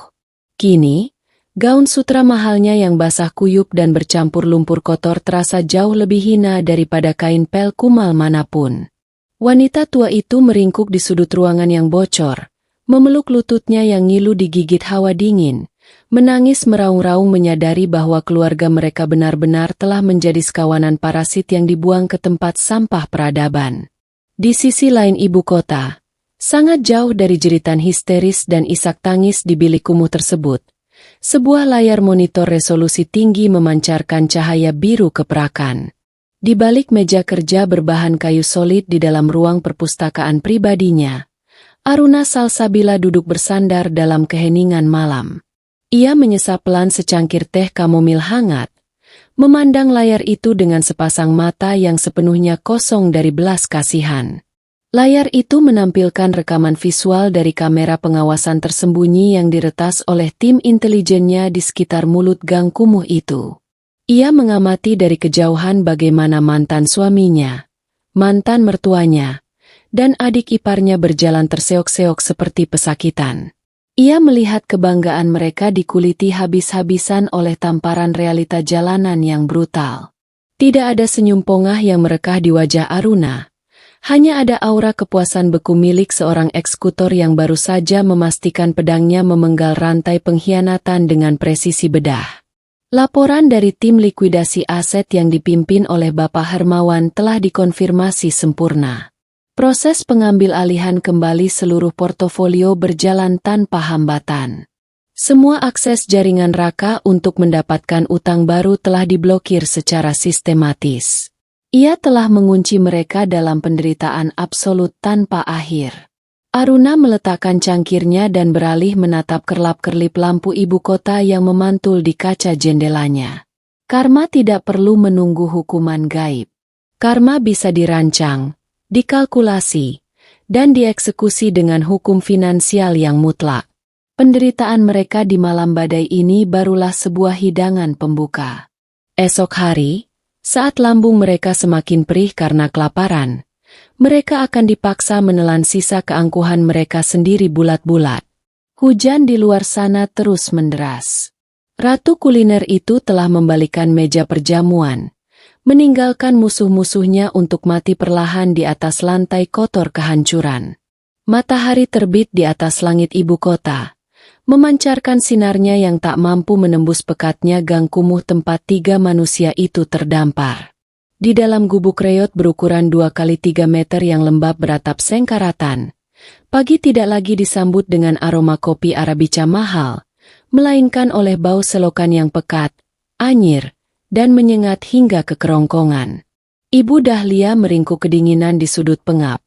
Kini, gaun sutra mahalnya yang basah kuyup dan bercampur lumpur kotor terasa jauh lebih hina daripada kain pel kumal manapun. Wanita tua itu meringkuk di sudut ruangan yang bocor, memeluk lututnya yang ngilu digigit hawa dingin, menangis meraung-raung menyadari bahwa keluarga mereka benar-benar telah menjadi sekawanan parasit yang dibuang ke tempat sampah peradaban. Di sisi lain ibu kota, sangat jauh dari jeritan histeris dan isak tangis di bilik kumuh tersebut, sebuah layar monitor resolusi tinggi memancarkan cahaya biru keperakan. Di balik meja kerja berbahan kayu solid di dalam ruang perpustakaan pribadinya, Aruna Salsabila duduk bersandar dalam keheningan malam. Ia menyesap pelan secangkir teh kamomil hangat, memandang layar itu dengan sepasang mata yang sepenuhnya kosong dari belas kasihan. Layar itu menampilkan rekaman visual dari kamera pengawasan tersembunyi yang diretas oleh tim intelijennya di sekitar mulut gang kumuh itu. Ia mengamati dari kejauhan bagaimana mantan suaminya, mantan mertuanya, dan adik iparnya berjalan terseok-seok seperti pesakitan. Ia melihat kebanggaan mereka dikuliti habis-habisan oleh tamparan realita jalanan yang brutal. Tidak ada senyum pongah yang merekah di wajah Aruna. Hanya ada aura kepuasan beku milik seorang eksekutor yang baru saja memastikan pedangnya memenggal rantai pengkhianatan dengan presisi bedah. Laporan dari tim likuidasi aset yang dipimpin oleh Bapak Hermawan telah dikonfirmasi sempurna. Proses pengambil alihan kembali seluruh portofolio berjalan tanpa hambatan. Semua akses jaringan Raka untuk mendapatkan utang baru telah diblokir secara sistematis. Ia telah mengunci mereka dalam penderitaan absolut tanpa akhir. Aruna meletakkan cangkirnya dan beralih menatap kerlap-kerlip lampu ibu kota yang memantul di kaca jendelanya. Karma tidak perlu menunggu hukuman gaib. Karma bisa dirancang, dikalkulasi, dan dieksekusi dengan hukum finansial yang mutlak. Penderitaan mereka di malam badai ini barulah sebuah hidangan pembuka. Esok hari, saat lambung mereka semakin perih karena kelaparan, mereka akan dipaksa menelan sisa keangkuhan mereka sendiri bulat-bulat. Hujan di luar sana terus menderas. Ratu kuliner itu telah membalikan meja perjamuan, meninggalkan musuh-musuhnya untuk mati perlahan di atas lantai kotor kehancuran. Matahari terbit di atas langit ibu kota, memancarkan sinarnya yang tak mampu menembus pekatnya gang kumuh tempat tiga manusia itu terdampar. Di dalam gubuk reot berukuran 2x3 meter yang lembab beratap sengkaratan, pagi tidak lagi disambut dengan aroma kopi Arabica mahal, melainkan oleh bau selokan yang pekat, anyir, dan menyengat hingga ke kerongkongan. Ibu Dahlia meringkuk kedinginan di sudut pengap,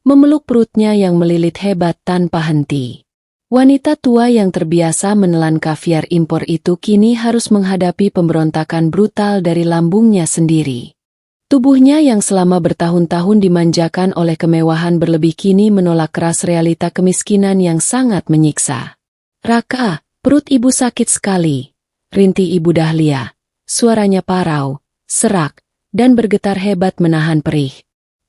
memeluk perutnya yang melilit hebat tanpa henti. Wanita tua yang terbiasa menelan kaviar impor itu kini harus menghadapi pemberontakan brutal dari lambungnya sendiri. Tubuhnya yang selama bertahun-tahun dimanjakan oleh kemewahan berlebih kini menolak keras realita kemiskinan yang sangat menyiksa. Raka, perut ibu sakit sekali, rintih ibu Dahlia. Suaranya parau, serak, dan bergetar hebat menahan perih.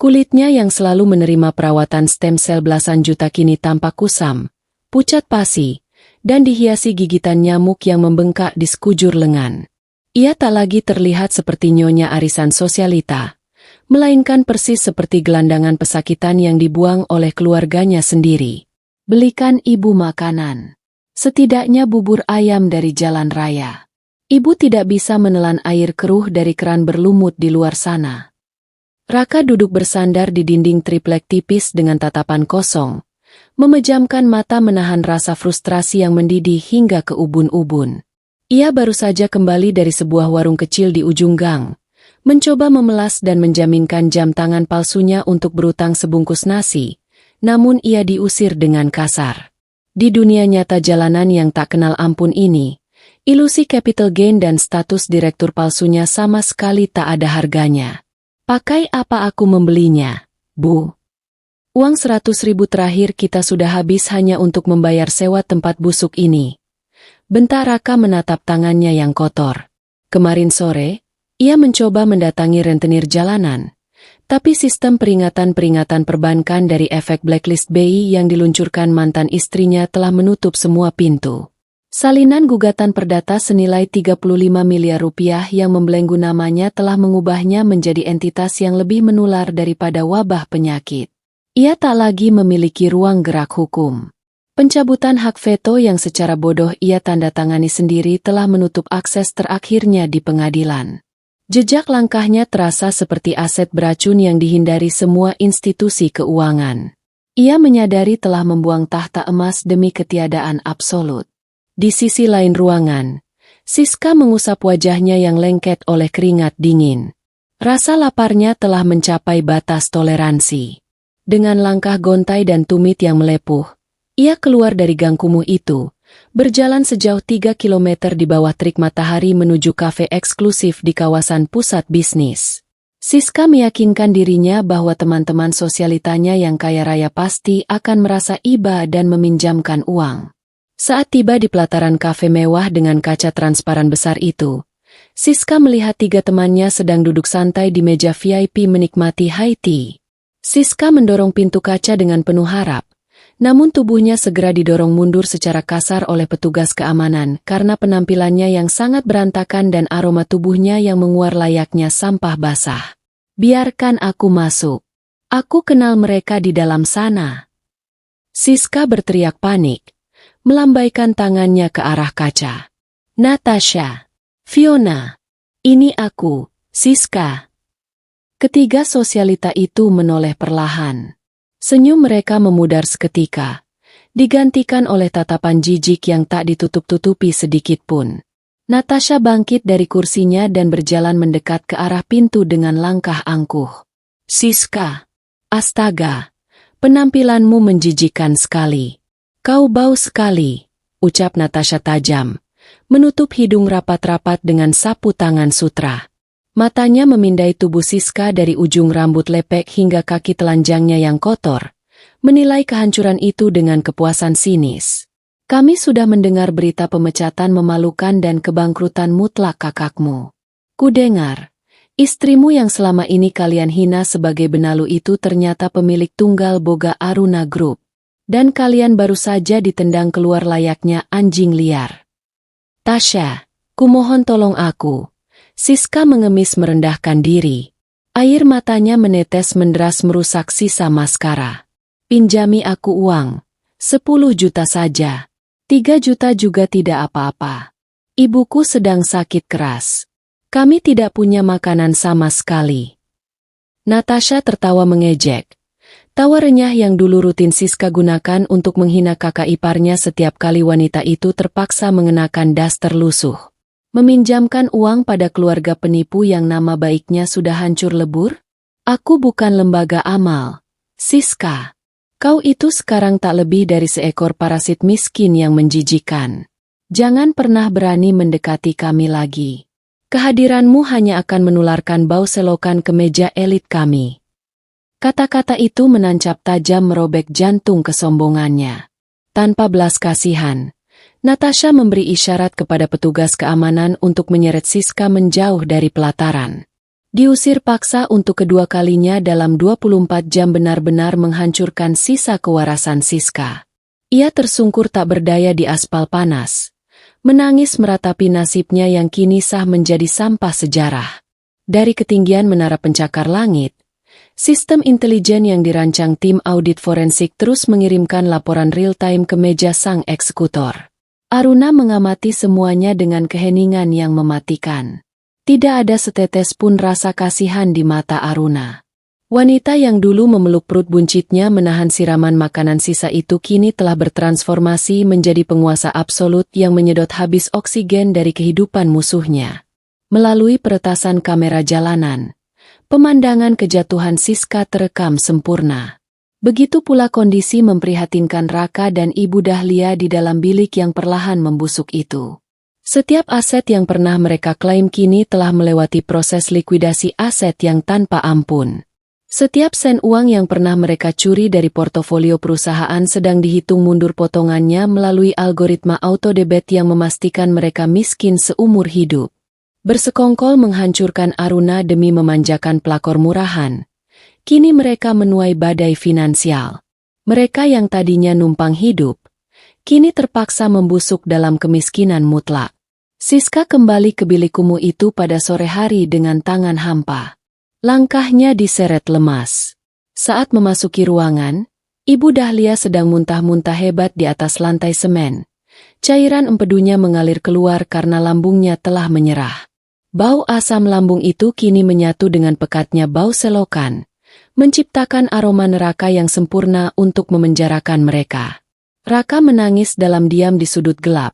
Kulitnya yang selalu menerima perawatan stem sel belasan juta kini tampak kusam, pucat pasi, dan dihiasi gigitan nyamuk yang membengkak di sekujur lengan. Ia tak lagi terlihat seperti Nyonya Arisan Sosialita, melainkan persis seperti gelandangan pesakitan yang dibuang oleh keluarganya sendiri. Belikan ibu makanan. Setidaknya bubur ayam dari jalan raya. Ibu tidak bisa menelan air keruh dari keran berlumut di luar sana. Raka duduk bersandar di dinding triplek tipis dengan tatapan kosong, memejamkan mata menahan rasa frustrasi yang mendidih hingga ke ubun-ubun. Ia baru saja kembali dari sebuah warung kecil di ujung gang, mencoba memelas dan menjaminkan jam tangan palsunya untuk berutang sebungkus nasi, namun ia diusir dengan kasar. Di dunia nyata jalanan yang tak kenal ampun ini, ilusi capital gain dan status direktur palsunya sama sekali tak ada harganya. Pakai apa aku membelinya, Bu? Uang 100.000 terakhir kita sudah habis hanya untuk membayar sewa tempat busuk ini. Bentar Raka menatap tangannya yang kotor. Kemarin sore, ia mencoba mendatangi rentenir jalanan. Tapi sistem peringatan-peringatan perbankan dari efek blacklist BI yang diluncurkan mantan istrinya telah menutup semua pintu. Salinan gugatan perdata senilai 35 miliar rupiah yang membelenggu namanya telah mengubahnya menjadi entitas yang lebih menular daripada wabah penyakit. Ia tak lagi memiliki ruang gerak hukum. Pencabutan hak veto yang secara bodoh ia tanda tangani sendiri telah menutup akses terakhirnya di pengadilan. Jejak langkahnya terasa seperti aset beracun yang dihindari semua institusi keuangan. Ia menyadari telah membuang tahta emas demi ketiadaan absolut. Di sisi lain ruangan, Siska mengusap wajahnya yang lengket oleh keringat dingin. Rasa laparnya telah mencapai batas toleransi. Dengan langkah gontai dan tumit yang melepuh, ia keluar dari gang kumuh itu, berjalan sejauh 3 kilometer di bawah terik matahari menuju kafe eksklusif di kawasan pusat bisnis. Siska meyakinkan dirinya bahwa teman-teman sosialitanya yang kaya raya pasti akan merasa iba dan meminjamkan uang. Saat tiba di pelataran kafe mewah dengan kaca transparan besar itu, Siska melihat 3 temannya sedang duduk santai di meja VIP menikmati high tea. Siska mendorong pintu kaca dengan penuh harap, namun tubuhnya segera didorong mundur secara kasar oleh petugas keamanan karena penampilannya yang sangat berantakan dan aroma tubuhnya yang menguar layaknya sampah basah. Biarkan aku masuk. Aku kenal mereka di dalam sana. Siska berteriak panik, melambaikan tangannya ke arah kaca. Natasha, Fiona, ini aku, Siska. Ketiga sosialita itu menoleh perlahan. Senyum mereka memudar seketika, digantikan oleh tatapan jijik yang tak ditutup-tutupi sedikit pun. Natasha bangkit dari kursinya dan berjalan mendekat ke arah pintu dengan langkah angkuh. Siska, astaga, penampilanmu menjijikkan sekali. Kau bau sekali, ucap Natasha tajam, menutup hidung rapat-rapat dengan sapu tangan sutra. Matanya memindai tubuh Siska dari ujung rambut lepek hingga kaki telanjangnya yang kotor, menilai kehancuran itu dengan kepuasan sinis. Kami sudah mendengar berita pemecatan memalukan dan kebangkrutan mutlak kakakmu. Kudengar, istrimu yang selama ini kalian hina sebagai benalu itu ternyata pemilik tunggal Boga Aruna Group. Dan kalian baru saja ditendang keluar layaknya anjing liar. Tasha, kumohon tolong aku. Siska mengemis merendahkan diri. Air matanya menetes menderas merusak sisa maskara. Pinjami aku uang. 10 juta saja. 3 juta juga tidak apa-apa. Ibuku sedang sakit keras. Kami tidak punya makanan sama sekali. Natasha tertawa mengejek. Tawa renyah yang dulu rutin Siska gunakan untuk menghina kakak iparnya setiap kali wanita itu terpaksa mengenakan daster lusuh. Meminjamkan uang pada keluarga penipu yang nama baiknya sudah hancur lebur? Aku bukan lembaga amal. Siska, kau itu sekarang tak lebih dari seekor parasit miskin yang menjijikan. Jangan pernah berani mendekati kami lagi. Kehadiranmu hanya akan menularkan bau selokan ke meja elit kami. Kata-kata itu menancap tajam merobek jantung kesombongannya. Tanpa belas kasihan, Natasha memberi isyarat kepada petugas keamanan untuk menyeret Siska menjauh dari pelataran. Diusir paksa untuk kedua kalinya dalam 24 jam benar-benar menghancurkan sisa kewarasan Siska. Ia tersungkur tak berdaya di aspal panas, menangis meratapi nasibnya yang kini sah menjadi sampah sejarah. Dari ketinggian menara pencakar langit, sistem intelijen yang dirancang tim audit forensik terus mengirimkan laporan real-time ke meja sang eksekutor. Aruna mengamati semuanya dengan keheningan yang mematikan. Tidak ada setetes pun rasa kasihan di mata Aruna. Wanita yang dulu memeluk perut buncitnya menahan siraman makanan sisa itu kini telah bertransformasi menjadi penguasa absolut yang menyedot habis oksigen dari kehidupan musuhnya. Melalui peretasan kamera jalanan, pemandangan kejatuhan Siska terekam sempurna. Begitu pula kondisi memprihatinkan Raka dan Ibu Dahlia di dalam bilik yang perlahan membusuk itu. Setiap aset yang pernah mereka klaim kini telah melewati proses likuidasi aset yang tanpa ampun. Setiap sen uang yang pernah mereka curi dari portofolio perusahaan sedang dihitung mundur potongannya melalui algoritma autodebit yang memastikan mereka miskin seumur hidup. Bersekongkol menghancurkan Aruna demi memanjakan pelakor murahan. Kini mereka menuai badai finansial. Mereka yang tadinya numpang hidup, kini terpaksa membusuk dalam kemiskinan mutlak. Siska kembali ke bilik kumuh itu pada sore hari dengan tangan hampa. Langkahnya diseret lemas. Saat memasuki ruangan, Ibu Dahlia sedang muntah-muntah hebat di atas lantai semen. Cairan empedunya mengalir keluar karena lambungnya telah menyerah. Bau asam lambung itu kini menyatu dengan pekatnya bau selokan, menciptakan aroma neraka yang sempurna untuk memenjarakan mereka. Raka menangis dalam diam di sudut gelap,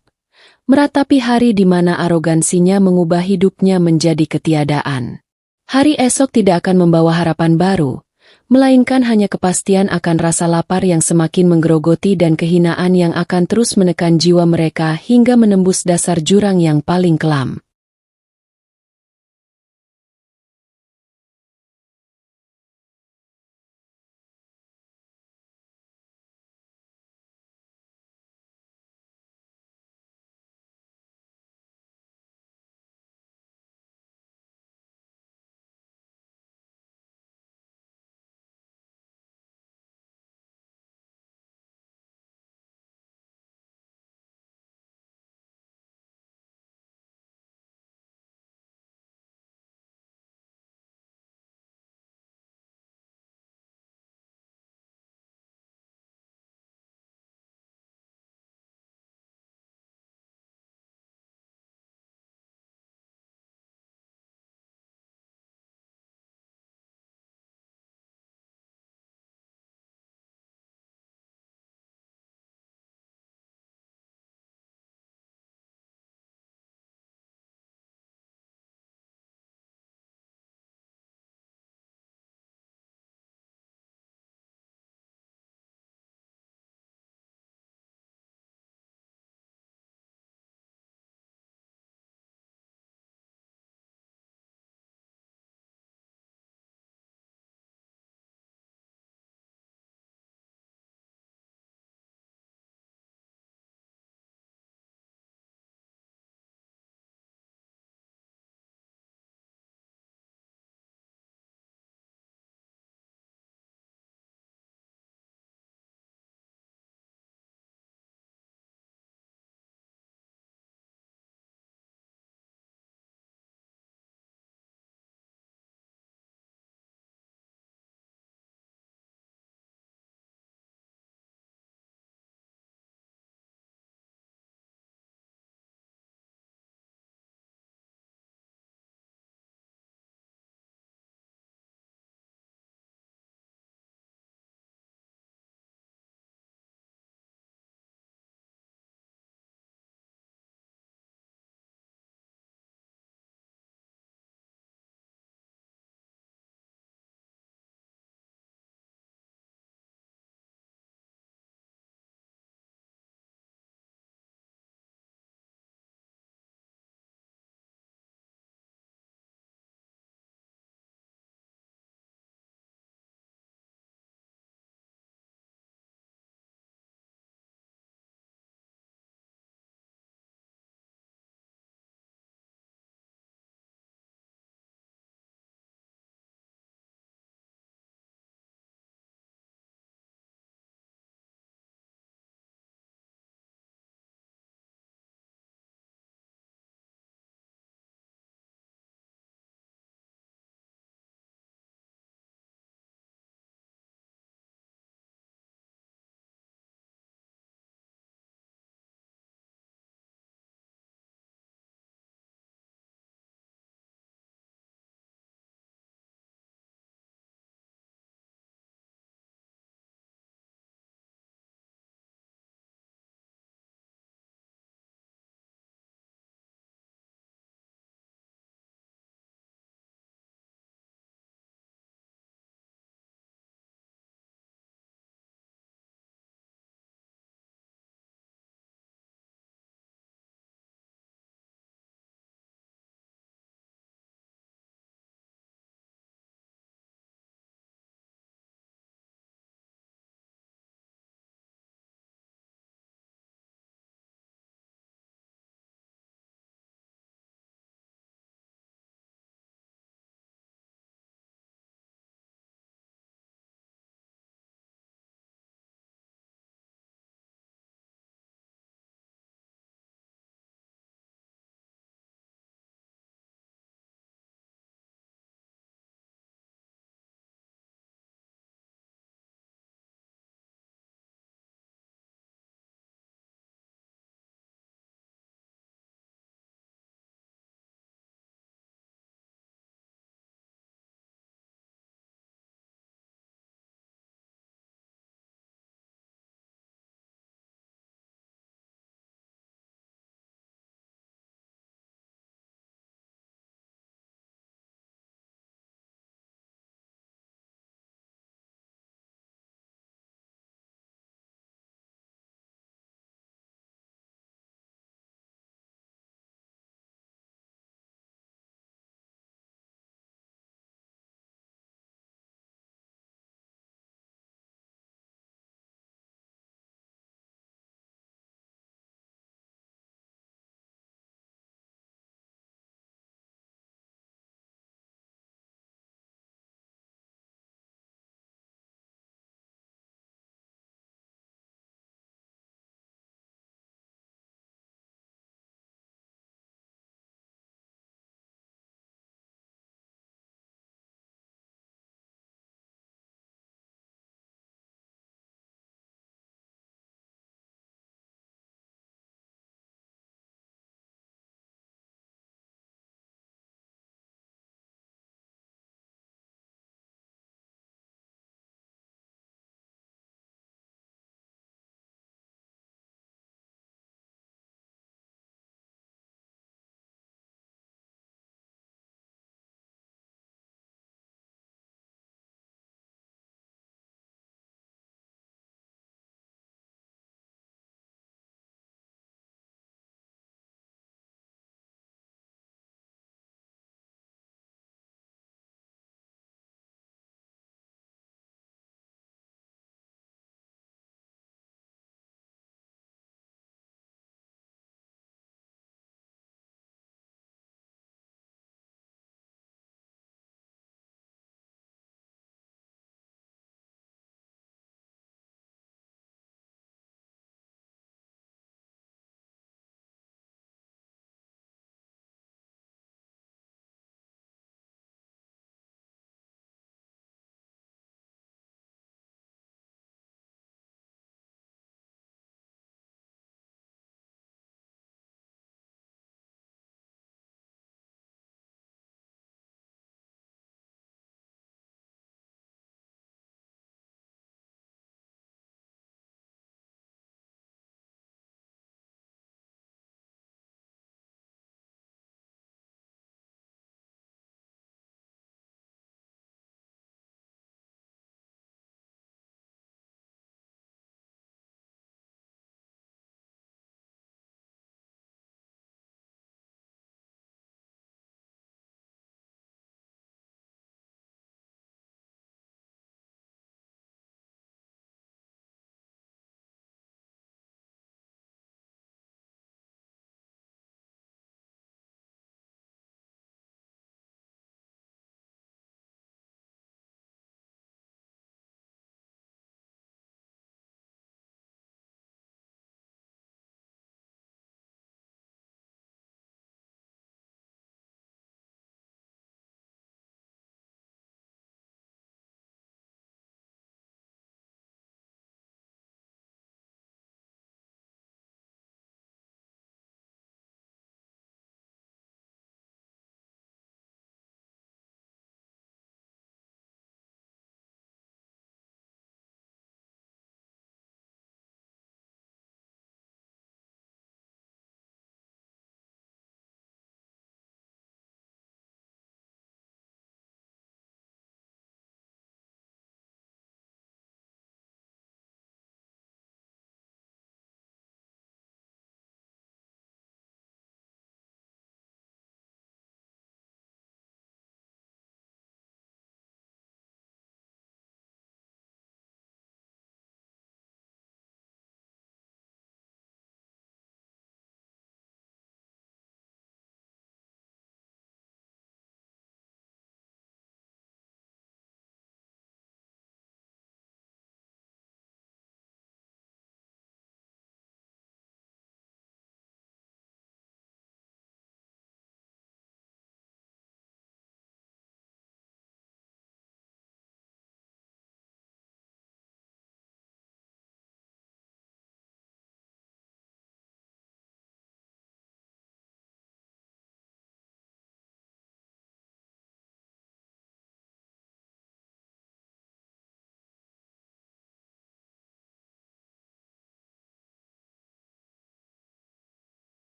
meratapi hari di mana arogansinya mengubah hidupnya menjadi ketiadaan. Hari esok tidak akan membawa harapan baru, melainkan hanya kepastian akan rasa lapar yang semakin menggerogoti dan kehinaan yang akan terus menekan jiwa mereka hingga menembus dasar jurang yang paling kelam.